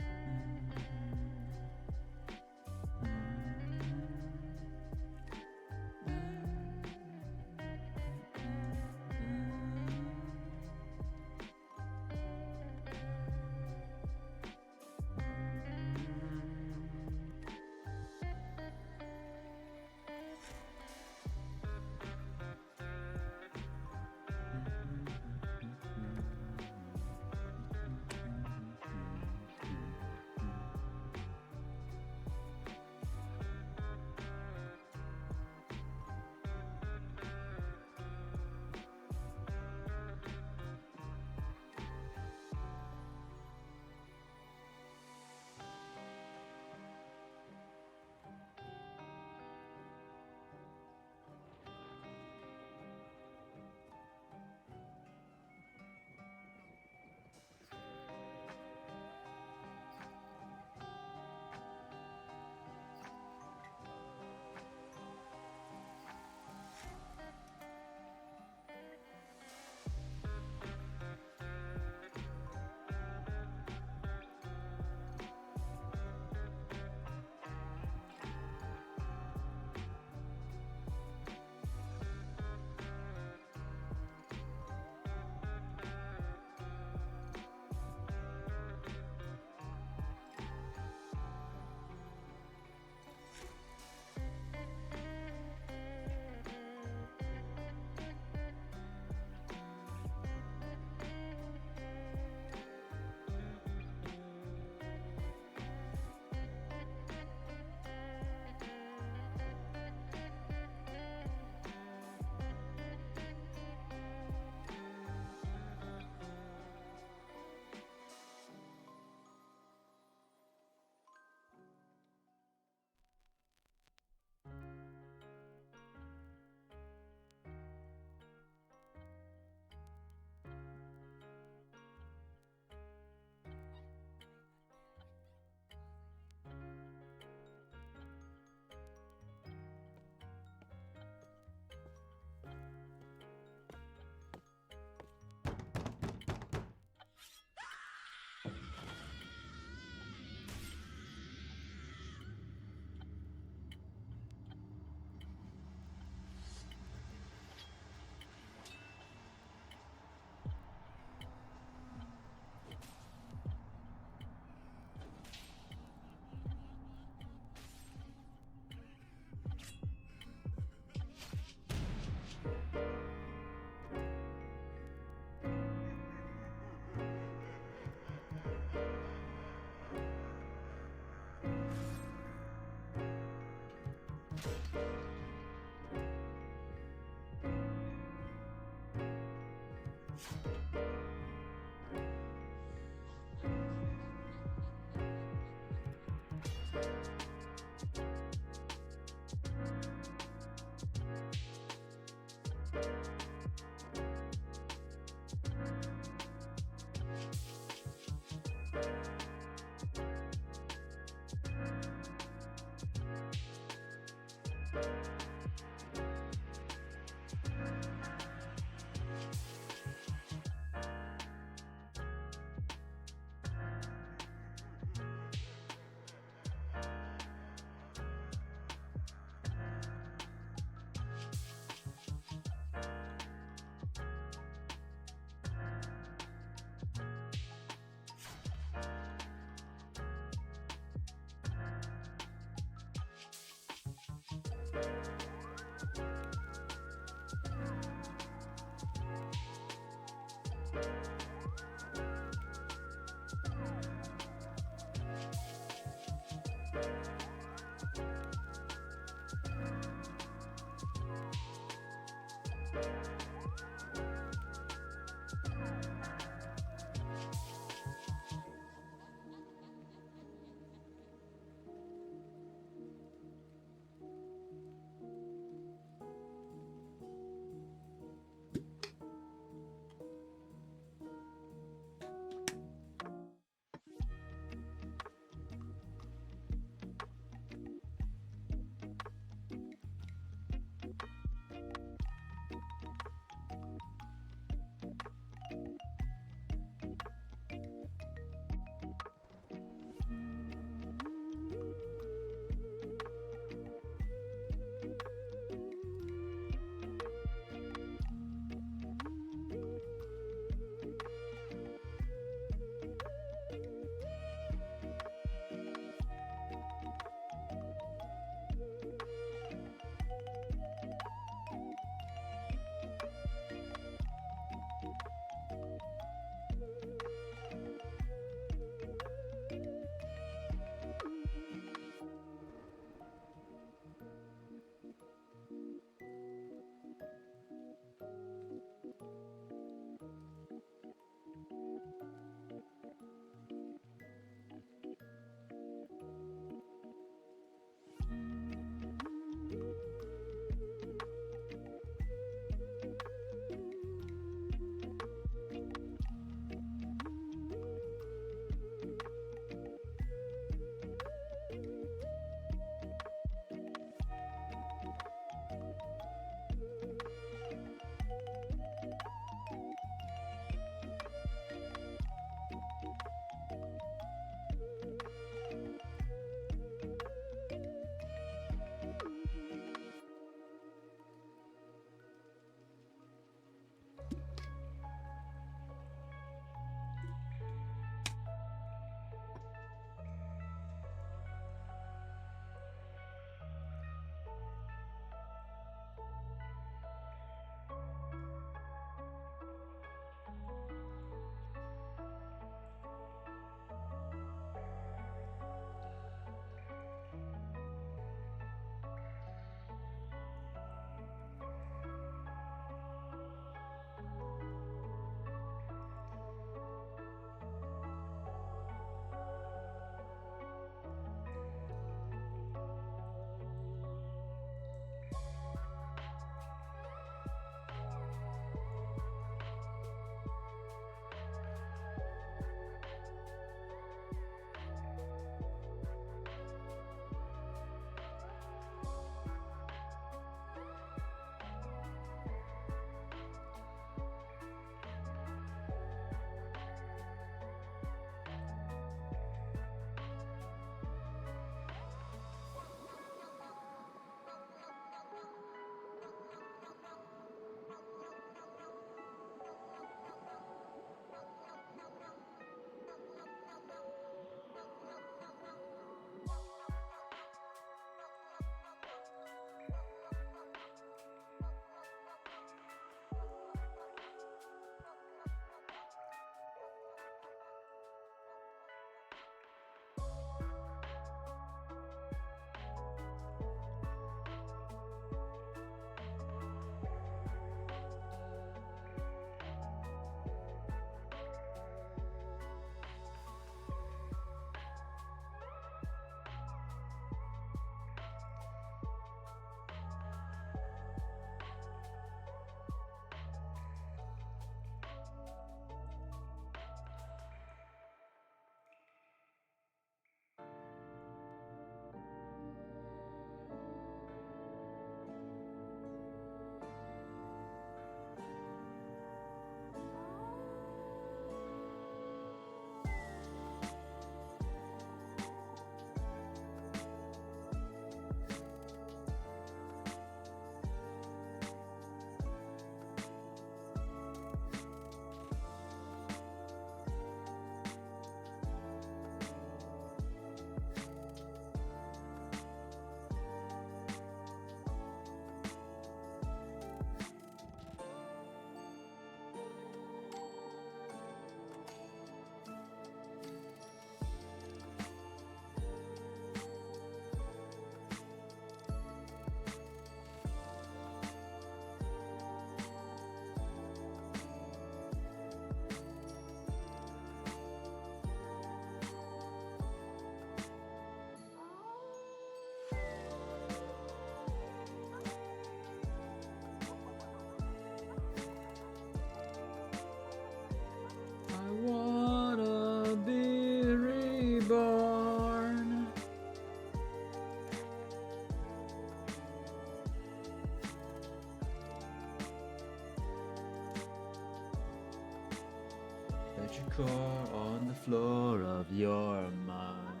core on the floor of your mind.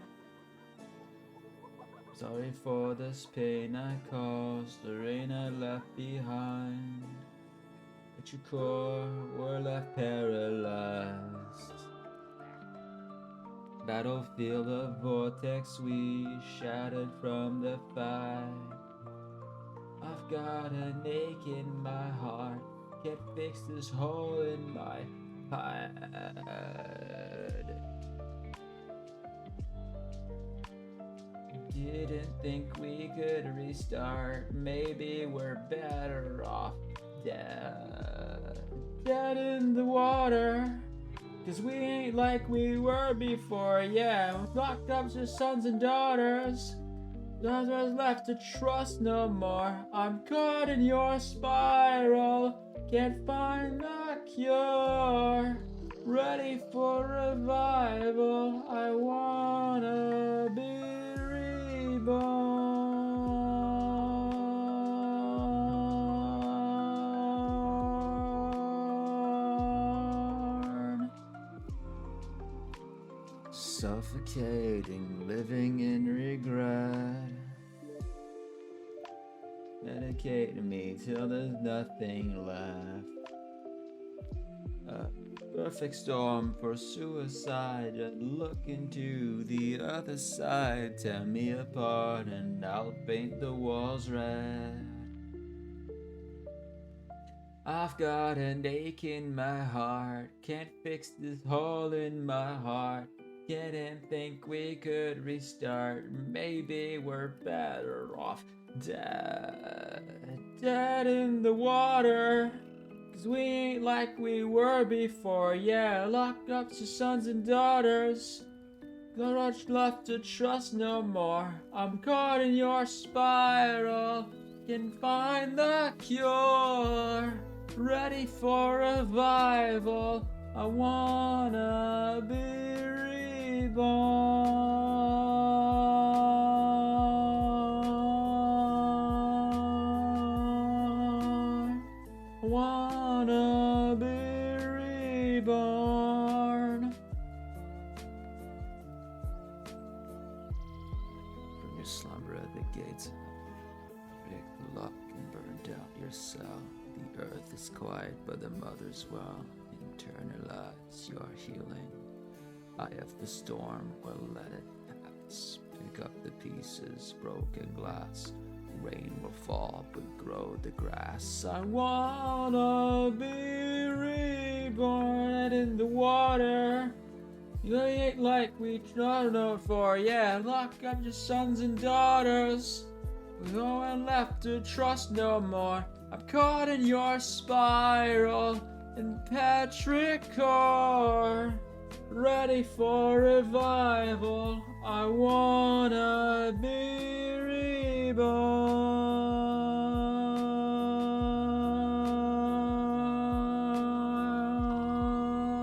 Sorry for this pain I caused, the rain I left behind. But your core were left paralyzed. Battlefield of vortex, we shattered from the fight. I've got an ache in my heart, can't fix this hole in my head. Didn't think we could restart, maybe we're better off dead. Dead in the water, 'cause we ain't like we were before, yeah. Locked up to sons and daughters, none of us left to trust no more. I'm caught in your spiral, can't find the cure. Ready for revival, I wanna be reborn. Suffocating, living in regret. Medicating me till there's nothing left. A perfect storm for suicide. Just look into the other side. Tear me apart and I'll paint the walls red. I've got an ache in my heart, can't fix this hole in my heart. Didn't think we could restart, maybe we're better off dead. Dead in the water, 'cause we ain't like we were before, yeah. Locked up to sons and daughters, not much left to trust no more. I'm caught in your spiral, can find the cure. Ready for revival, I wanna be reborn. I wanna be reborn. From your slumber at the gates, break the lock and burn down your cell. The earth is quiet, but the mother's well. Internalize your healing. Eye of the storm, well, let it pass. Pick up the pieces, broken glass. Rain will fall, but grow the grass. I wanna be reborn in the water. You ain't like we not known for, yeah. Lock up your sons and daughters. We no one left to trust no more. I'm caught in your spiral, in petrichor. Ready for revival, I wanna be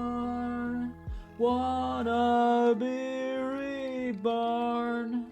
reborn. Wanna be reborn.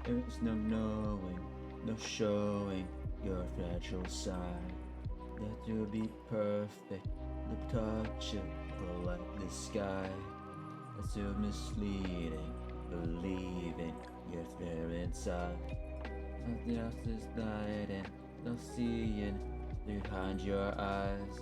There's no knowing, no showing your fragile side. That you'll be perfect, untouchable like the sky. That's so misleading, believing you're there inside. Nothing else is lighting, no seeing behind your eyes.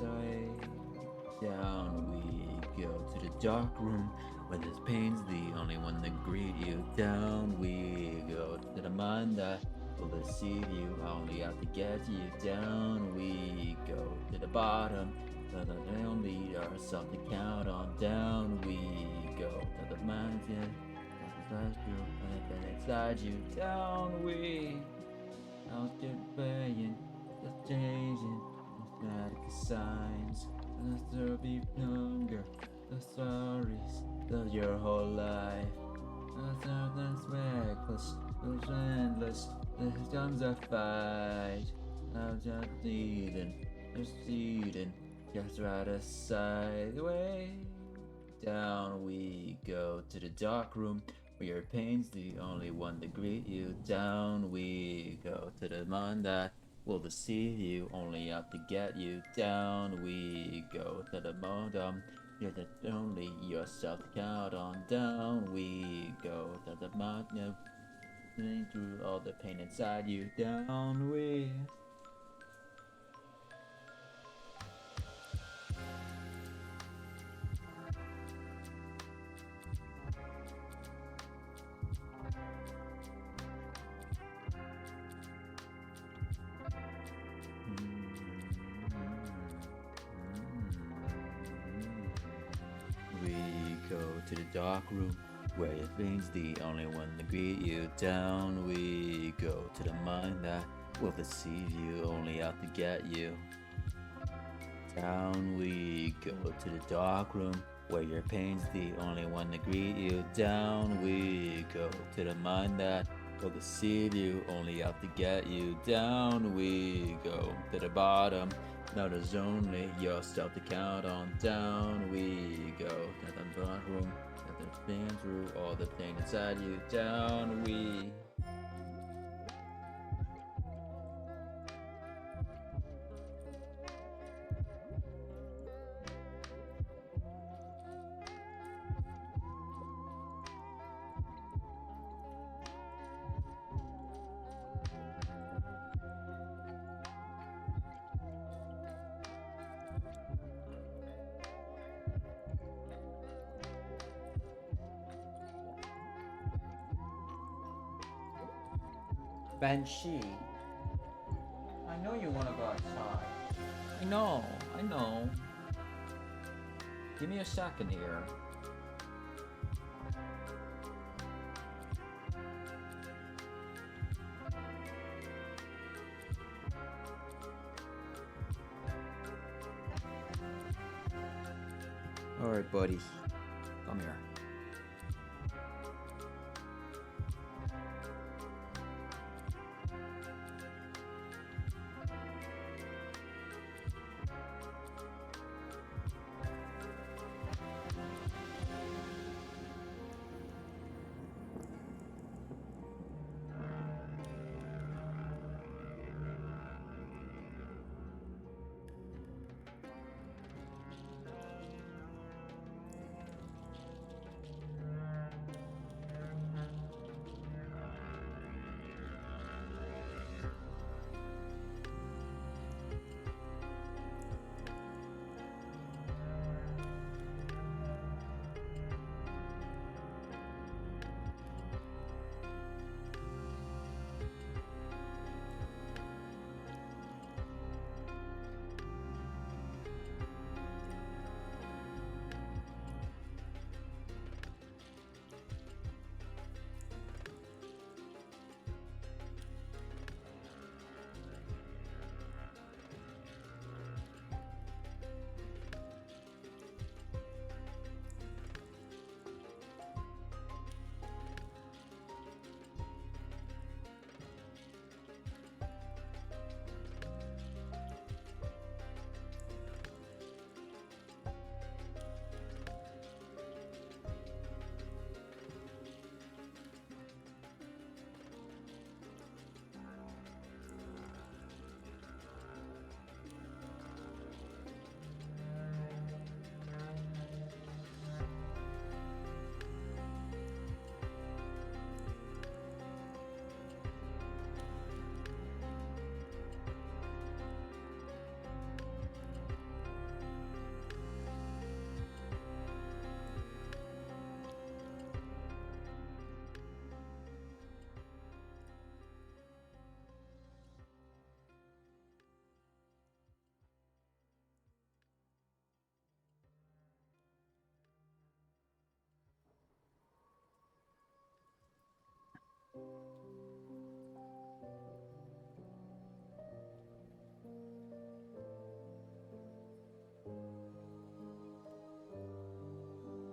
Down we go to the dark room, where this pain's the only one that greet you. Down we go to the mind that will deceive you, only out to get you. Down we go to the bottom, so that they don't lead ourselves to count on. Down we go to the mind, yeah, that's the true, and inside you. Down we, I'll keep playing, just changing, mathematical signs. There'll be longer. The stories of your whole life. That's reckless. It's endless. There comes a fight. I'm just leading. Just leading. Just right aside. Way down we go to the dark room. Where your pain's the only one to greet you. Down we go to the mind that will deceive you, only out to get you. Down we go to the bottom. You're the only yourself to count on. Down we go to the mountain. Through all the pain inside you. Down we. We go to the dark room where your pain's the only one to greet you. Down we go to the mind that will deceive you, only out to get you. Down we go to the dark room where your pain's the only one to greet you. Down we go to the mind that will deceive you, only out to get you. Down we go to the bottom. Now there's only yourself to count on. Down we go to the dark room. After been through all the pain inside you. Down we. Banshee, I know you want to go outside. I know. Give me a second here. Alright, buddy. Come here.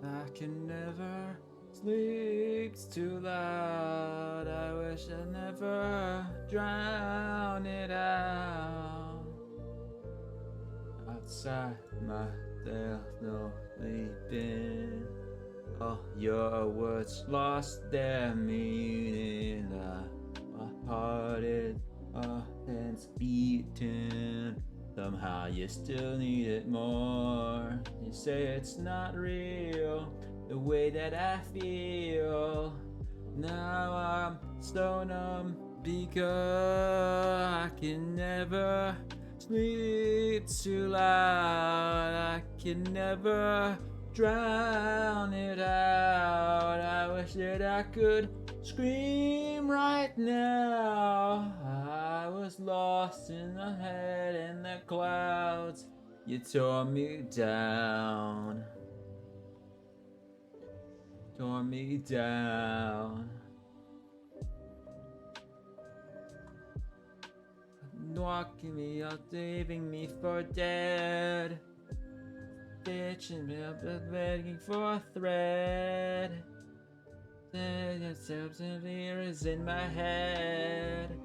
I can never sleep, it's too loud. I wish I never drown it out. Outside myself, no sleeping. Oh, your words lost their meaning. My heart is hands beating. Somehow you still need it more. You say it's not real, the way that I feel. Now I'm so numb because I can never sleep too loud. I can never drown it out. I wish that I could scream right now. I was lost in the head and the clouds. You tore me down. Tore me down. Knocking me out, leaving me for dead. Stitching me up, begging for a thread. Is in my head.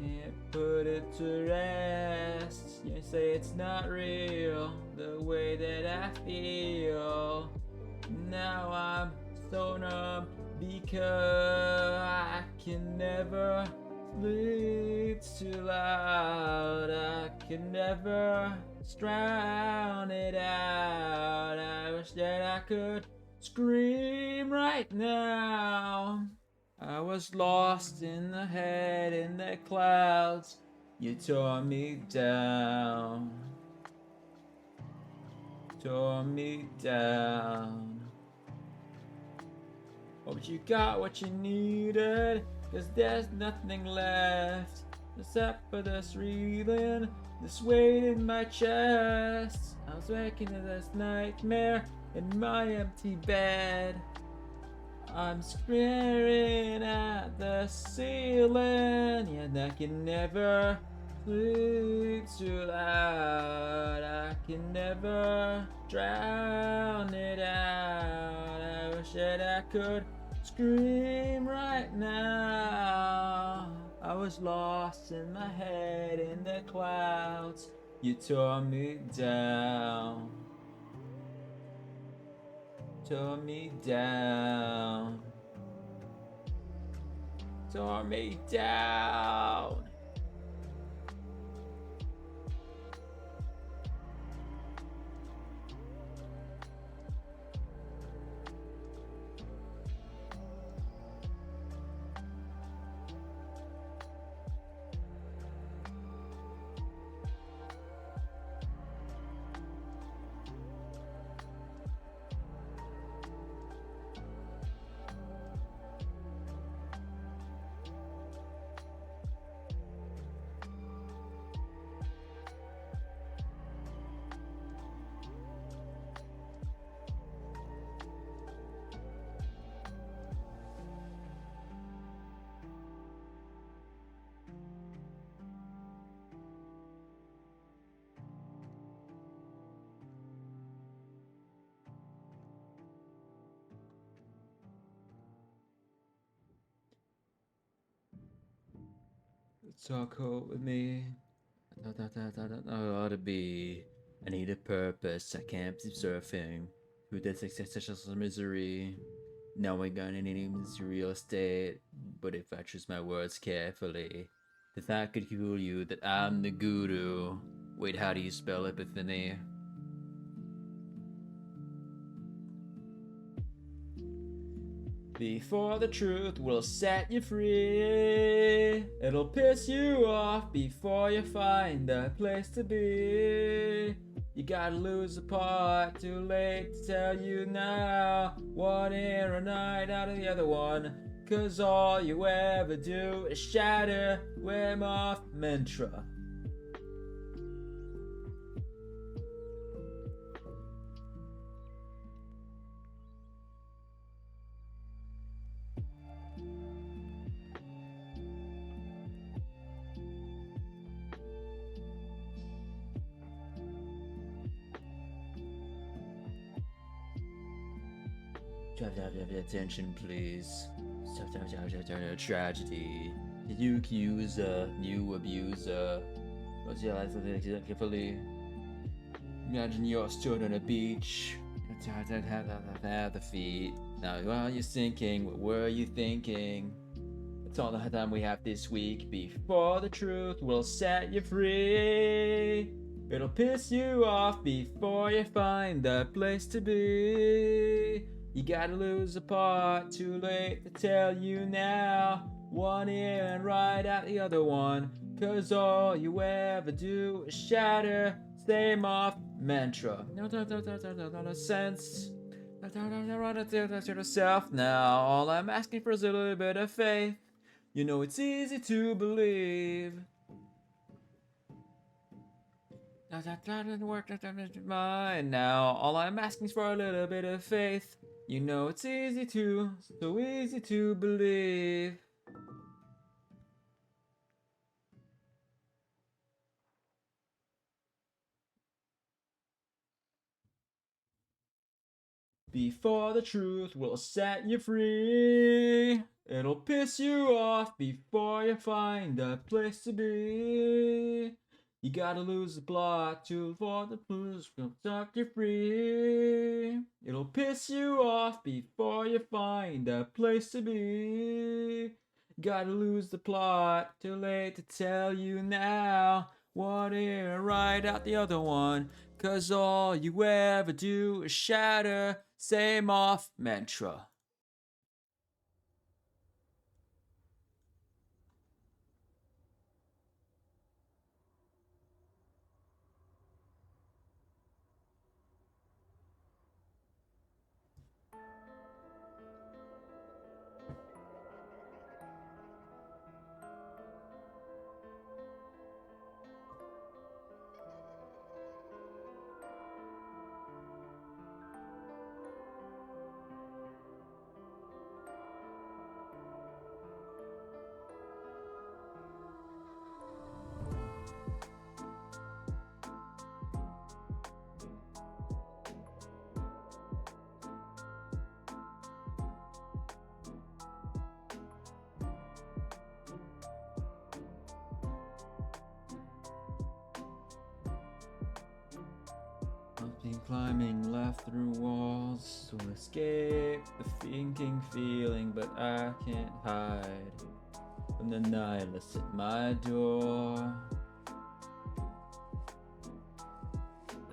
Can't put it to rest. You say it's not real, the way that I feel. Now I'm so numb because I can never sleep too loud. I can never drown it out. I wish that I could scream right now. I was lost in the head in the clouds. You tore me down. Tore me down. Hope you got what you needed, 'cause there's nothing left except for this reeling, this weight in my chest. I was waking to this nightmare in my empty bed. I'm staring at the ceiling, and I can never sleep too loud. I can never drown it out. I wish that I could scream right now. I was lost in my head in the clouds. You tore me down. Tore me down. Tore me down. Talk home with me. I ought to be. I need a purpose. I can't keep surfing through this existential misery. Knowing I need real estate, but if I choose my words carefully, the thought could fool you that I'm the guru. Wait, how do you spell epiphany? Before the truth will set you free, it'll piss you off before you find a place to be. You gotta lose a part, too late to tell you now. One ear a night out of the other one, 'cause all you ever do is shatter Wim Hof mantra. Attention, please. Tragedy. You accuse a new abuser. Carefully. Imagine you're stood on a beach. The feet. Now, what are you thinking? What were you thinking? That's all the time we have this week. Before the truth will set you free. It'll piss you off before you find the place to be. You gotta lose a part, too late to tell you now. One ear and right out the other one. Cause all you ever do is shatter. Same off mantra. No sense. Run it to yourself now. All I'm asking for is a little bit of faith. You know it's easy to believe. That didn't work. Mine now. All I'm asking is for a little bit of faith. You know it's easy to, so easy to believe. Before the truth will set you free. It'll piss you off before you find a place to be. You gotta lose the plot for the blues will suck you free. It'll piss you off before you find a place to be. Gotta lose the plot, too late to tell you now. One ear right out the other one. Cause all you ever do is shatter. Same off mantra. I've been climbing left through walls to escape the sinking feeling, but I can't hide from the nihilist at my door.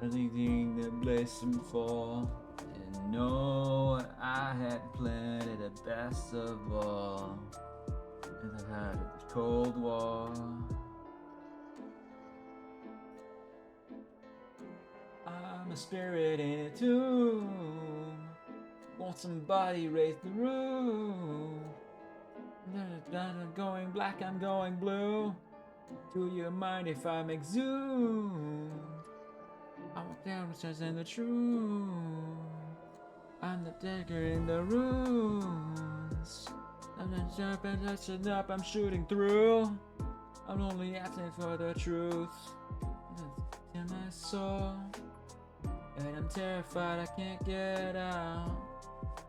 Anything that bless him for. Didn't know what I had planned at the best of all. And I had the Cold War. I'm a spirit in a tomb. Won't somebody raise the roof? I'm going black, I'm going blue. Do you mind if I'm exhumed? I walk down the stairs in the truth. I'm the dagger in the ruins. I'm not jumping, touching up, I'm shooting through. I'm only asking for the truth. In my soul. And I'm terrified I can't get out.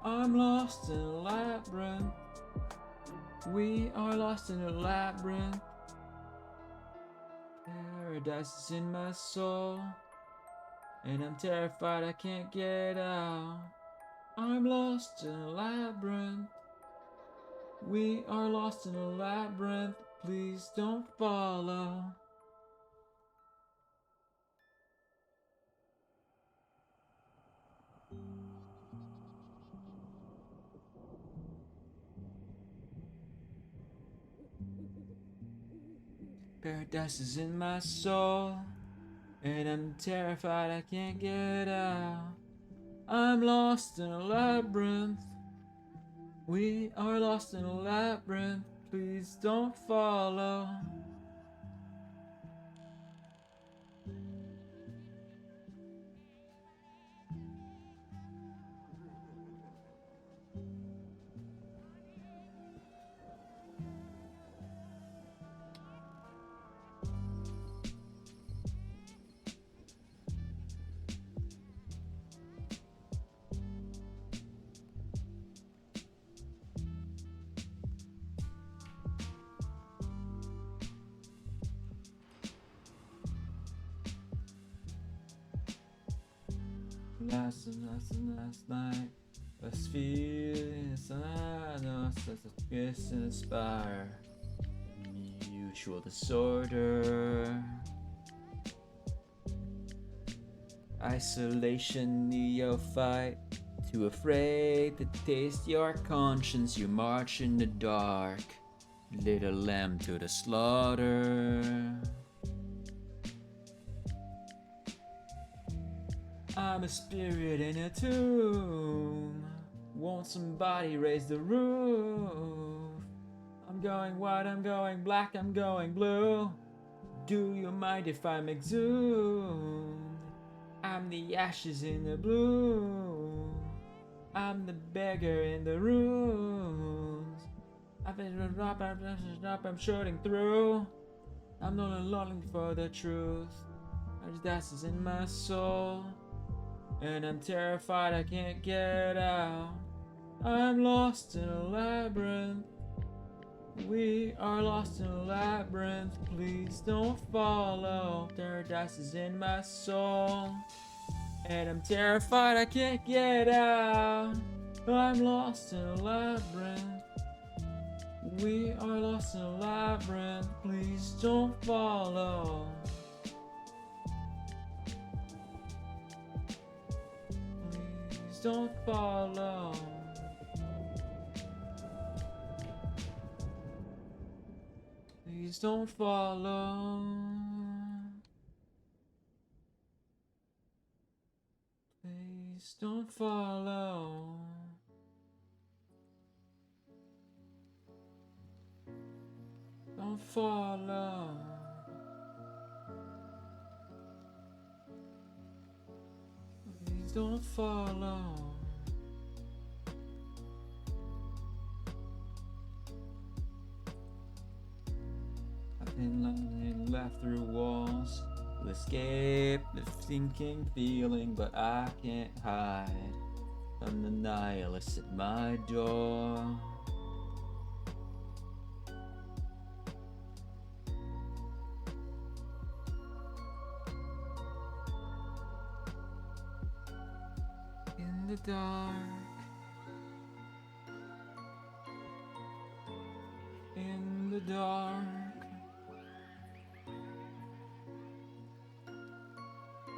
I'm lost in a labyrinth. We are lost in a labyrinth. Paradise is in my soul. And I'm terrified I can't get out. I'm lost in a labyrinth. We are lost in a labyrinth. Please don't follow. Paradise is in my soul, and I'm terrified I can't get out. I'm lost in a labyrinth. We are lost in a labyrinth. Please don't follow. Last night, was feeling inspire mutual disorder. Isolation, neophyte, too afraid to taste your conscience. You march in the dark, little lamb to the slaughter. I'm a spirit in a tomb. Won't somebody raise the roof? I'm going white, I'm going black, I'm going blue. Do you mind if I'm exhumed? I'm the ashes in the blue. I'm the beggar in the ruins. I've been up, I'm shooting through. I'm not longing for the truth. That's is in my soul. And I'm terrified I can't get out. I'm lost in a labyrinth. We are lost in a labyrinth. Please don't follow. Paradise is in my soul. And I'm terrified I can't get out. I'm lost in a labyrinth. We are lost in a labyrinth. Please don't follow. Please don't follow. Please don't follow. Please don't follow. Don't follow. Please don't follow. I've been left through walls to escape the sinking feeling, but I can't hide from the nihilist at my door. In the dark, in the dark.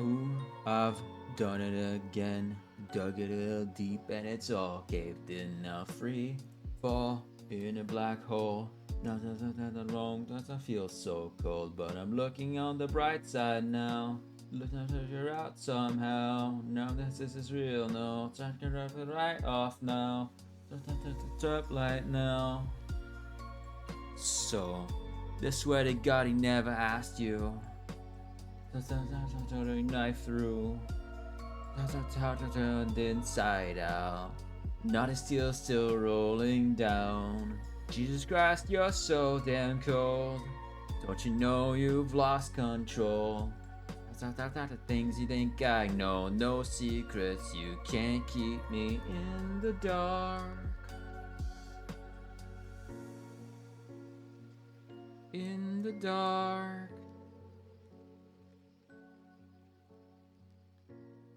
Ooh, I've done it again, dug it a deep and it's all caved in. Now free fall in a black hole. Not long, doesn't feel so cold, but I'm looking on the bright side now. Looking to figure out somehow. Now this is real, no. Time to wrap it right off now. Top light now. So, this sweaty God, he never asked you. Knife through. Turned inside out. Not a steel still rolling down. Jesus Christ, you're so damn cold. Don't you know you've lost control? The things you think I know, no secrets. You can't keep me in the dark. In the dark.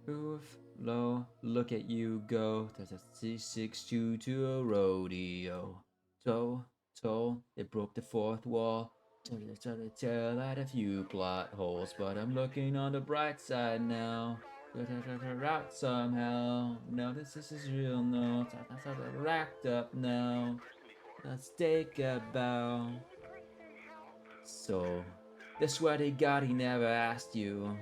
Roof low, look at you go. That's a C62 to a rodeo. Toll, they broke the fourth wall. Trying to tell out a few plot holes, but I'm looking on the bright side now. Out somehow. No, this is real. No, I'm racked up now. Let's take a bow. So, the sweaty God, he never asked you.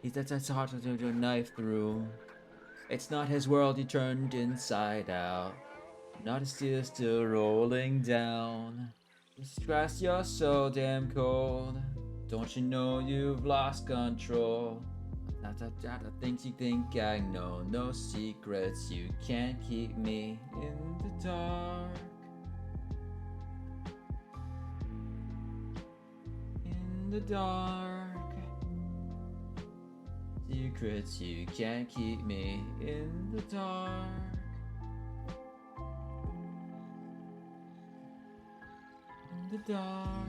That's hard to do a knife through. It's not his world he turned inside out. Not a steel still rolling down. Stress, you're so damn cold. Don't you know you've lost control? The things you think I know, no secrets. You can't keep me in the dark. In the dark. Secrets, you can't keep me in the dark. In the dark.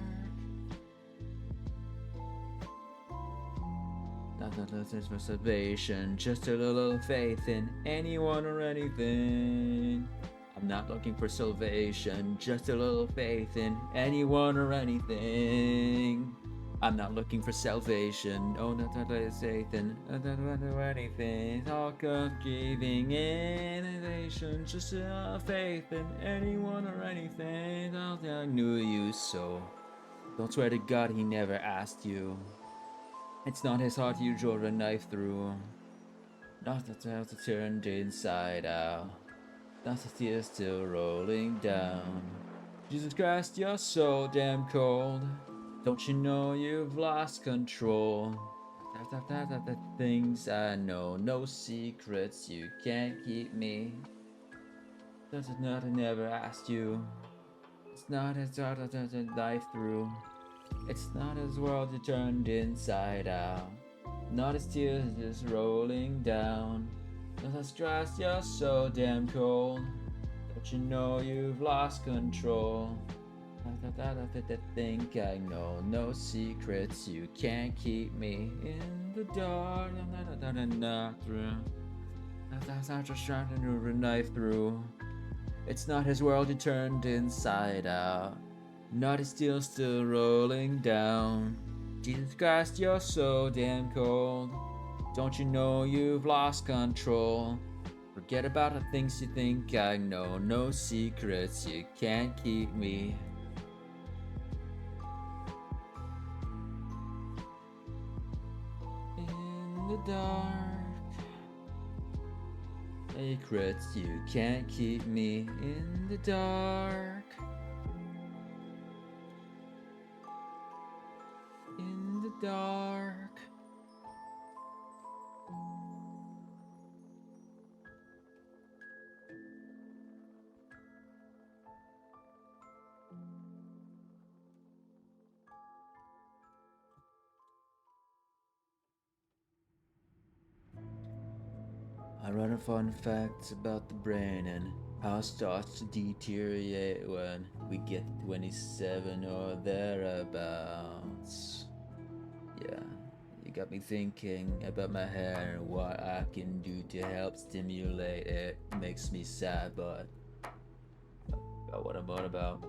Not a little for salvation, just a little faith in anyone or anything. I'm not looking for salvation, just a little faith in anyone or anything. I'm not looking for salvation, oh, not a little faith in anyone or anything. Talk of giving innovation, just a little faith in anyone or anything. I knew you so. Don't swear to God he never asked you. It's not his heart you draw a knife through. Not the tail to turned inside out. Not the tears still rolling down. Jesus Christ, you're so damn cold. Don't you know you've lost control? The things I know, no secrets, you can't keep me. That's not I never asked you. It's not his heart to knife through. It's not his world you turned inside out. Not his tears just rolling down. Jesus Christ, you're so damn cold. Don't you know you've lost control? I think I know, no secrets, you can't keep me in the dark. Not through. I'm just trying to move a knife through. It's not his world you turned inside out. Not his steel still rolling down. Jesus Christ, you're so damn cold. Don't you know you've lost control? Forget about the things you think I know. No secrets, you can't keep me. In the dark. Secrets, you can't keep me in the dark. In the dark. I run a fun facts about the brain and how it starts to deteriorate when we get 27 or thereabouts. Yeah, you got me thinking about my hair and what I can do to help stimulate it. Makes me sad, but about what I'm on about.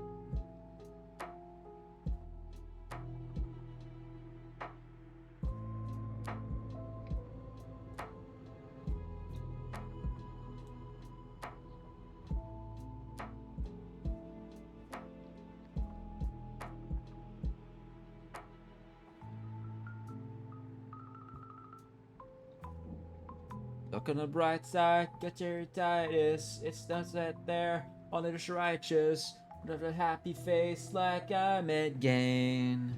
Look on the bright side, get your tireditis. It's not that there, only the righteous. With a happy face like I'm at gain.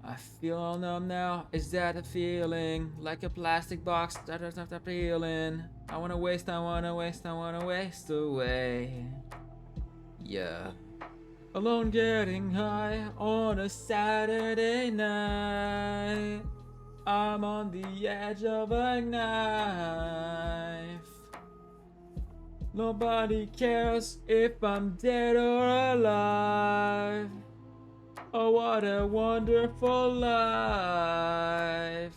I feel all numb now, is that a feeling? Like a plastic box that is not appealing. I wanna waste away. Yeah. Alone getting high on a Saturday night. I'm on the edge of a knife. Nobody cares if I'm dead or alive. Oh, what a wonderful life.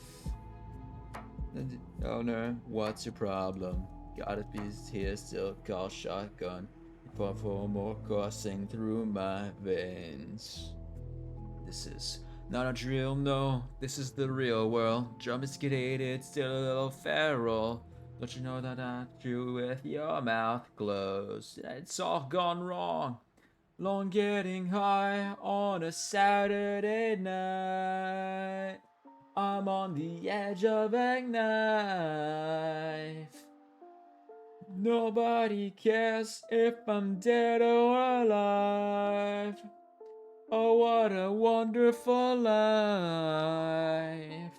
Owner, what's your problem? Gotta be here still, call shotgun. For more coursing through my veins. This is not a drill, no, this is the real world. Domesticated, still a little feral. Don't you know that I chew with your mouth closed? It's all gone wrong. Long getting high on a Saturday night. I'm on the edge of a knife. Nobody cares if I'm dead or alive. Oh, what a wonderful life.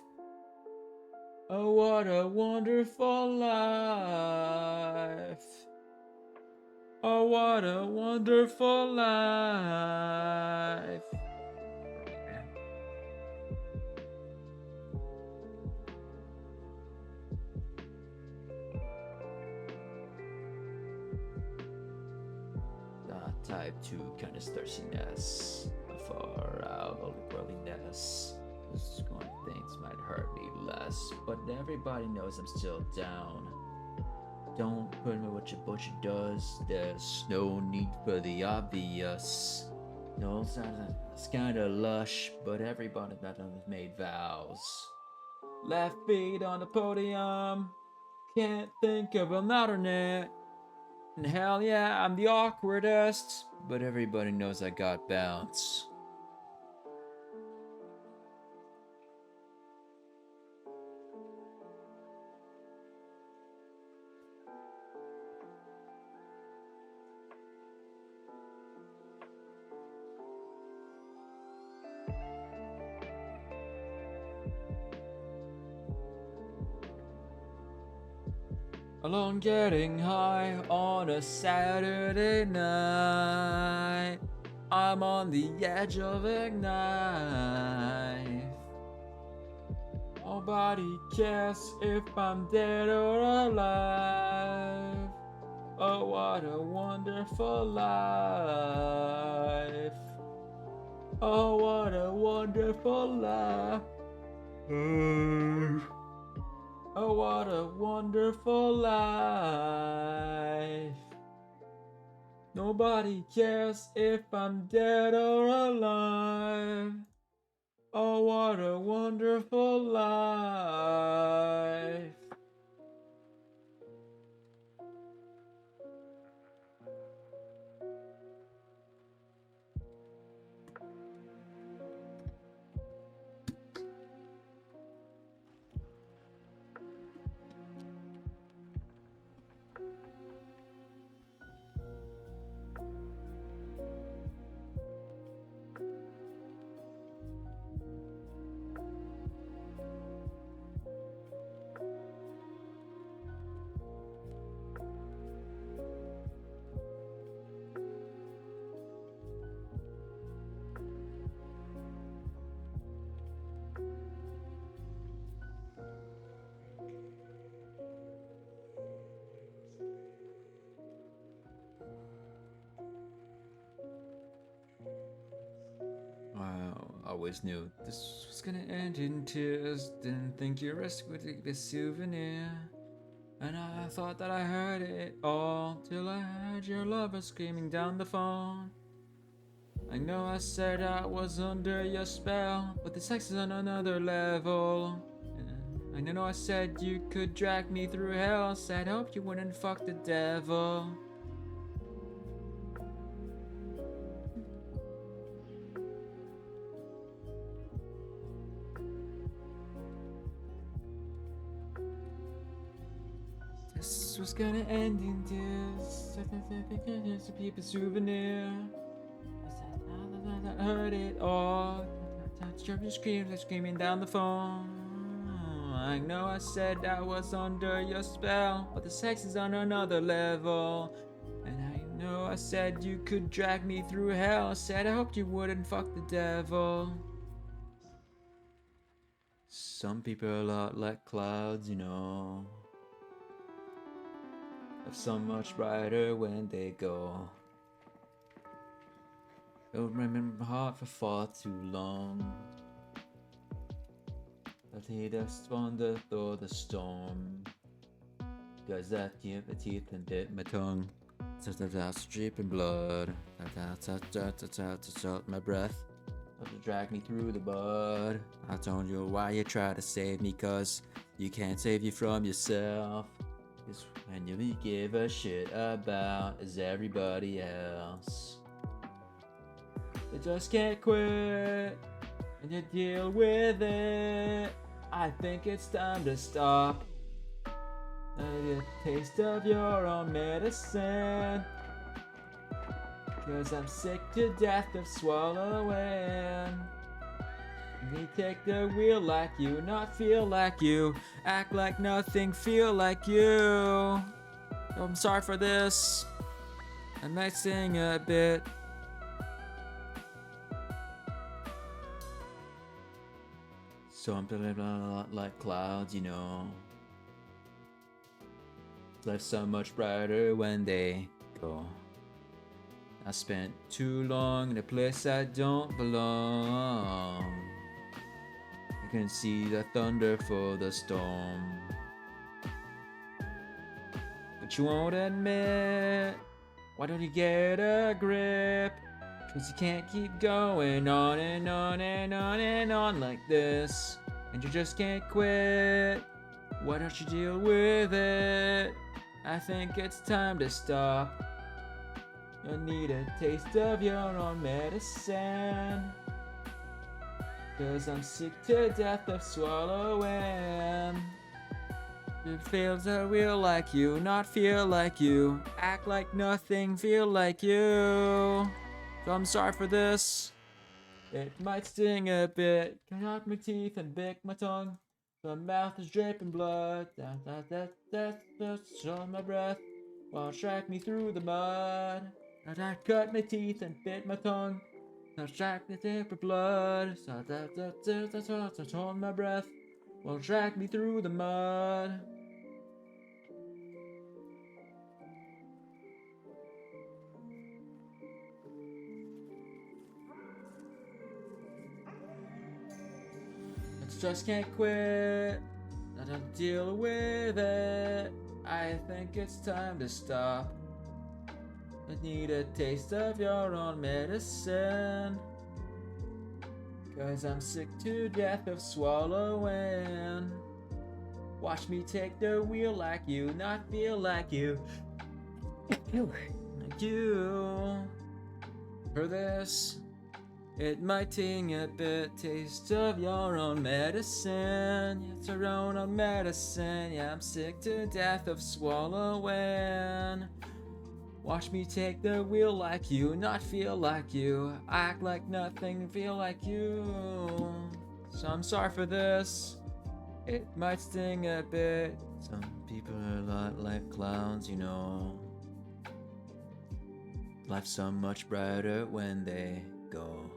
Oh, what a wonderful life. Oh, what a wonderful life. Type 2 kind of thirstiness. Far out of worldliness. This is going things might hurt me less, but everybody knows I'm still down. Don't put me what your butcher does. There's no need for the obvious. No, it's kinda lush, but everybody that has made vows. Left feet on the podium. Can't think of another net. And hell yeah, I'm the awkwardest, but everybody knows I got bounce. Alone getting high on a Saturday night. I'm on the edge of ignite. Nobody cares if I'm dead or alive. Oh, what a wonderful life. Oh, what a wonderful life. Oh, what a wonderful life. Nobody cares if I'm dead or alive. Oh, what a wonderful life. Wow, I always knew this was gonna end in tears. Didn't think your risk would take this souvenir. And I thought that I heard it all till I heard your lover screaming down the phone. I know I said I was under your spell, but the sex is on another level. I know I said you could drag me through hell. Said hope you wouldn't fuck the devil. This was gonna end in tears. Just a paper souvenir. I heard it all. Your screams, screaming down the phone. I know I said I was under your spell, but the sex is on another level. And I know I said you could drag me through hell. Said I hoped you wouldn't fuck the devil. Some people are a lot like clouds, you know. They're so much brighter when they go. Don't remember my heart for far too long. But he just wandered through the storm. Cause that gave my teeth and bit my tongue. That's dripping blood. That's my breath. To drag me through the mud. I told you why you try to save me, cause you can't save you from yourself. Cause when you give a shit about is everybody else. You just can't quit and you deal with it. I think it's time to stop. The taste of your own medicine. Cause I'm sick to death of swallowing. We take the wheel like you, not feel like you. Act like nothing, feel like you. I'm sorry for this. I might sing a bit. Some people are a lot like clouds, you know. Life's so much brighter when they go. I spent too long in a place I don't belong. I can see the thunder for the storm. But you won't admit, why don't you get a grip? 'Cause you can't keep going on and on and on and on like this. And you just can't quit. Why don't you deal with it? I think it's time to stop. You need a taste of your own medicine. 'Cause I'm sick to death of swallowing. It feels a real like you, not feel like you. Act like nothing, feel like you. So I'm sorry for this. It might sting a bit. Cut out my teeth and bit my tongue. My mouth is dripping blood. That's on my breath. While track me through the mud. I cut my teeth and bit my tongue. Now track me through the blood. That's on my breath. While track me through the mud. Just can't quit. I don't deal with it. I think it's time to stop. I need a taste of your own medicine. 'Cause I'm sick to death of swallowing. Watch me take the wheel like you, not feel like you. Like you. For this. It might ting a bit, taste of your own medicine. It's your own medicine. Yeah, I'm sick to death of swallowing. Watch me take the wheel like you, not feel like you. Act like nothing, feel like you. So I'm sorry for this. It might sting a bit. Some people are a lot like clowns, you know. Life's so much brighter when they go.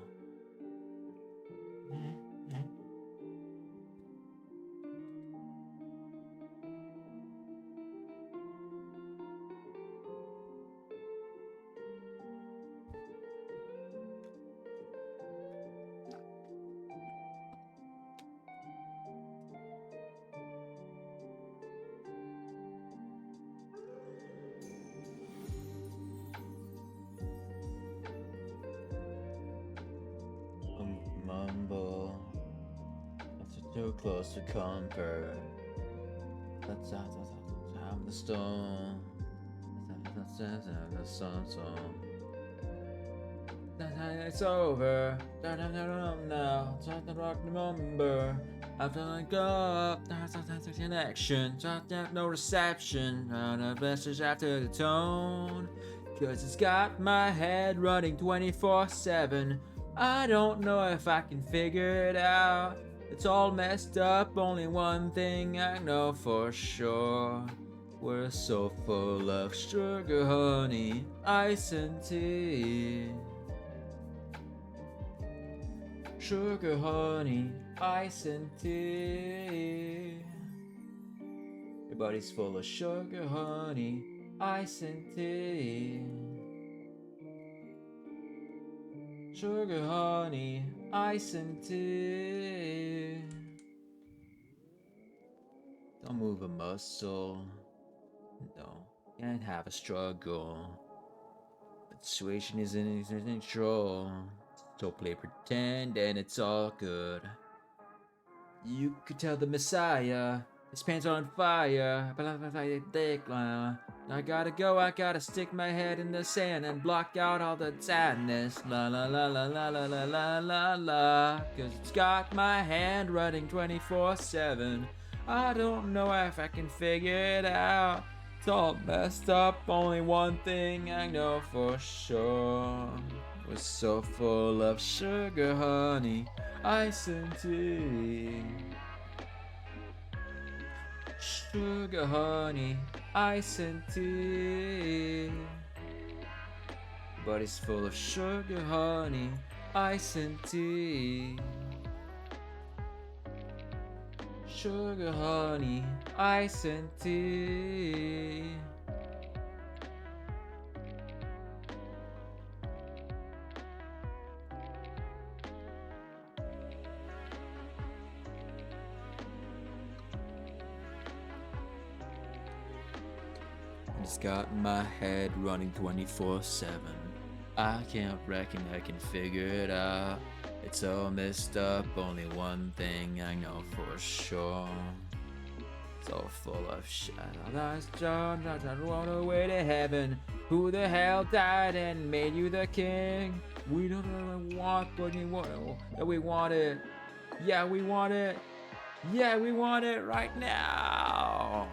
Mumble. That's too close to comfort. That's I'm the stone. That's the sun song. It's over. Now. Time to rock the number. After I go up, there's a connection. No reception. Not a message after the tone. 'Cause it's got my head running 24/7. I don't know if I can figure it out. It's all messed up, only one thing I know for sure. We're so full of sugar, honey, ice and tea. Sugar, honey, ice and tea. Your body's full of sugar, honey, ice and tea. Sugar, honey, ice and tea. Don't move a muscle. No, can't have a struggle. But the situation isn't in control. So play pretend and it's all good. You could tell the Messiah, his pants are on fire. I gotta go, I gotta stick my head in the sand and block out all the sadness. La la la la la la la la la la. 'Cause it's got my hand running 24/7. I don't know if I can figure it out. It's all messed up, only one thing I know for sure. We're so full of sugar, honey, ice and tea. Sugar, honey, ice and tea. Body's full of sugar, honey, ice and tea. Sugar, honey, ice and tea. It's got my head running 24/7. I can't reckon I can figure it out. It's all messed up, only one thing I know for sure. It's all full of shit. That's John, that's on the way to heaven. Who the hell died and made you the king? We don't really want what you want. We want it. Yeah, we want it. Yeah, we want it right now.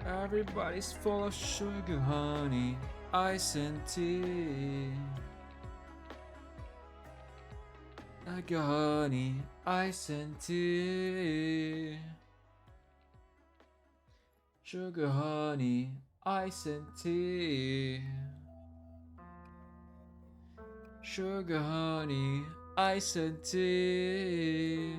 Everybody's full of sugar, honey, ice and tea. I got honey, ice and tea. Sugar, honey, ice and tea. Sugar, honey, ice and tea.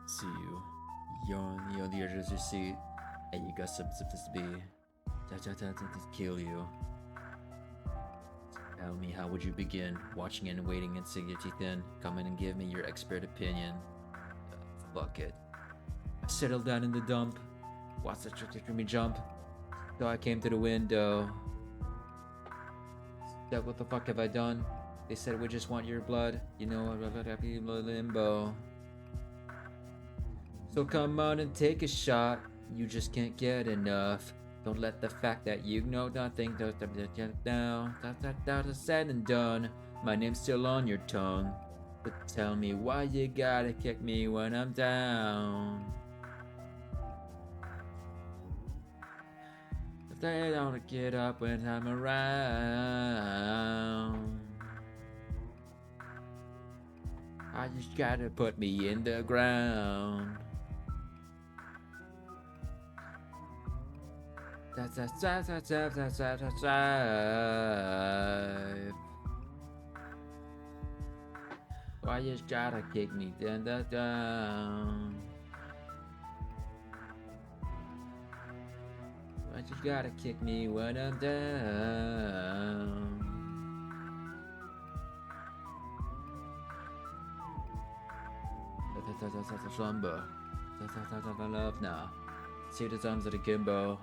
See you. You're on the edge of your seat, and you got something to be. To kill you. Tell me, how would you begin? Watching and waiting and sink your teeth in. Come in and give me your expert opinion. Fuck it. I settled down in the dump. Watch the trick for me jump. So I came to the window. That what the fuck have I done? They said we just want your blood. You know what? Happy limbo. So come on and take a shot. You just can't get enough. Don't let the fact that you know nothing down. That is said and done. My name's still on your tongue. But tell me why you gotta kick me when I'm down. They don't get up when I'm around. I just gotta put me in the ground. That's why you just gotta kick me down. Why you gotta kick me when I'm down. That's slumber. That's love now. See the times of the Kimbo.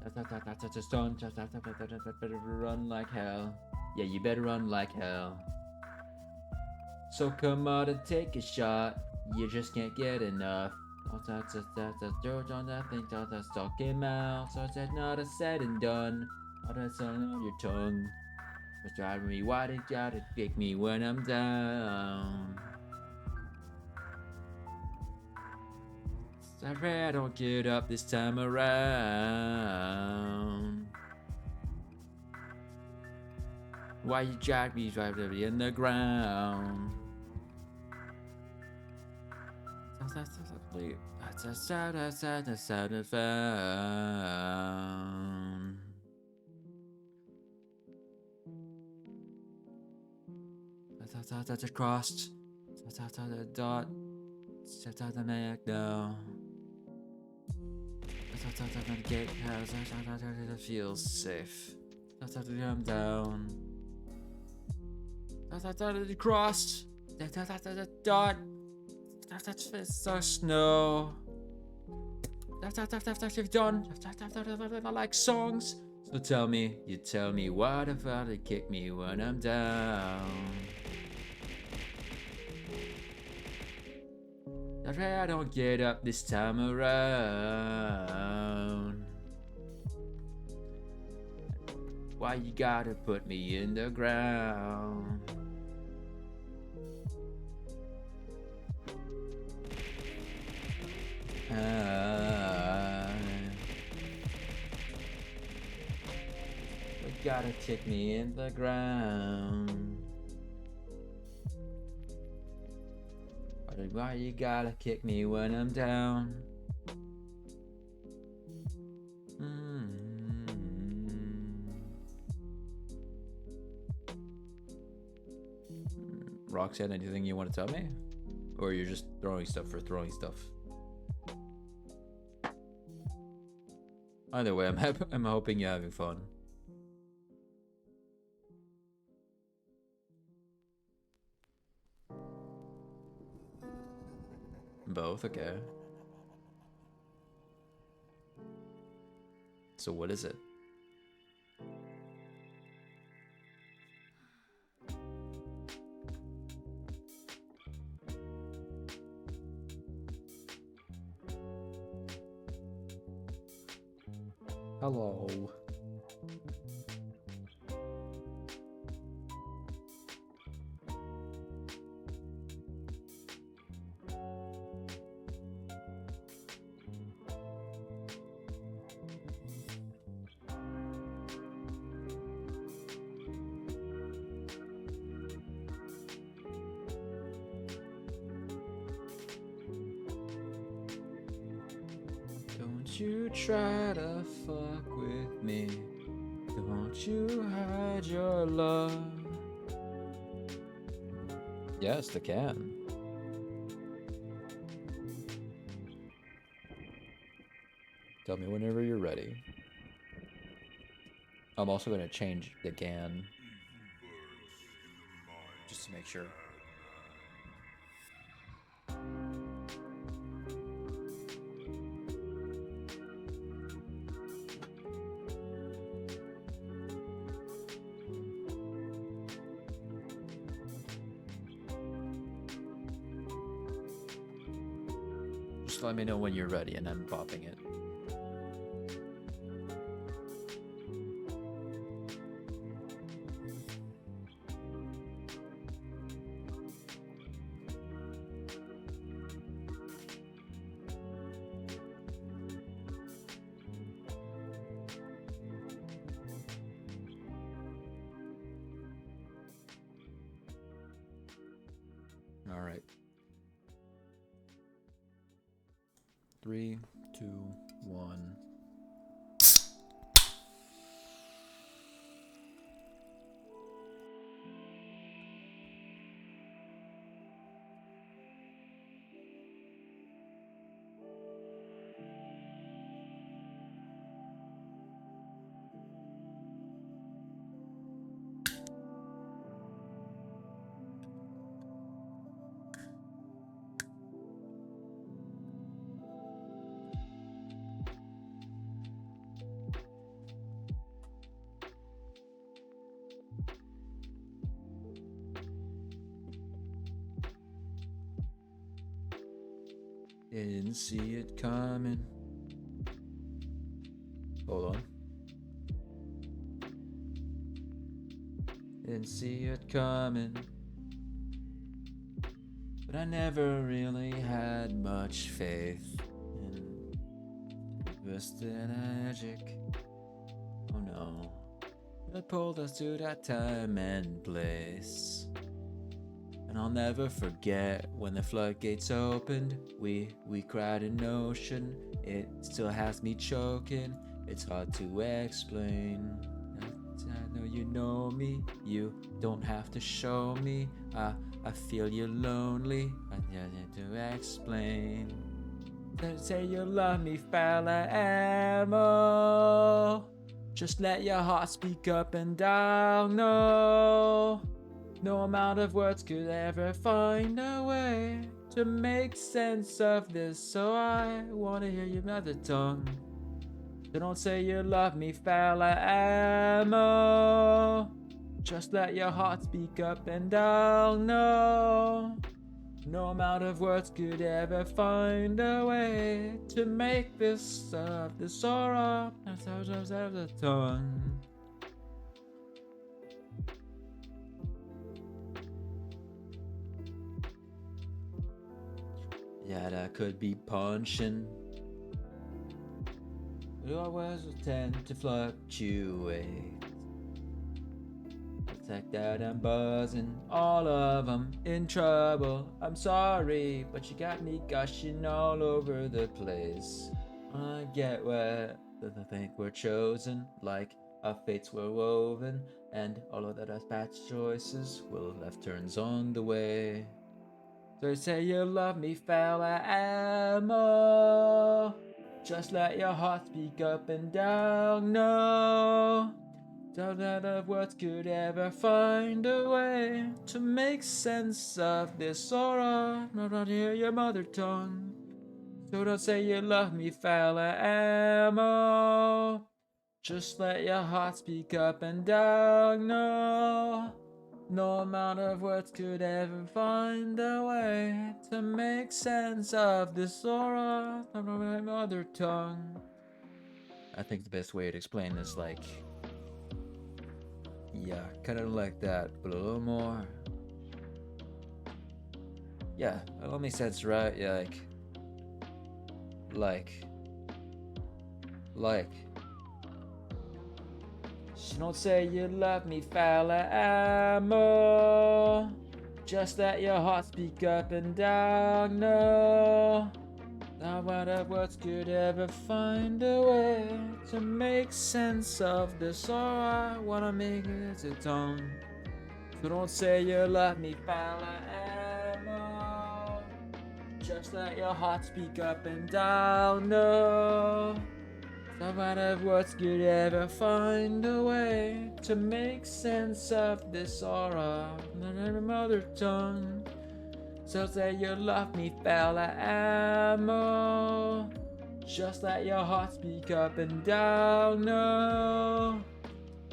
That's a stone. Better run like hell. Yeah, you better run like hell. So come out and take a shot. You just can't get enough. That's George on that thing. That's talking mouth. So that's not a said and done. All that's on your tongue. What's driving me? Why did you gotta kick me when I'm down? Sorry, I don't get up this time around. Why you drag me right in the ground? That's a sound of found. That's a cross. That's a dot. That's a neck down. That's a gatehouse. That feels safe. That's how I'm down. That's a cross. That's a dot. That's so snow. That's you've done. I like songs. So tell me, you tell me why the fuck they kick me when I'm down. I don't get up this time around. Why you gotta put me in the ground? gotta kick me in the ground? Why you gotta kick me when I'm down? Roxanne, anything you want to tell me? Or you're just throwing stuff for throwing stuff? Either way, I'm hoping you're having fun. Both, okay. So what is it? Hello. Don't you try to fuck with me. Don't you hide your love. Yes, they can. Tell me whenever you're ready. I'm also going to change the GAN. Just to make sure. Just let me know when you're ready and I'm popping it. All right. 3, 2, 1. Didn't see it coming. Hold on. Didn't see it coming. But I never really had much faith in twisted magic. Oh no. That pulled us to that time and place. And I'll never forget when the floodgates opened. We cried an ocean. It still has me choking. It's hard to explain. I know you know me. You don't have to show me. I feel you're lonely. I need to explain. Say you love me, fella ammo. Just let your heart speak up and down. No amount of words could ever find a way to make sense of this. So I wanna hear your mother tongue. So don't say you love me, fella ammo. Just let your heart speak up and down. No amount of words could ever find a way to make this alright. Of the tongue. Yeah, that could be punching. But always tend to fluctuate. like that I'm buzzing, all of them in trouble. I'm sorry, but you got me gushing all over the place. I get wet, that I think we're chosen, like our fates were woven, and all of that our bad choices will left turns on the way. So you say you love me, fella, ammo. Just let your heart speak up and down, no. None of words could ever find a way to make sense of this aura. Not hear your mother tongue. So don't say you love me, fella, ammo. Just let your heart speak up and down, no. No amount of words could ever find a way to make sense of this aura. Not my mother tongue. I think the best way to explain this, like, yeah, kind of like that, but a little more. Yeah, it all makes sense, right? Yeah, like. So don't say you love me, fella, ammo. Just let your heart speak up and down, no. Not what of words could ever find a way to make sense of this. All I wanna make is a tongue. So don't say you love me, fella, ammo. Just let your heart speak up and down, no. Not what of words could ever find a way to make sense of this aura. Not every mother tongue. So say you love me, fella, ammo. Just let your heart speak up and down, no.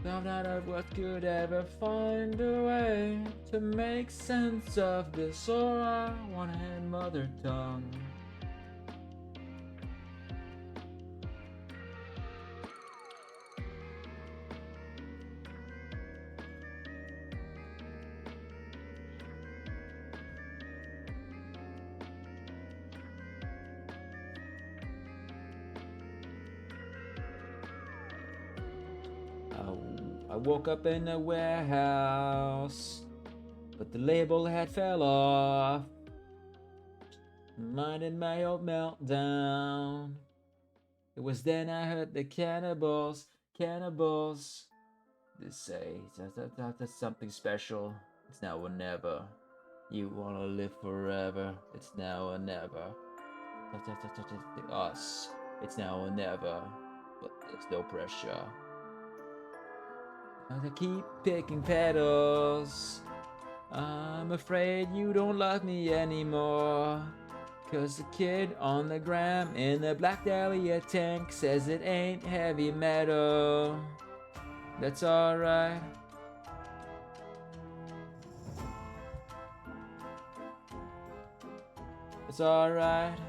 Not of what could ever find a way to make sense of this aura. One hand mother tongue. I woke up in a warehouse, but the label had fell off. Minding my old meltdown. It was then I heard the cannibals. They say that's something special. It's now or never. You wanna live forever. It's now or never. Us. It's now or never. But there's no pressure. I keep picking petals. I'm afraid you don't love me anymore. 'Cause the kid on the gram in the Black Dahlia tank says it ain't heavy metal. That's alright. It's alright.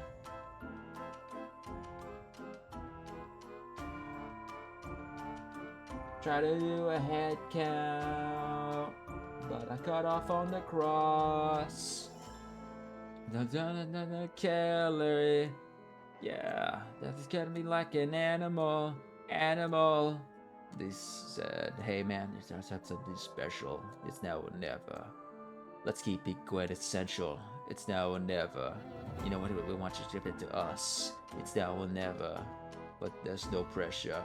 Try to do a head count, but I cut off on the cross. The calorie. Yeah, that's gonna be like an animal. They said, hey man, you have something special. It's now or never. Let's keep it quite essential. It's now or never. You know what? We want you to give it to us. It's now or never. But there's no pressure.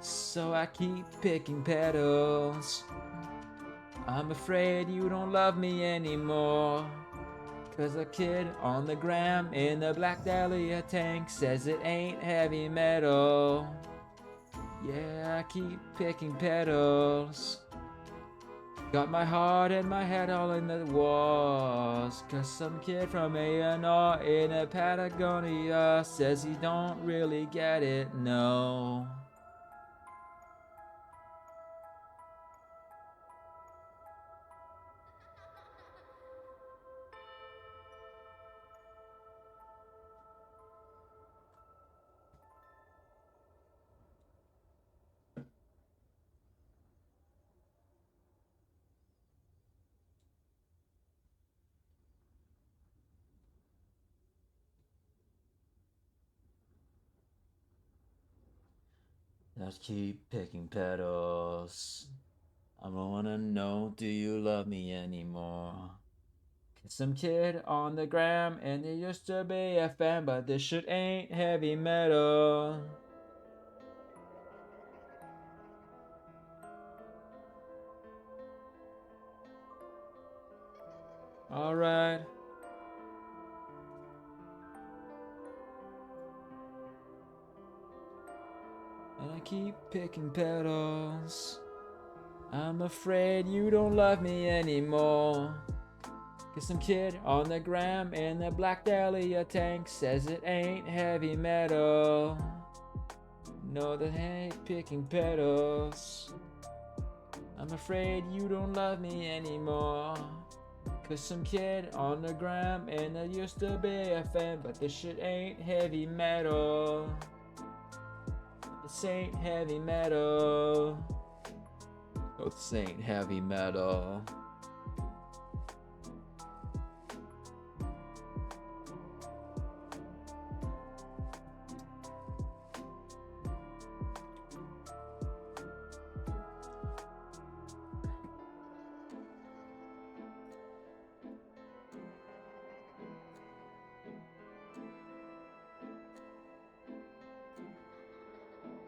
So I keep picking petals. I'm afraid you don't love me anymore. 'Cause a kid on the gram in the Black Dahlia tank says it ain't heavy metal. Yeah, I keep picking petals. Got my heart and my head all in the walls. 'Cause some kid from A&R in a Patagonia says he don't really get it, no. Let's keep picking petals. I wanna know, do you love me anymore? Some kid on the gram, and they used to be a fan, but this shit ain't heavy metal. Alright. And I keep picking petals. I'm afraid you don't love me anymore. Cause some kid on the gram in the black Dahlia tank says it ain't heavy metal. No, that ain't picking petals. I'm afraid you don't love me anymore. Cause some kid on the gram and I used to be a fan, but this shit ain't heavy metal. This ain't heavy metal. Oh, this ain't heavy metal.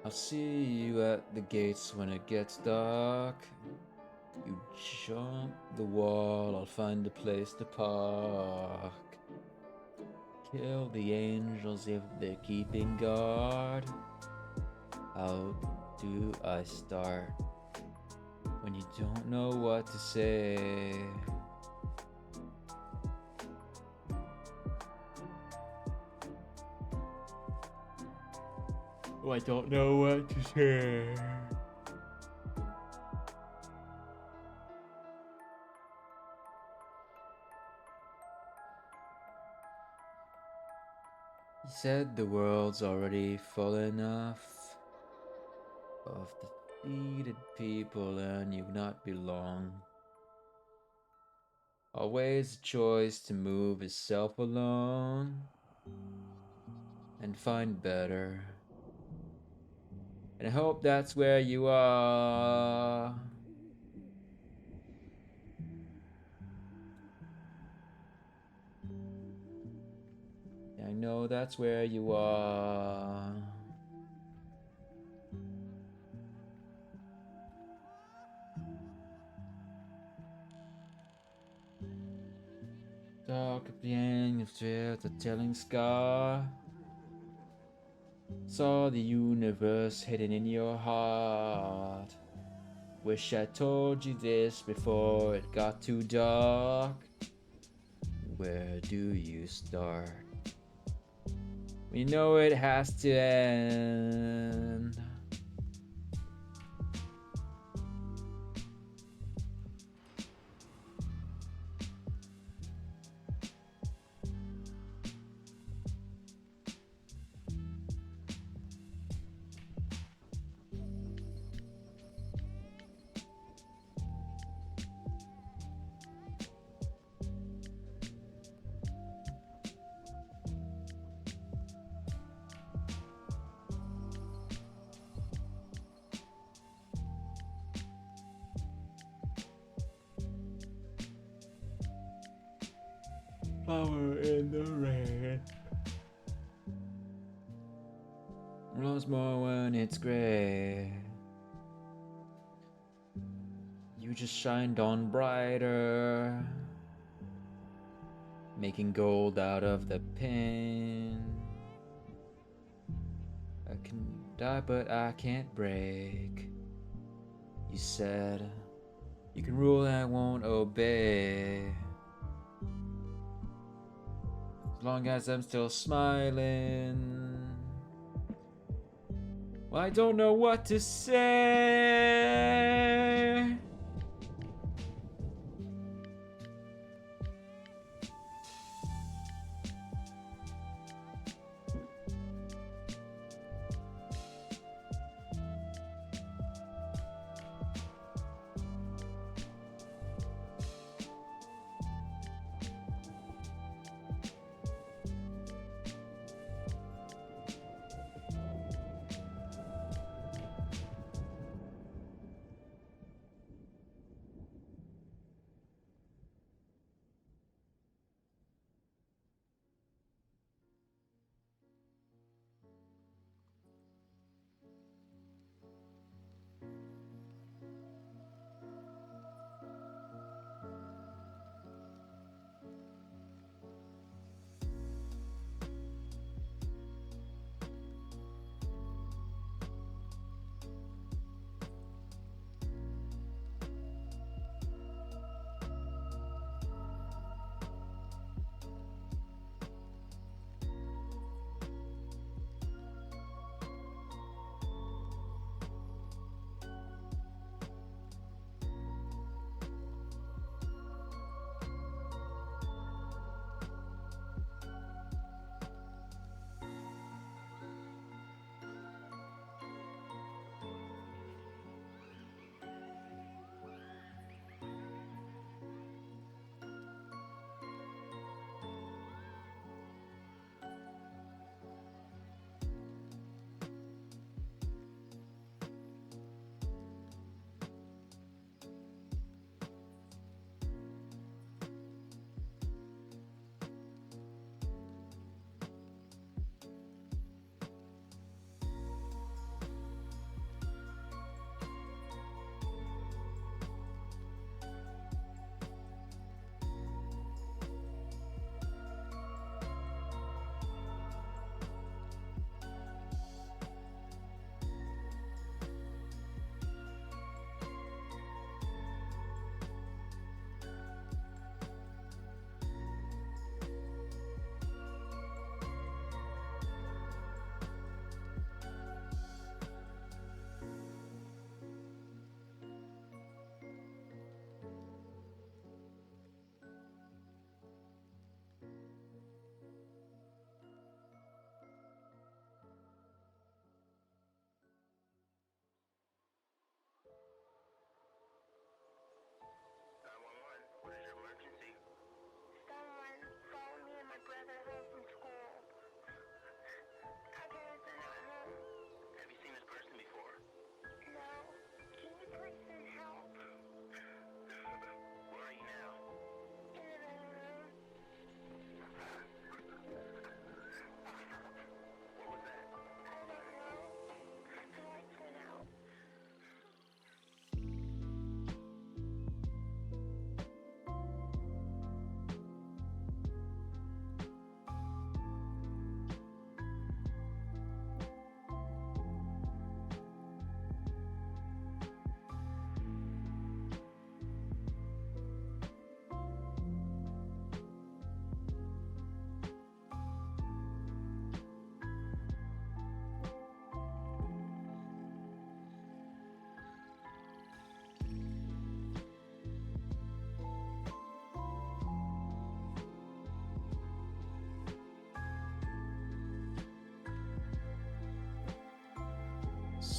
I'll see you at the gates when it gets dark. You jump the wall, I'll find a place to park. Kill the angels if they're keeping guard. How do I start when you don't know what to say? Oh, I don't know what to say. He said the world's already full enough of defeated people and you not belong. Always a choice to move yourself alone and find better. And I hope that's where you are. I know that's where you are. Dark at the end of the telling scar. Saw the universe hidden in your heart. Wish I told you this before it got too dark. Where do you start? We know it has to end. Flower in the rain. Rose more when it's gray. You just shined on brighter, making gold out of the pain. I can die but I can't break. You said you can rule and I won't obey. As long as I'm still smiling. Well, I don't know what to say.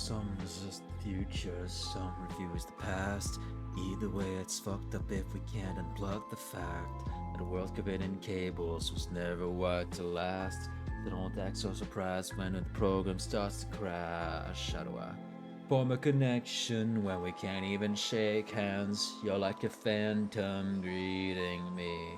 Some resist the future, some refuse the past. Either way, it's fucked up if we can't unplug the fact that the world covered in cables was never what to last. They don't act so surprised when the program starts to crash. How do I form a connection when we can't even shake hands? You're like a phantom greeting me.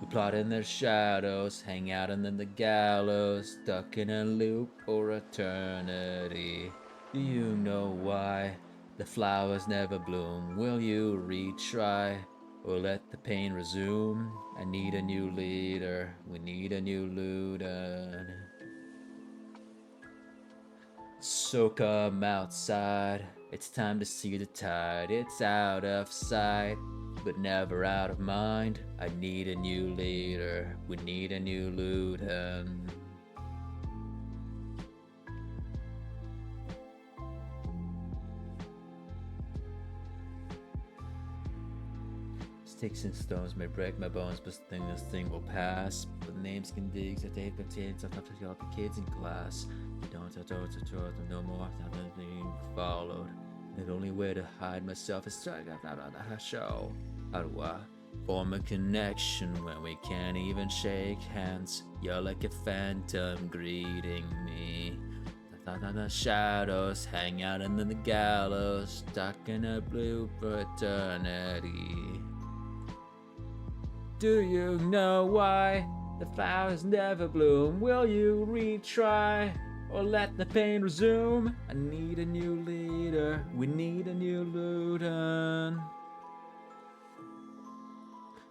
We plot in their shadows, hang out under the gallows, stuck in a loop for eternity. Do you know why the flowers never bloom? Will you retry or let the pain resume? I need a new leader, we need a new Luden. So come outside, it's time to see the tide. It's out of sight, but never out of mind. I need a new leader, we need a new Luden. Sticks and stones may break my bones, but this thing will pass. But names can dig, I take my teens, I've not got the kids in class. Don't no more, not being followed. The only way to hide myself is to show. How do I form a connection when we can't even shake hands? You're like a phantom greeting me. The shadows hang out under the gallows, stuck in a blue for eternity. Do you know why the flowers never bloom? Will you retry or let the pain resume? I need a new leader, we need a new Luden.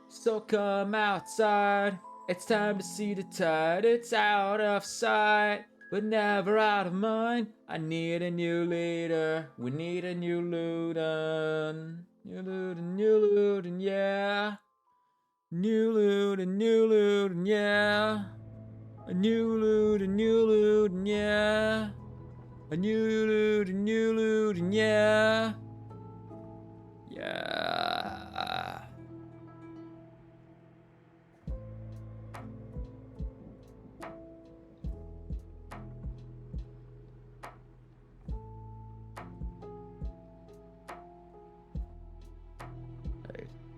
So come outside, it's time to see the tide. It's out of sight, but never out of mind. I need a new leader, we need a new Luden. New Luden, yeah. New Luden, yeah. A new Luden, yeah. A new Luden, yeah. Yeah.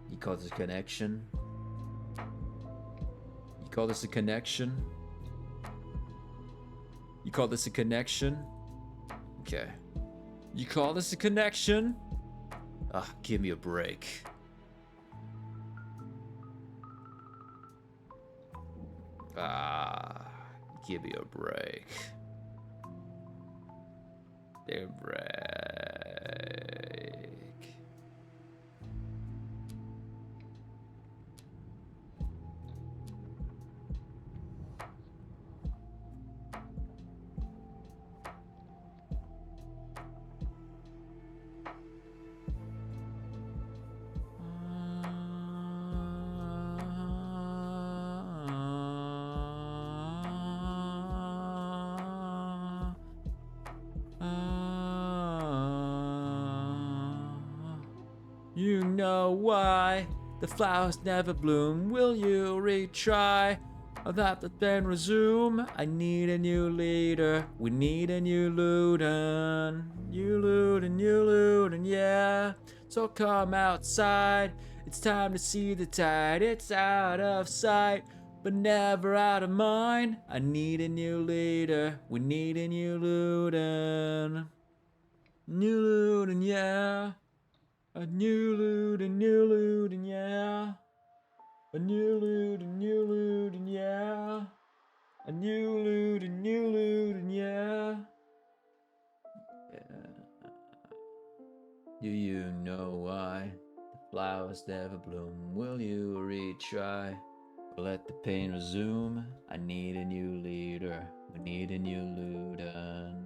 You call this a connection? You call this a connection? You call this a connection? Okay. You call this a connection? Ah, give me a break. Ah, give me a break. A break. You know why the flowers never bloom. Will you retry or that the then resume? I need a new leader, we need a new Luden. New Luden, yeah. So come outside, it's time to see the tide. It's out of sight, but never out of mind. I need a new leader, we need a new Luden. New Luden, yeah. A new Luden, yeah. A new Luden, yeah. A new Luden, yeah. Do you know why the flowers never bloom? Will you retry or let the pain resume? I need a new leader, we need a new Luden.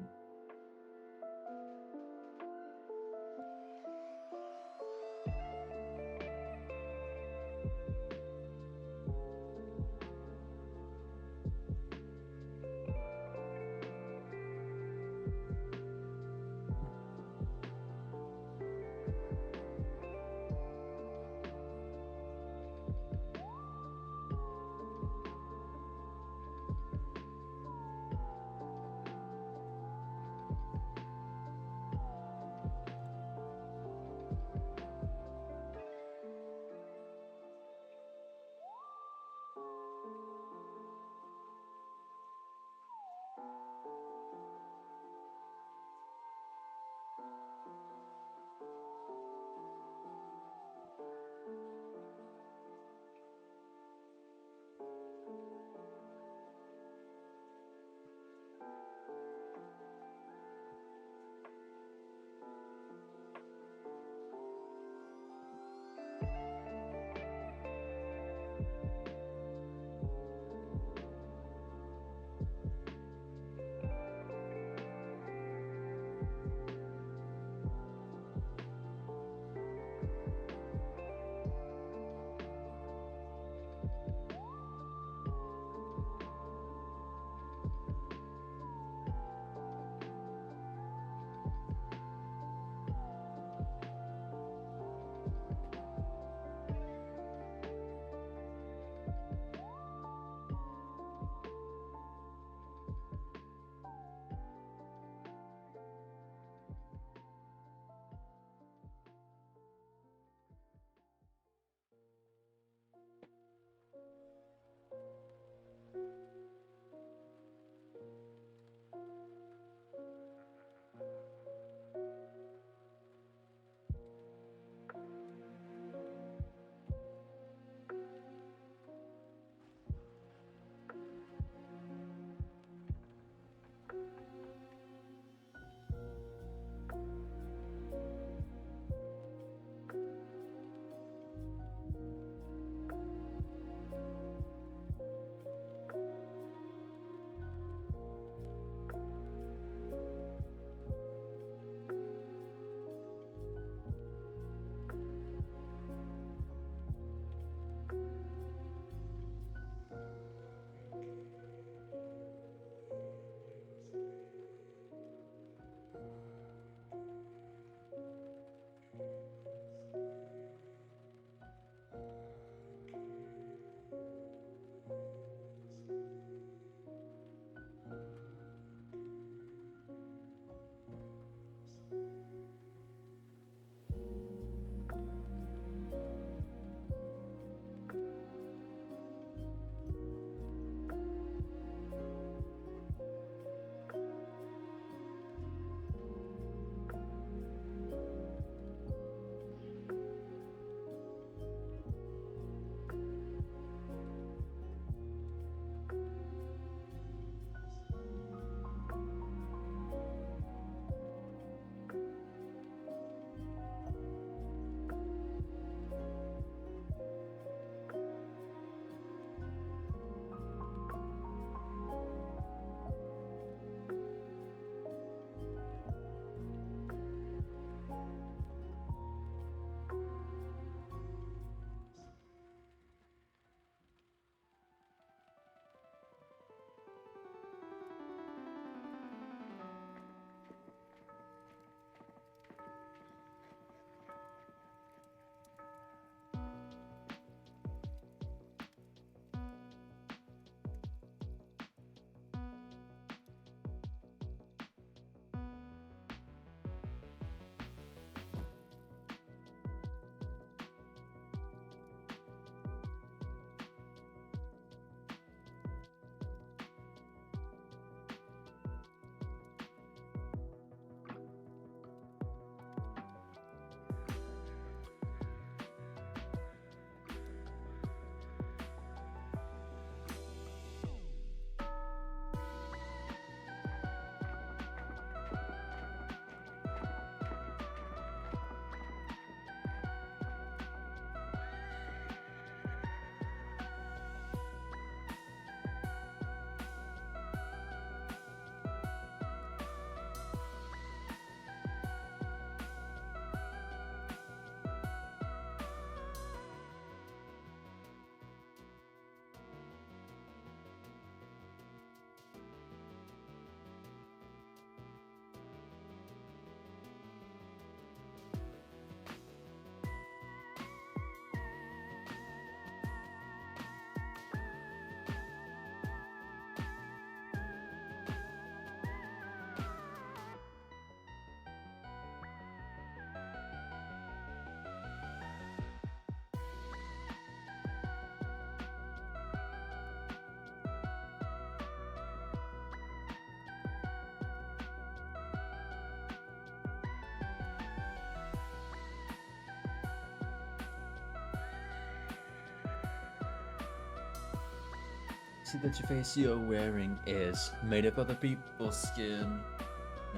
See that your face you're wearing is made up of other people's skin.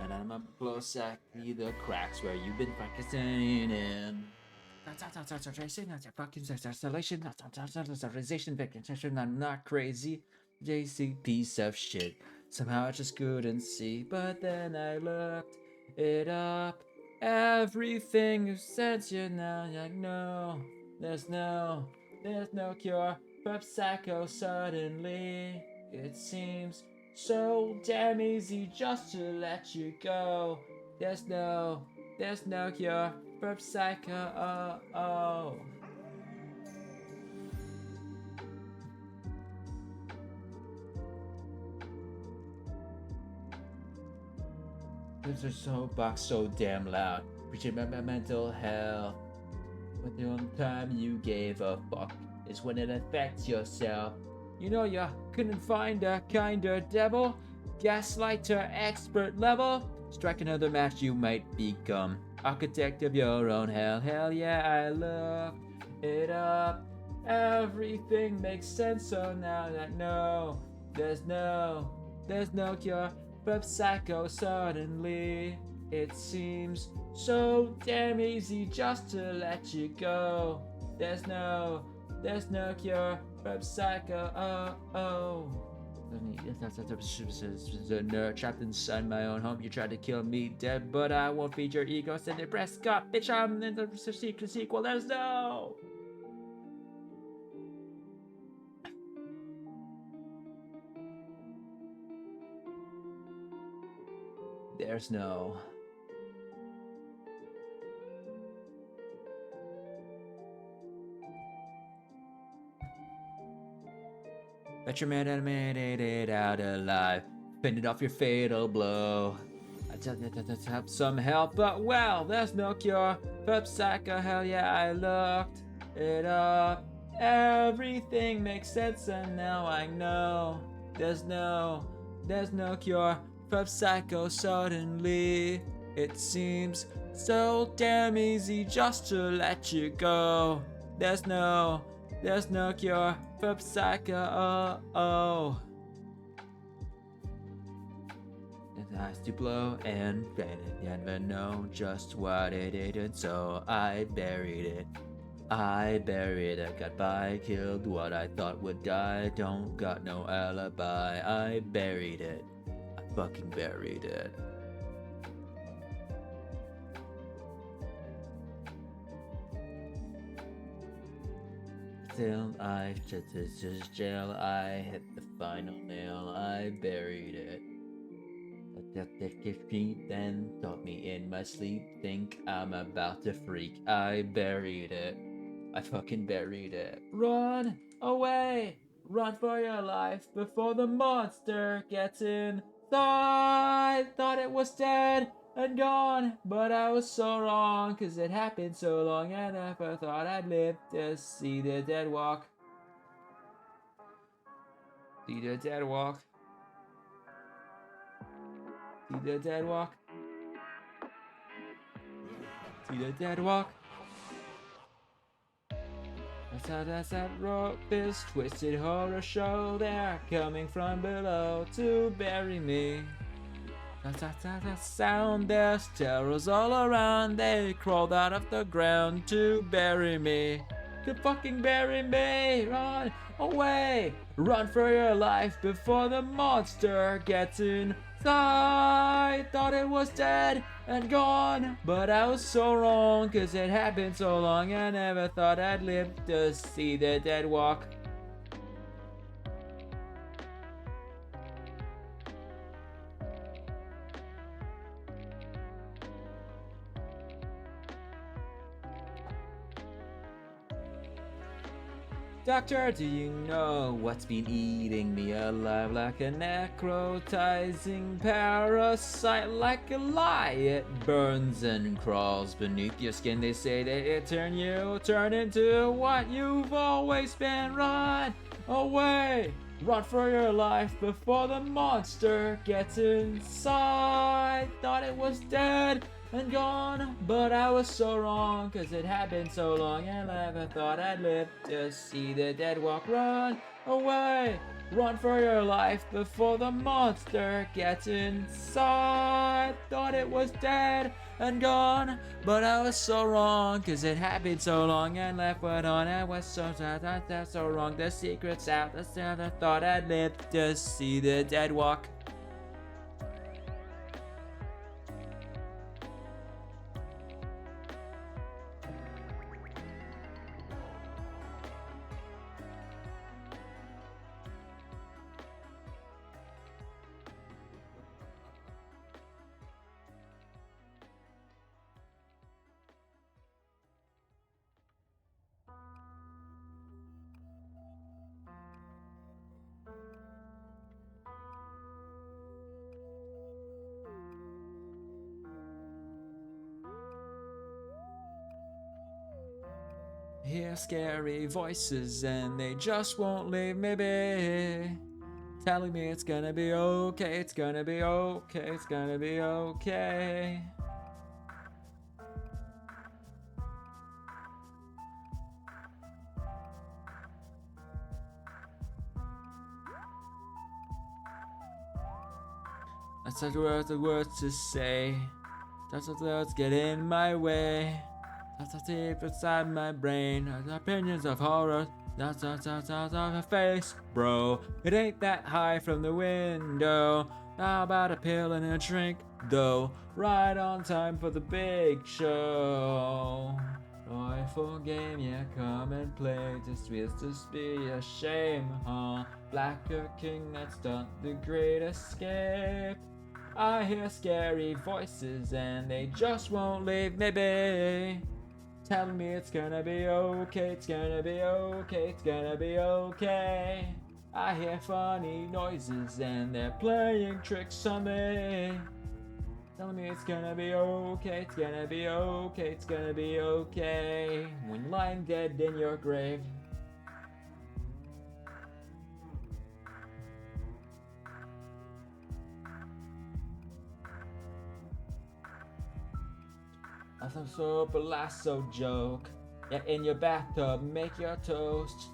And I'm up close, exactly the cracks where you've been practicing in. I'm not crazy, JC piece of shit. Somehow I just couldn't see, but then I looked it up. Everything you said you now, like no, there's no cure for psycho. Suddenly it seems so damn easy just to let you go. There's no cure for psycho. This is so box so damn loud, preaching about my mental health. But the only time you gave a fuck is when it affects yourself. You know you couldn't find a kinder devil, gaslighter expert level. Strike another match you might become architect of your own hell. Hell yeah, I looked it up. Everything makes sense, so now I know there's no cure for psycho. Suddenly it seems so damn easy just to let you go. There's no cure for psycho. A nerd trapped inside my own home. You tried to kill me dead, but I won't feed your ego. Send it, Prescott, bitch. I'm in the sequel. There's no. There's no. Bet your man that made it out alive. Fended off your fatal blow. I tell you to have some help, but well, there's no cure for psycho. Hell yeah, I looked it up. Everything makes sense, and now I know there's no cure for psycho. Suddenly it seems so damn easy just to let you go. There's no cure for psycho. It has to blow and never know just what it did, and so I buried it. I got by, killed what I thought would die. Don't got no alibi. I buried it. I fucking buried it. Till I just jail, I hit the final nail. I buried it. That then taught me in my sleep. Think I'm about to freak. I buried it. I fucking buried it. Run away! Run for your life before the monster gets in. I thought it was dead and gone, but I was so wrong, 'cause it happened so long I never thought I'd live to see the dead walk. See the dead walk. See the dead walk. See the dead walk. That's that rope, this twisted horror show. They're coming from below to bury me. That sound, there's terrors all around. They crawled out of the ground to bury me. To fucking bury me. Run away. Run for your life before the monster gets inside. Thought it was dead and gone, but I was so wrong, 'cause it happened so long I never thought I'd live to see the dead walk. Doctor, do you know what's been eating me alive like a necrotizing parasite? Like a lie, it burns and crawls beneath your skin. They say that it turn into what you've always been. Run away, run for your life before the monster gets inside. Thought it was dead and gone. But I was so wrong, 'cause it had been so long, and I never thought I'd live to see the dead walk. Run away, run for your life before the monster gets inside. Thought it was dead and gone, but I was so wrong, 'cause it had been so long, and left went on. I was so sad, that's so wrong. The secret's out, the sound I thought I'd live to see the dead walk. Hear scary voices and they just won't leave me be, telling me it's gonna be okay, it's gonna be okay, it's gonna be okay. That's the words to say. That's what words get in my way. That's deep inside my brain. The opinions of horror. That's on her face, bro. It ain't that high from the window. How about a pill and a drink, though? Right on time for the big show. Joyful game, yeah, come and play. Just be a shame, huh? Blacker King, that's done the great escape. I hear scary voices and they just won't leave me be, telling me it's gonna be okay, it's gonna be okay, it's gonna be okay. I hear funny noises and they're playing tricks on me, telling me it's gonna be okay, it's gonna be okay, it's gonna be okay. When lying dead in your grave. Some soap lasso joke. Yeah, in your bathtub, make your toast.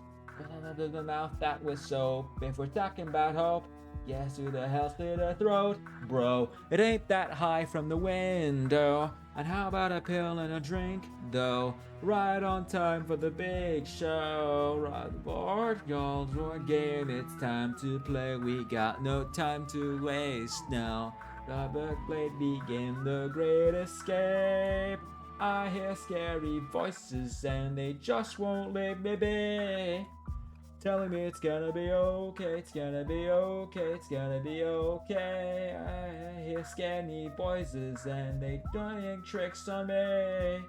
Under the mouth that was soap. If we're talking about hope, yes, who the hell slit a throat, bro? It ain't that high from the window. And how about a pill and a drink, though? Right on time for the big show. Right the board, y'all, your game. It's time to play. We got no time to waste now. Rubber blade begin the great escape. I hear scary voices and they just won't leave me be, telling me it's gonna be okay, it's gonna be okay, it's gonna be okay. I hear scary voices and they playing tricks on me,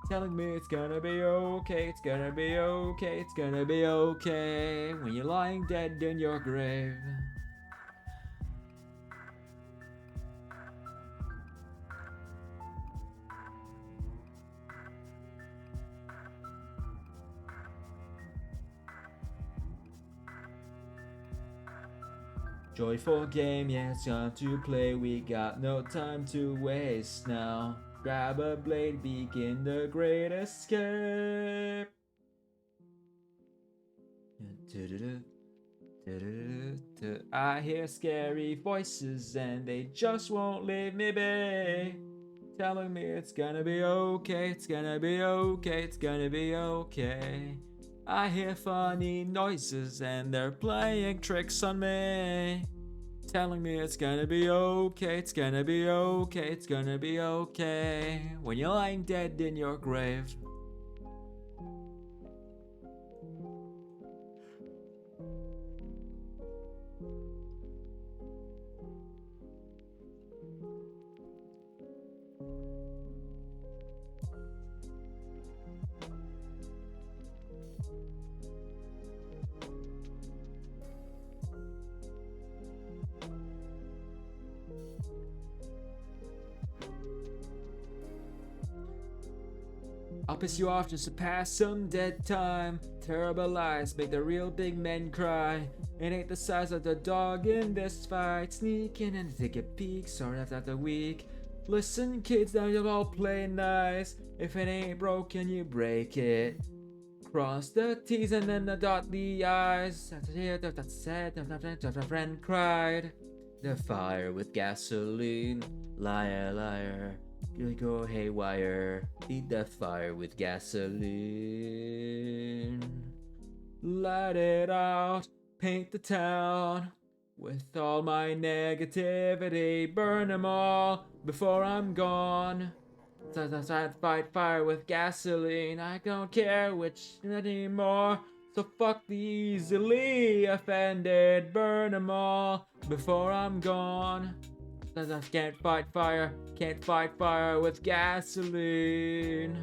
telling me it's gonna be okay, it's gonna be okay, it's gonna be okay. When you're lying dead in your grave. Joyful game, yeah, it's time to play. We got no time to waste now. Grab a blade, begin the great escape. I hear scary voices and they just won't leave me be, telling me it's gonna be okay, it's gonna be okay, it's gonna be okay. I hear funny noises and they're playing tricks on me, telling me it's gonna be okay, it's gonna be okay, it's gonna be okay. When you're lying dead in your grave. I'll piss you off just to pass some dead time. Terrible lies make the real big men cry. It ain't the size of the dog in this fight. Sneaking in to take a peek, sort of after week. Listen, kids, now you'll all play nice. If it ain't broken, you break it. Cross the T's and then dot the I's. That's said, the friend cried. The fire with gasoline. Liar, liar. You go haywire. Eat the fire with gasoline. Light it out. Paint the town. With all my negativity. Burn them all before I'm gone. I'd fight fire with gasoline. I don't care which anymore. So fuck the easily offended. Burn them all before I'm gone. I can't fight fire. Can't fight fire with gasoline.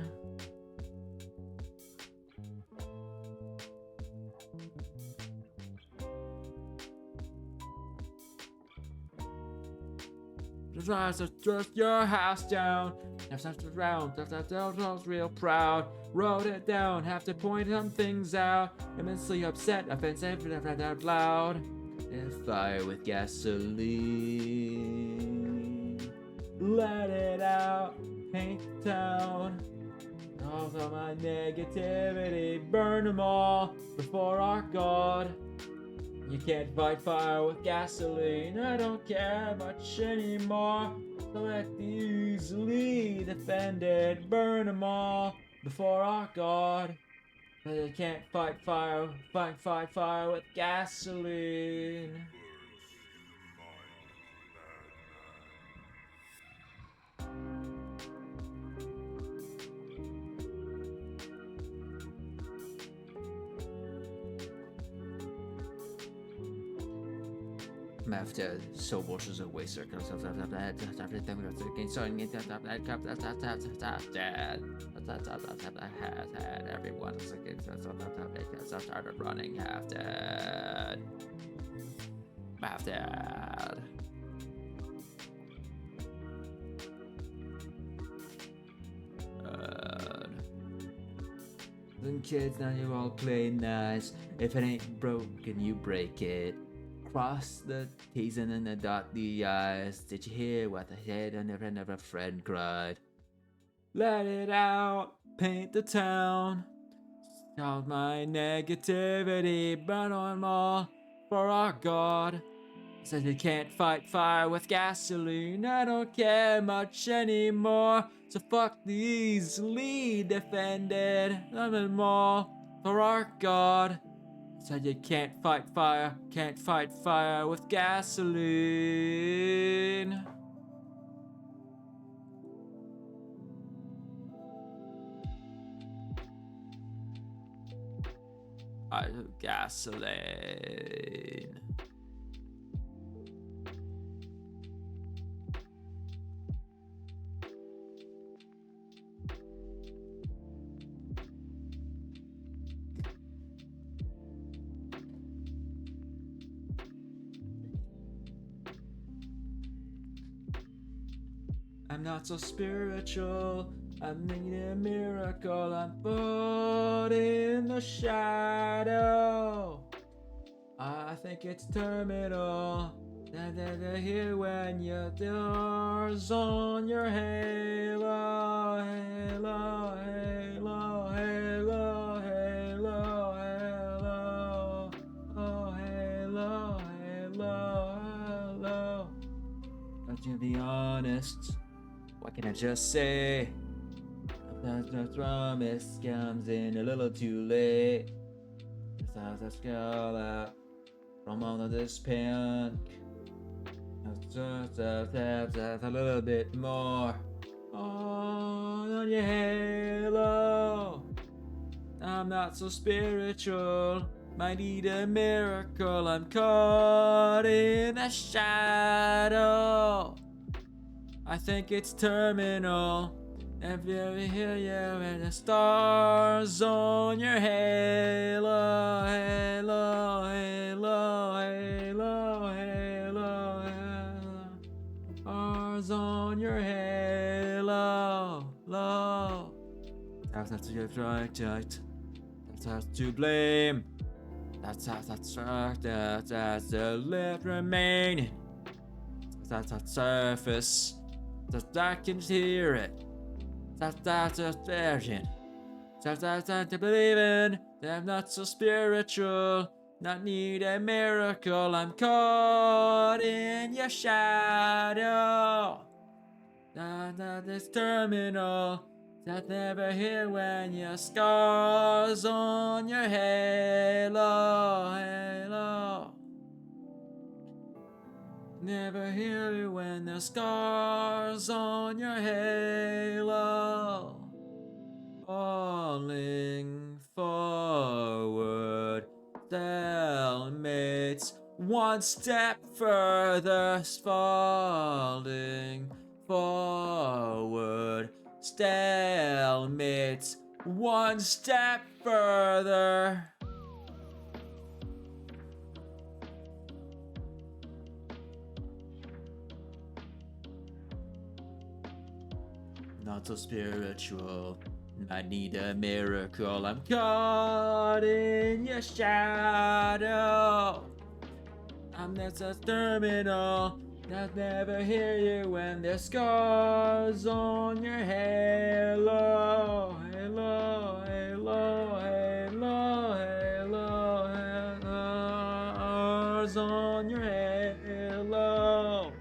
Just your house down. That's around. That's real proud. Wrote it down. Have to point some things out. Immensely upset. Offensive. Out loud. And fire with gasoline. Let it out. Paint the town. All of my negativity. Burn them all before our God. You can't fight fire with gasoline. I don't care much anymore. Select easily defended. Burn them all before our God. You can't fight fire with gasoline. After so washes away circles of everything against everyone started running half dead. Then kids, now you all play nice. If it ain't broken, you break it. Cross the T's and then dot the I's. Did you hear what the head and never friend cried? Let it out, paint the town. Count my negativity, burn on all for our God. Said you can't fight fire with gasoline. I don't care much anymore. So fuck the easily defended. Nothing more for our God. Said you can't fight fire with gasoline. Gasoline. I'm not so spiritual, I need a miracle, I'm put in the shadow. I think it's terminal, they're here when your door's on your halo, halo, halo, halo, halo, halo, oh halo, halo, halo. But to be honest, what can I just say? The promise comes in a little too late. Let's go out from all of this pink. Just a little bit more on your halo. I'm not so spiritual. Might need a miracle. I'm caught in the shadow. I think it's terminal. If you hear you and the stars on your halo, halo, halo, halo, halo, halo. Stars on your halo, low. That's not your project. That's to blame. That's the lip remaining. That's that surface. Just I can hear it. That's a vision. Sometimes I believe in that I'm not so spiritual. Not need a miracle. I'm caught in your shadow. Not this terminal. That never hear when your scars on your halo. Never hear you when the scars on your halo. Falling forward, stalemates, one step further, falling forward, stalemates, one step further. Not so spiritual. I need a miracle. I'm caught in your shadow. I'm just a terminal that never hear you when there's scars on your halo. Halo, halo, halo, halo, halo. Scars on your halo.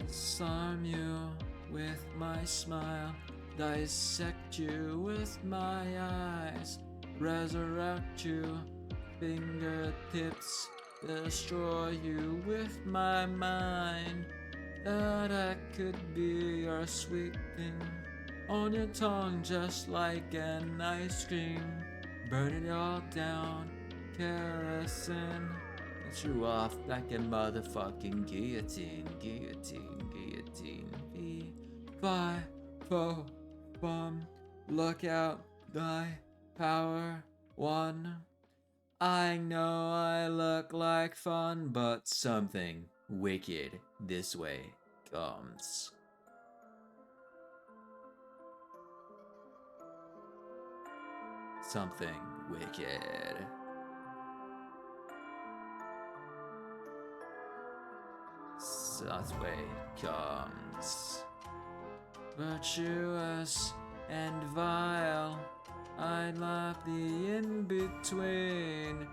Disarm you with my smile, dissect you with my eyes, resurrect you, fingertips, destroy you with my mind. That I could be your sweet thing, on your tongue just like an ice cream. Burn it all down, kerosene. Get you off like a motherfucking guillotine, guillotine, guillotine. V5, 4, bum. Look out, thy power, 1. I know I look like fun, but something wicked this way comes. Something wicked. That way comes. Virtuous and vile, I love the in-between.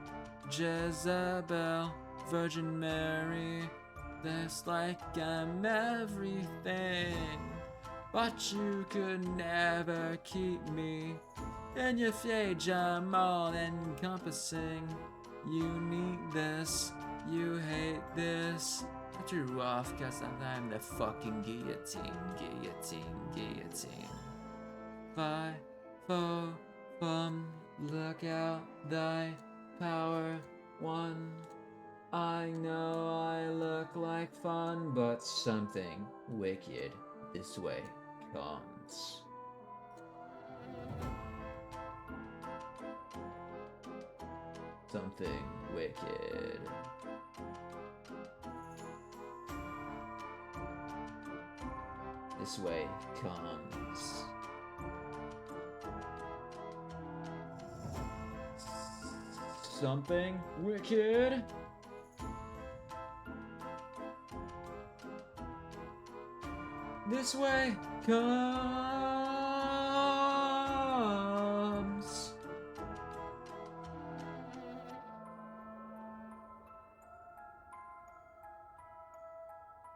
Jezebel, Virgin Mary, that's like I'm everything. But you could never keep me. In your stage I'm all encompassing. You need this, you hate this. Cut you off cause I'm the fucking guillotine, guillotine, guillotine. 5, 4, bum, look out, thy power, 1. I know I look like fun, but something wicked this way comes. Something wicked. This way comes. Something wicked. This way comes.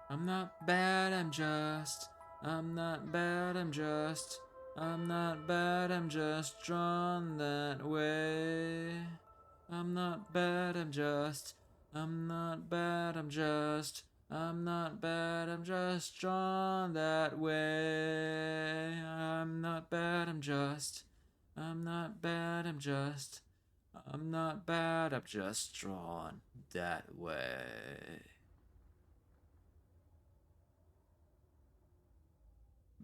I'm not bad, I'm just. I'm not bad, I'm just. I'm not bad, I'm just drawn that way. I'm not bad, I'm just. I'm not bad, I'm just. I'm not bad, I'm just drawn that way. I'm not bad, I'm just. I'm not bad, I'm just. I'm not bad, I'm just drawn that way.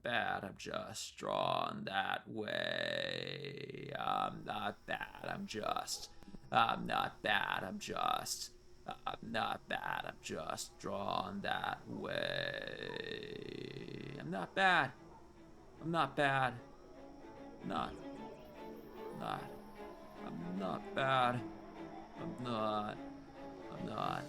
bad, I'm just drawn that way. I'm not bad, I'm not bad, I'm not bad, I'm just drawn that way. I'm not bad. I'm not bad. I'm not bad. I'm not.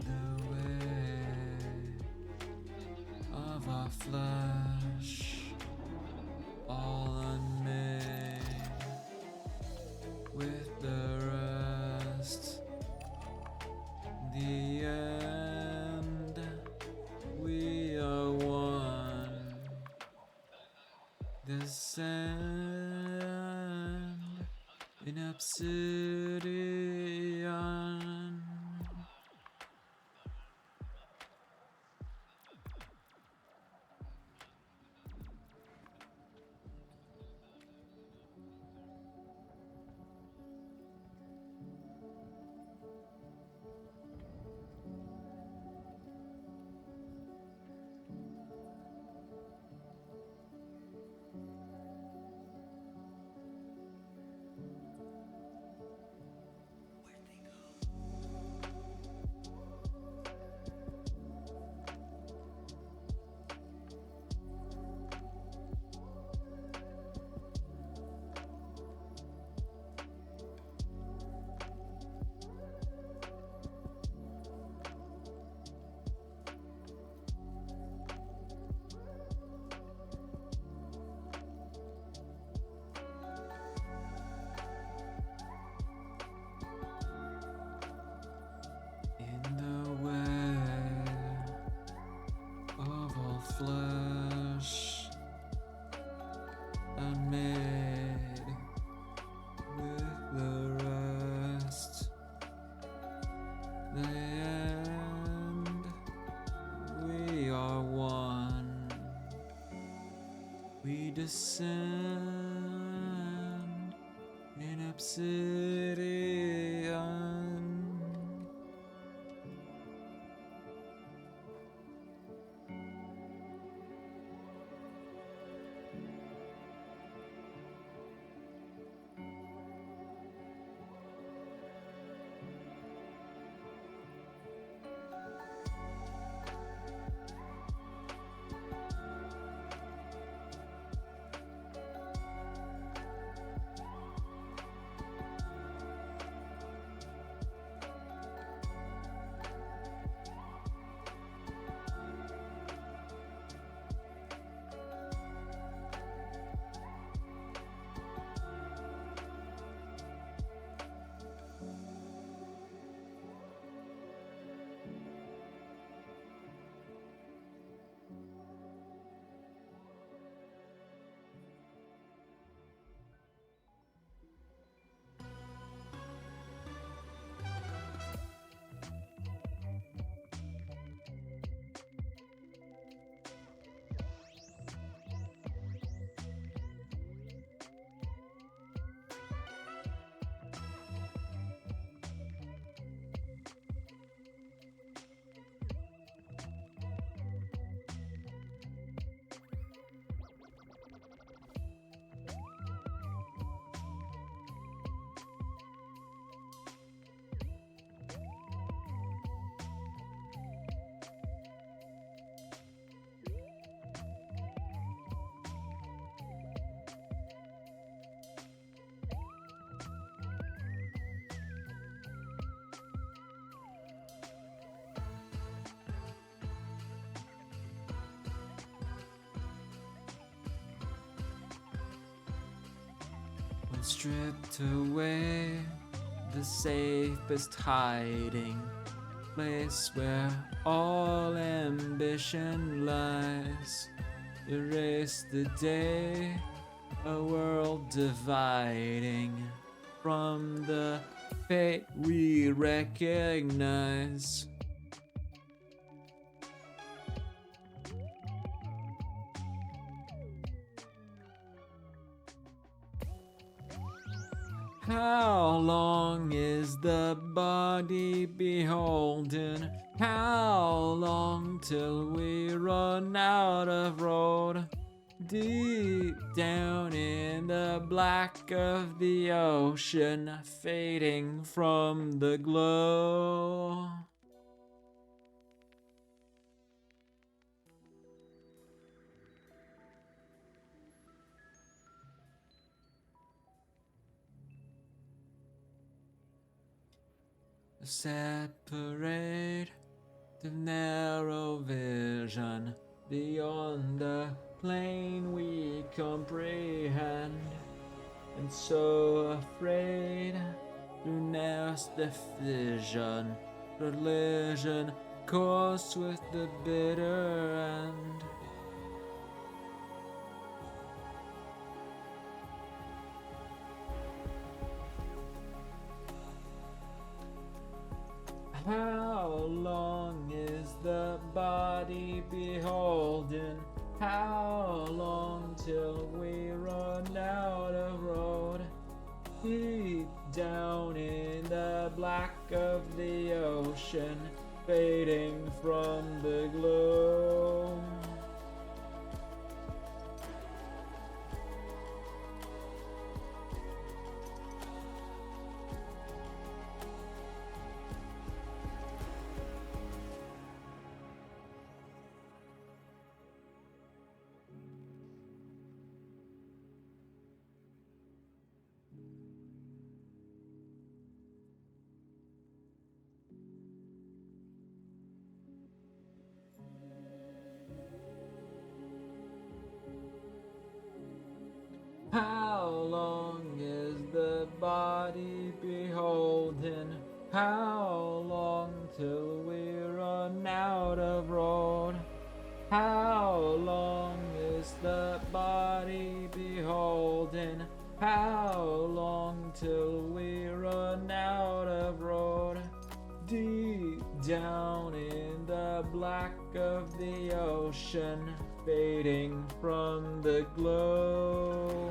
The way of our flesh, all unmade with the rest. The end, we are one. Descend in obsidian. In the way of all flesh, unmade with the rest. The end, we are one. We descend in obsidian. stripped away the safest hiding place where all ambition lies. Erase the day, a world dividing from the fate we recognize. How long is the body beholden? How long till we run out of road? Deep down in the black of the ocean, fading from the glow. Separate the narrow vision beyond the plane we comprehend, and so afraid through narrows the vision, religion course with the bitter end. How long is the body beholden? How long till we run out of road? Deep down in the black of the ocean, fading from the glow. How long is the body beholden? How long till we run out of road? How long is the body beholden? How long till we run out of road? Deep down in the black of the ocean, fading from the glow.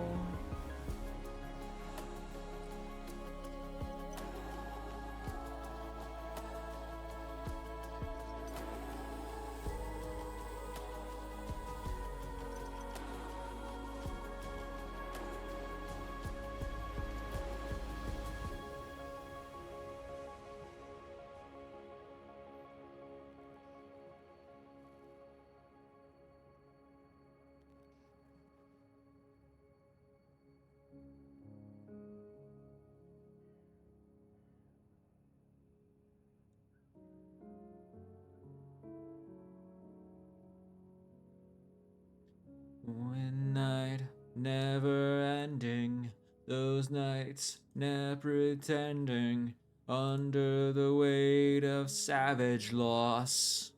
When night never ending, those nights never pretending, under the weight of savage loss.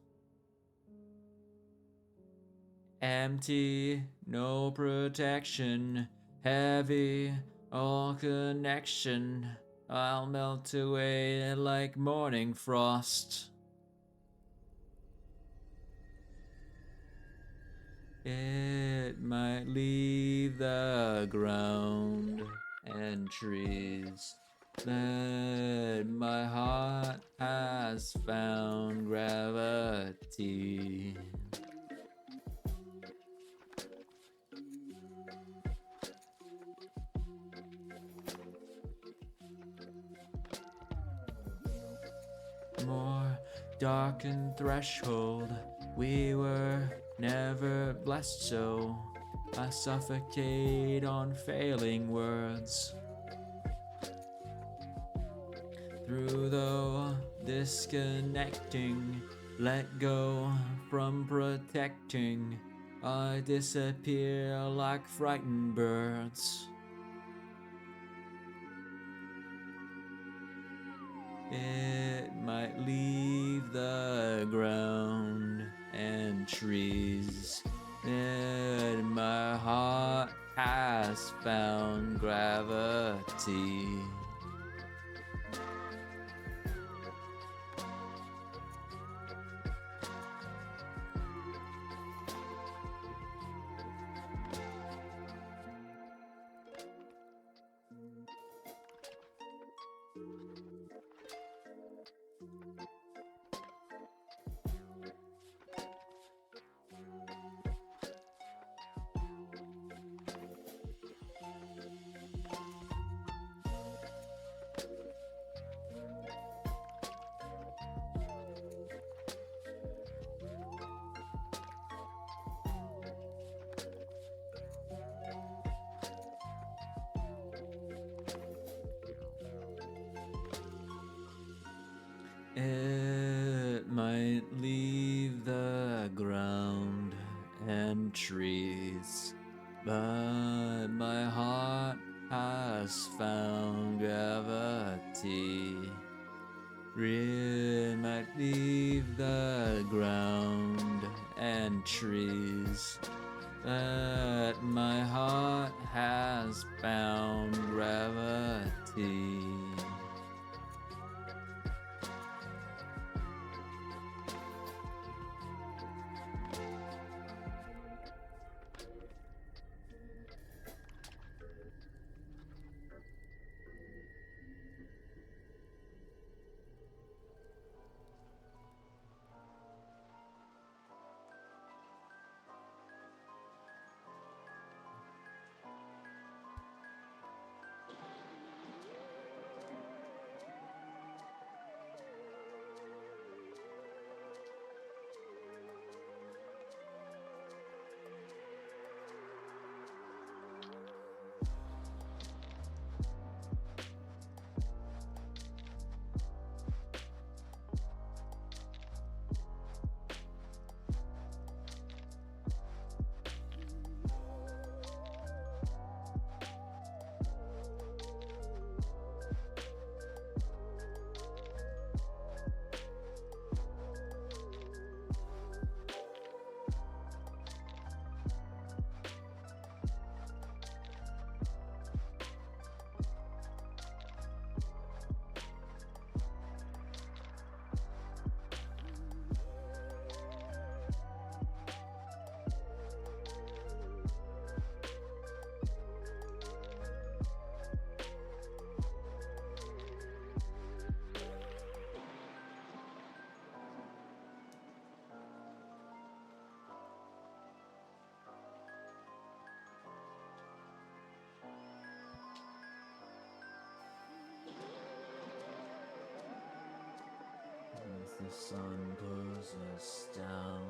Empty, no protection, heavy, all connection, I'll melt away like morning frost. It might leave the ground and trees that my heart has found gravity. More darkened threshold, we were never blessed so. I suffocate on failing words. Through the disconnecting, let go from protecting, I disappear like frightened birds. It might leave the ground and trees. And my heart has found gravity. It might leave the ground and trees, but my heart has found gravity. It might leave the ground and trees, but my heart has found gravity. As the sun pulls us down,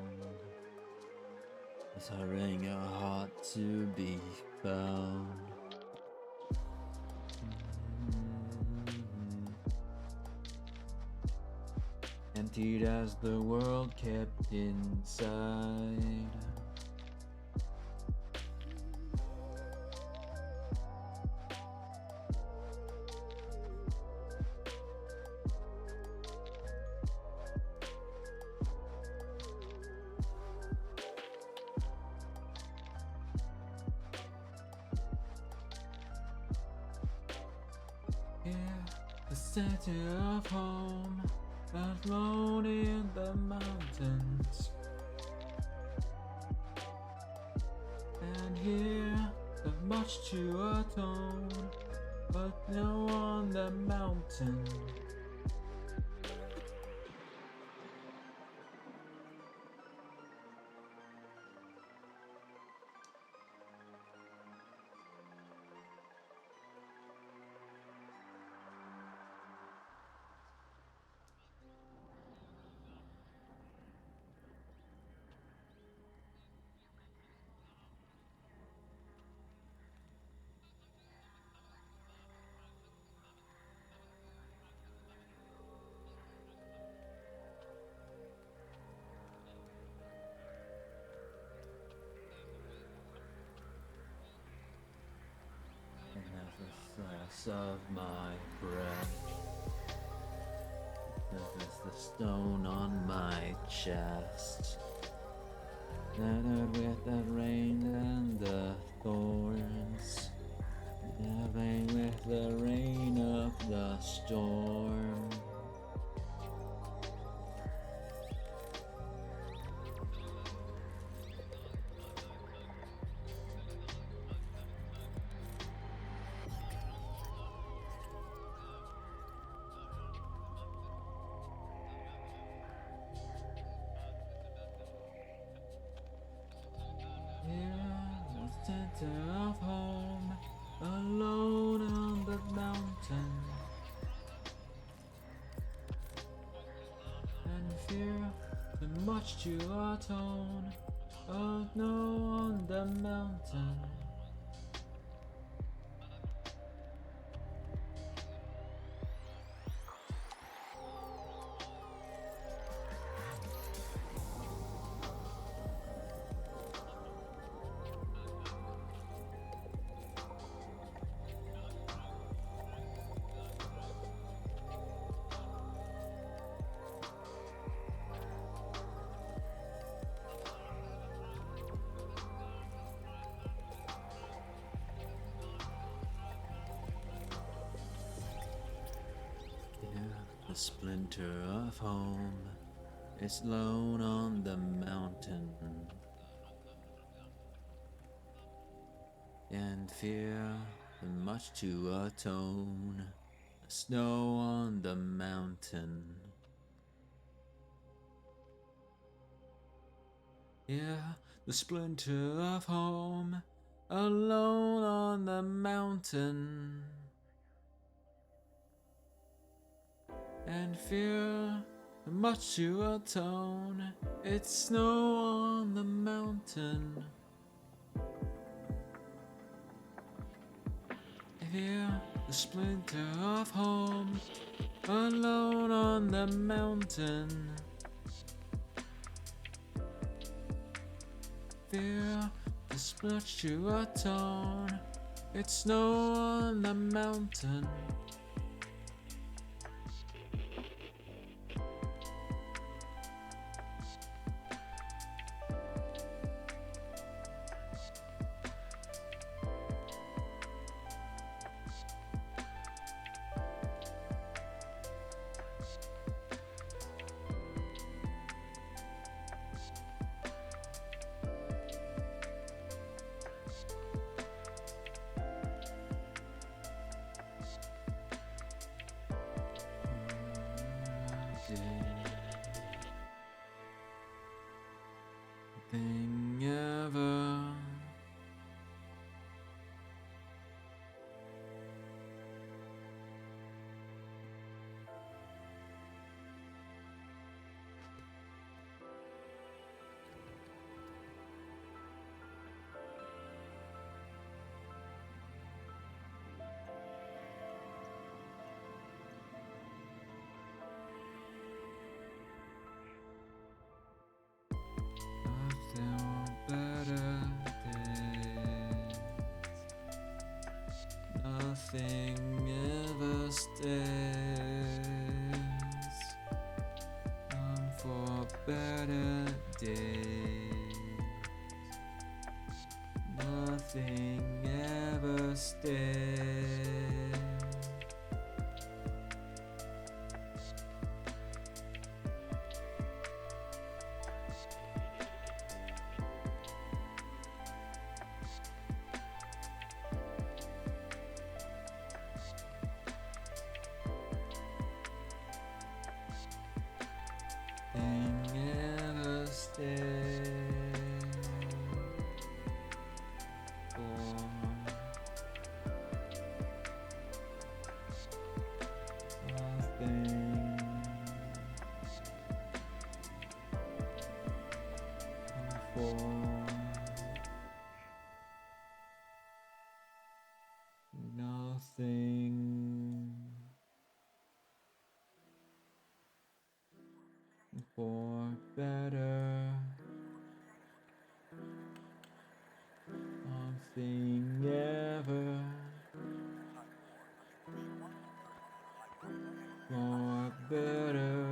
it's hurrying a heart to be found. Emptied as the world kept inside. Here, the center of home, alone in the mountains. And here, there's much to atone, but no on the mountain. And as the last of my breath, This is the stone on my chest. Netted with the rain and the thorns. Living with the rain of the storm. Center of home, alone on the mountain, and fear too much to atone. Oh no, on the mountain. The splinter of home is lone on the mountain, and fear too much to atone. Snow on the mountain. Yeah, the splinter of home, alone on the mountain. And fear much to atone. It's snow on the mountain. Fear the splinter of home, alone on the mountain. Fear the much to atone. It's snow on the mountain. Thing ever. Nothing ever stays on for better days. Nothing ever stays. Nothing for better. Nothing ever for better.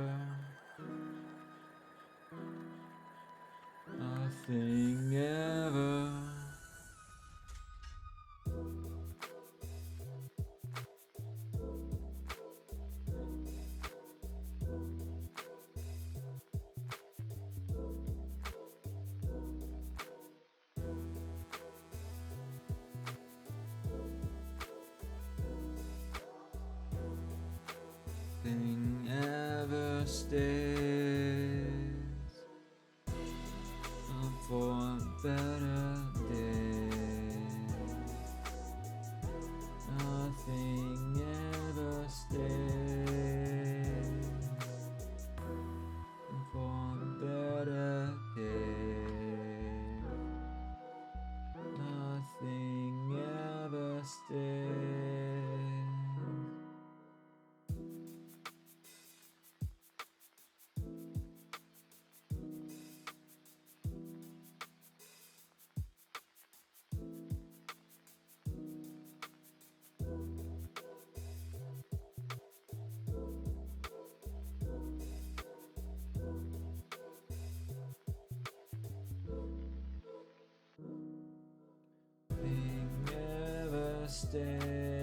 stays for better days. Nothing ever stays for better days. Nothing ever stays. Nothing ever stays.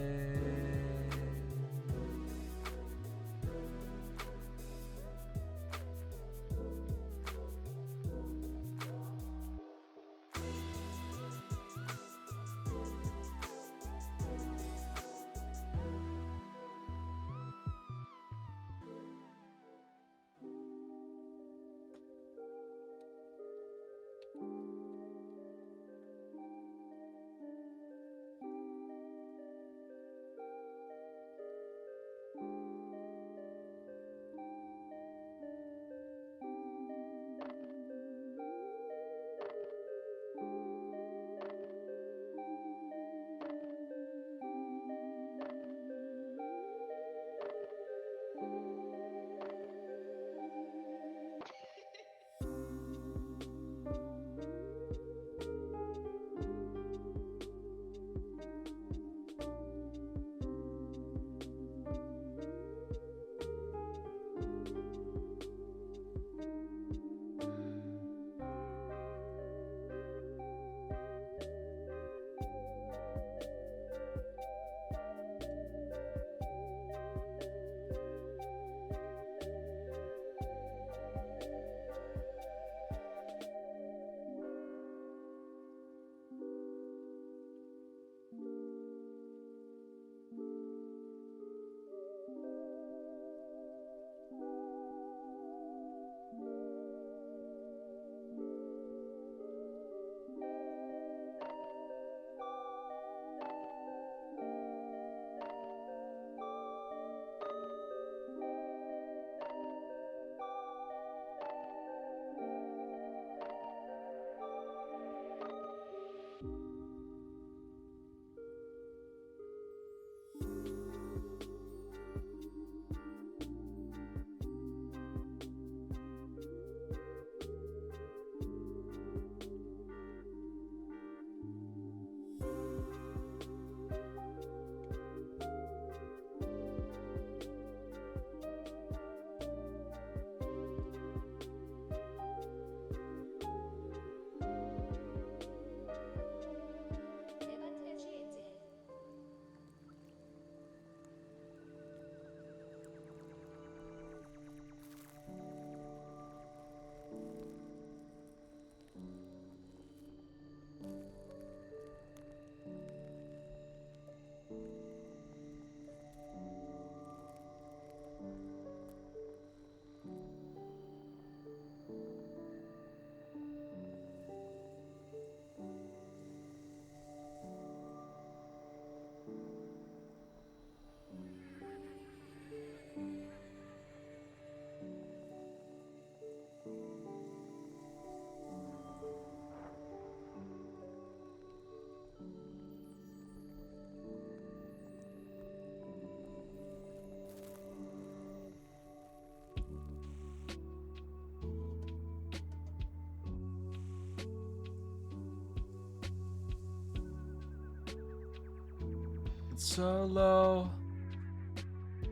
So low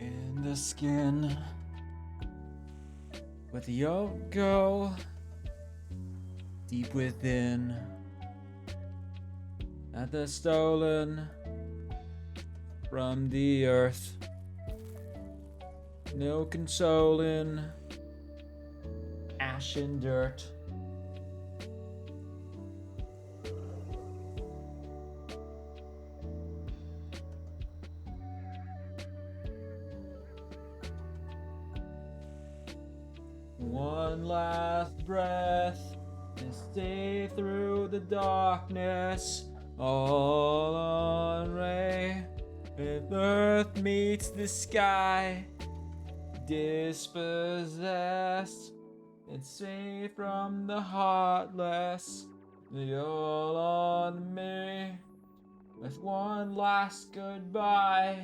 in the skin with the yolk go deep within at the stolen from the earth. No consoling ash and dirt. one last breath and stay through the darkness. All on ray, if earth meets the sky, dispossessed and safe from the heartless. You're all on me with one last goodbye.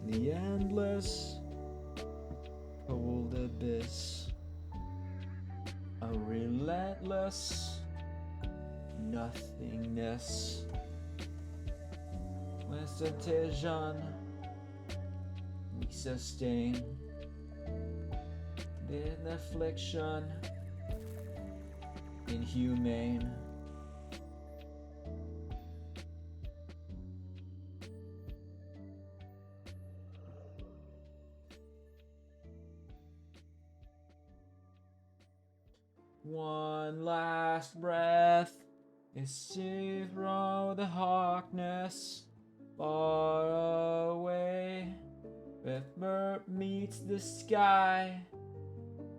The endless cold abyss, a relentless nothingness. With citation we sustain, in affliction inhumane. One last breath is see through the darkness, far away. If earth meets the sky,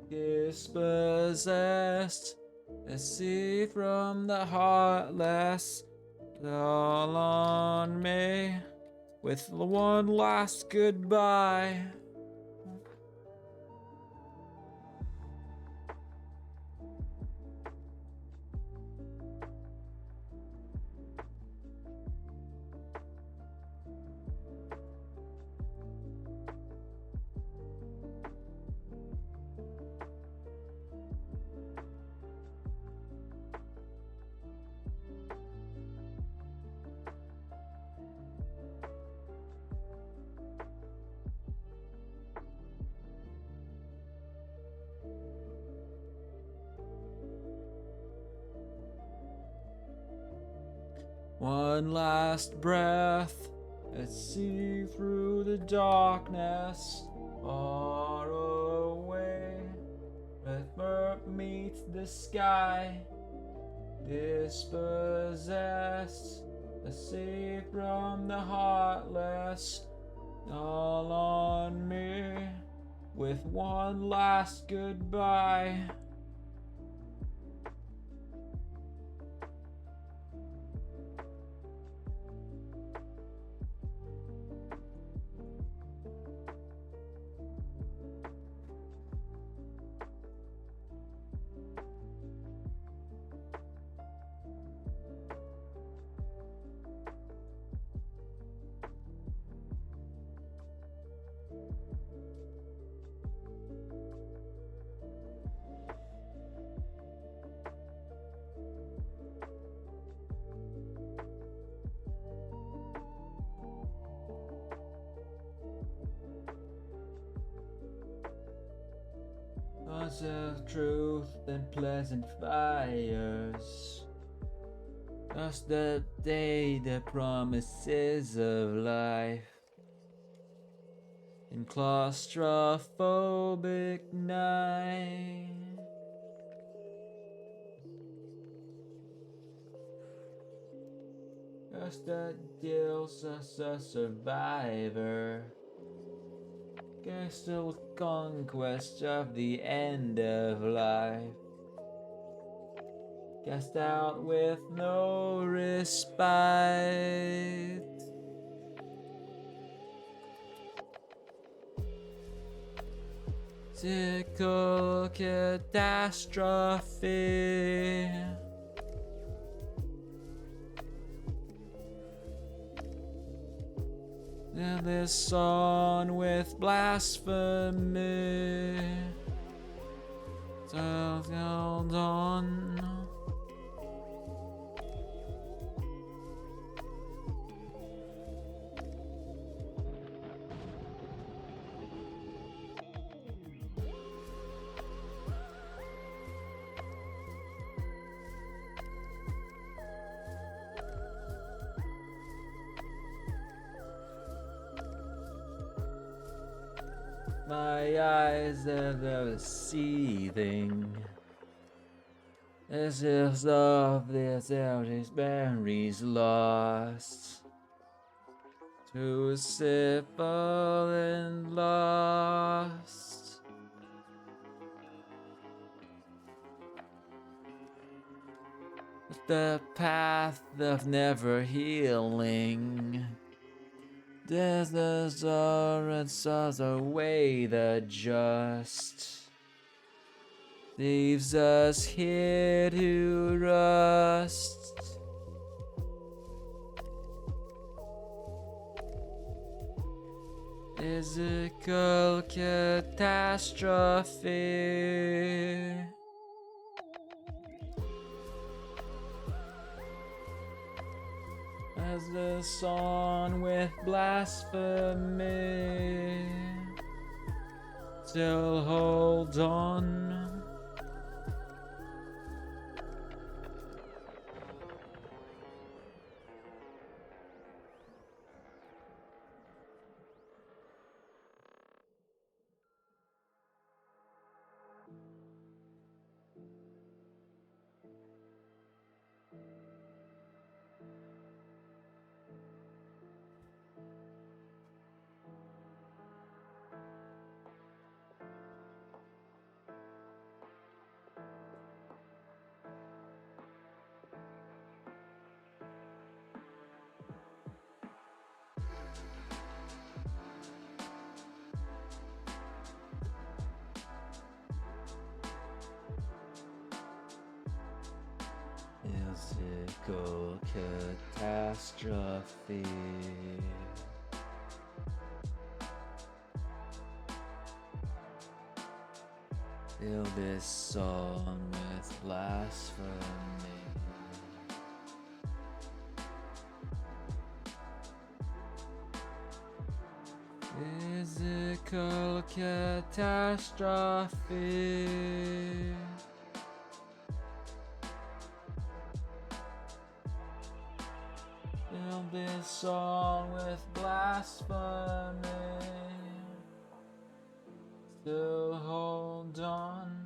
dispossessed, see from the heartless. All on me with one last goodbye. One last breath, let's see through the darkness, far away. If earth meets the sky, dispossessed, let's see from the heartless. All on me with one last goodbye. Thoughts of truth and pleasant fires, just the day, the promises of life, in claustrophobic night. Just the deals as a survivor, still conquest of the end of life, cast out with no respite. Sickle catastrophe, and this song with blasphemy. So held on. My eyes are seething, This is of this eldest berries lost to simple and lost. The path of never healing. There's the sorrows of the way the just leaves us here to rust. Physical catastrophe. As the song with blasphemy still holds on. Physical catastrophe. Fill this song with blasphemy. Physical catastrophe. Fill this song with blasphemy. Still hold on.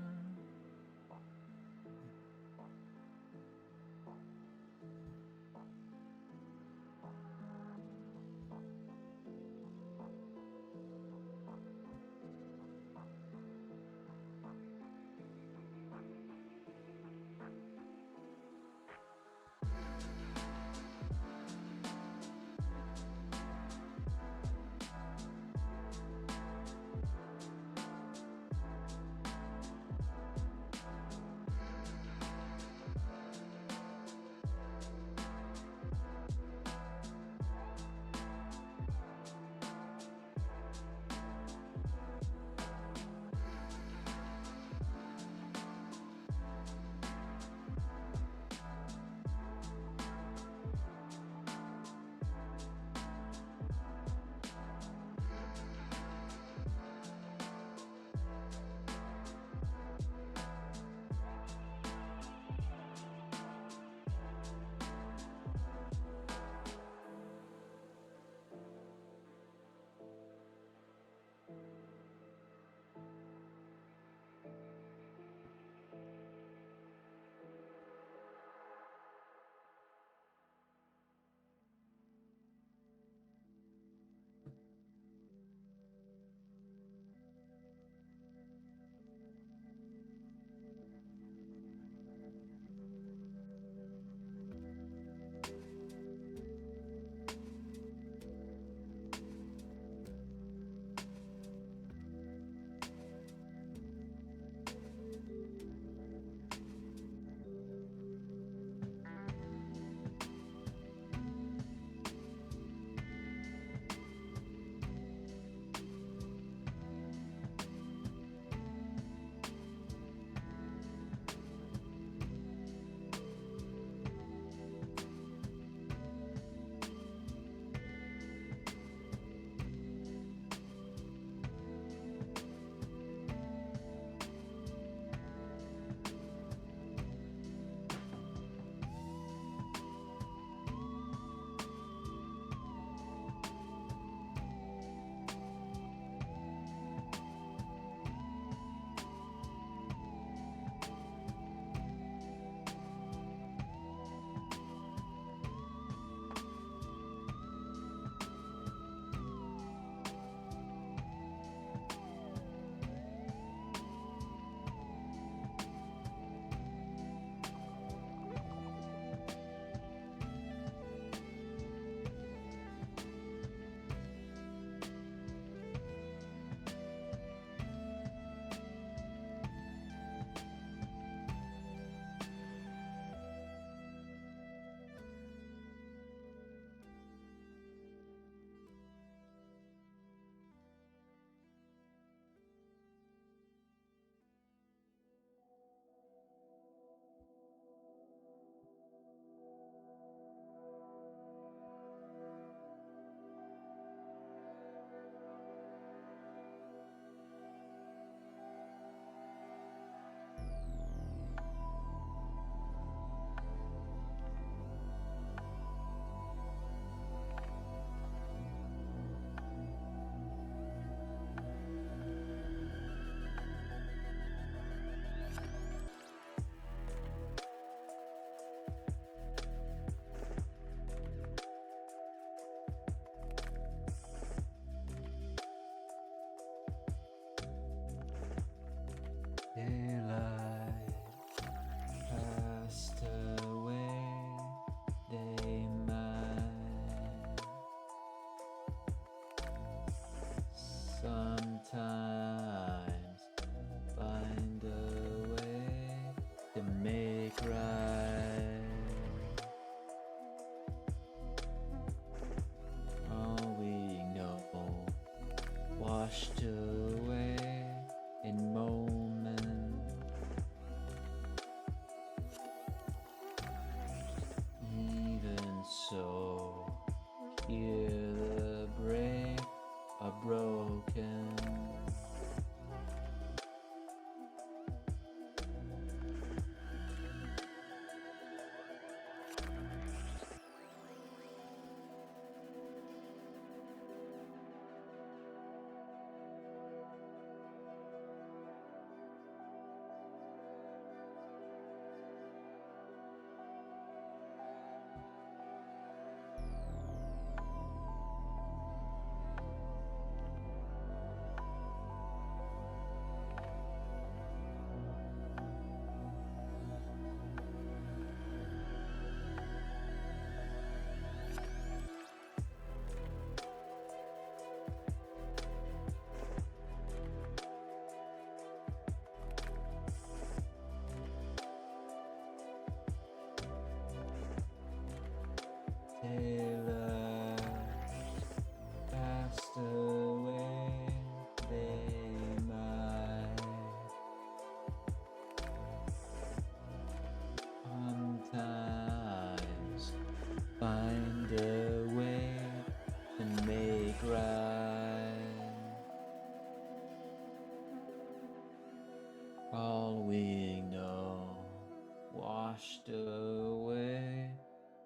washed away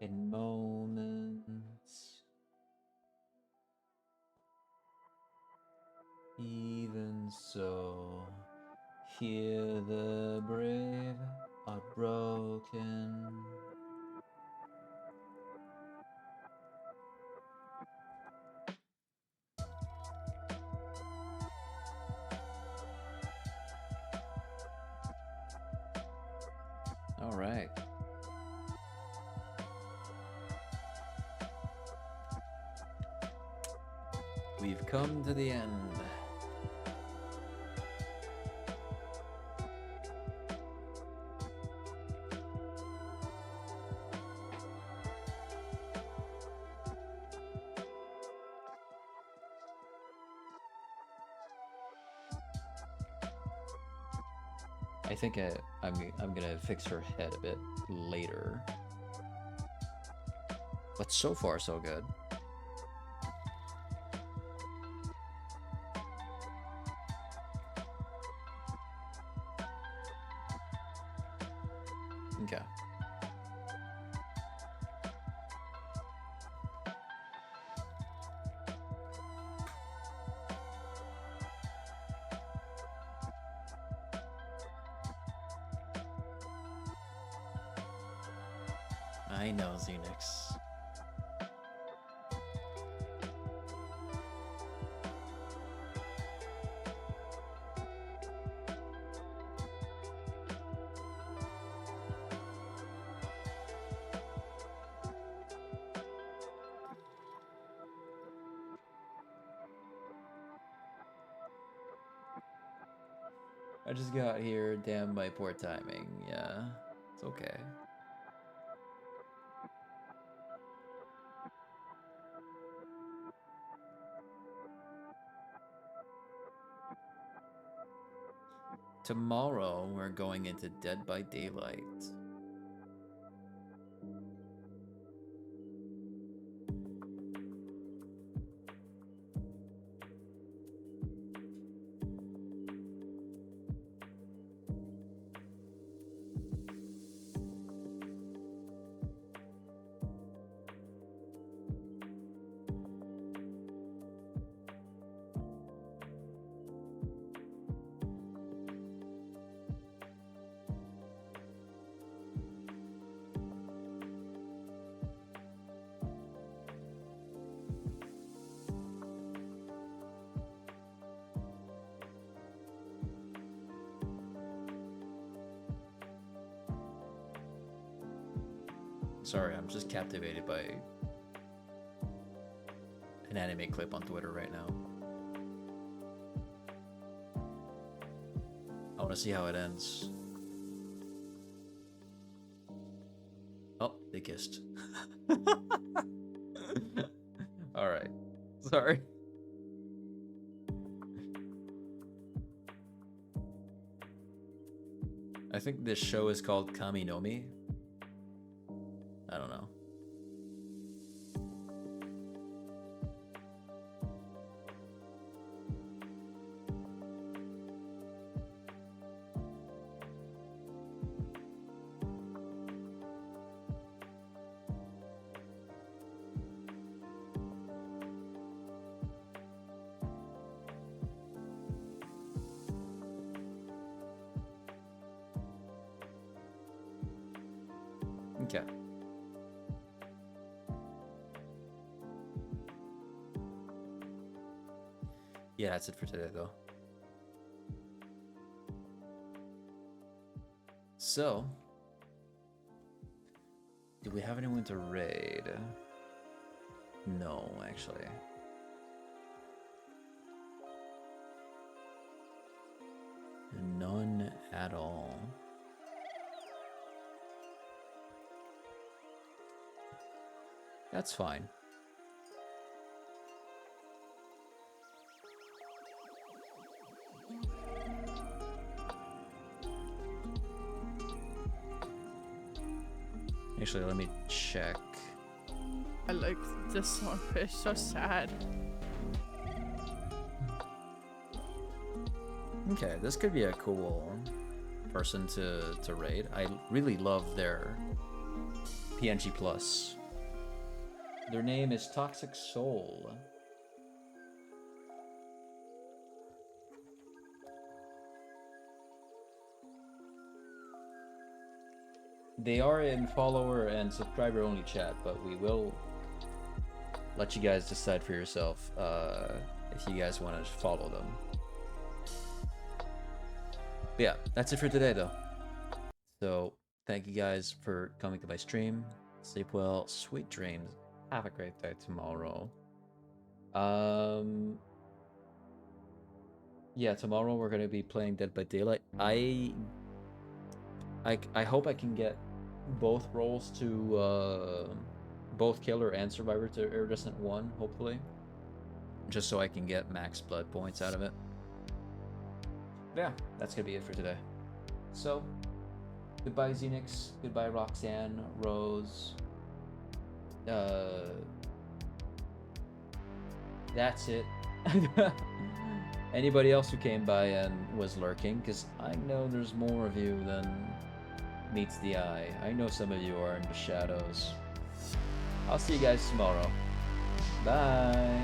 in moments. Even so, here the brave are broken. All right. We've come to the end. I think I'm gonna fix her head a bit later. But so far, so good. Okay. I know, Xenix. I just got here, damn my poor timing. Yeah, it's okay. Tomorrow, we're going into Dead by Daylight. Sorry, I'm just captivated by an anime clip on Twitter right now. I want to see how it ends. Oh, they kissed. Alright. Sorry. I think this show is called Kami no Mi. I don't know. Okay. Yeah, that's it for today, though. So, do we have anyone to raid? No, actually. None at all. That's fine. Actually, let me check. I like this song, but it's so sad. Okay, this could be a cool person to raid. I really love their PNG Plus. Their name is Toxic Soul. They are in follower and subscriber only chat, but we will let you guys decide for yourself if you guys want to follow them. But yeah, that's it for today though. So thank you guys for coming to my stream. Sleep well, sweet dreams. Have a great day tomorrow. Yeah, tomorrow we're gonna be playing Dead by Daylight. I hope I can get both roles to both Killer and Survivor to Iridescent 1, hopefully. Just so I can get max blood points out of it. But yeah, that's gonna be it for today. So, goodbye Xenix, goodbye Roxanne, Rose. That's it. Anybody else who came by and was lurking, because I know there's more of you than meets the eye. I know some of you are in the shadows. I'll see you guys tomorrow. Bye.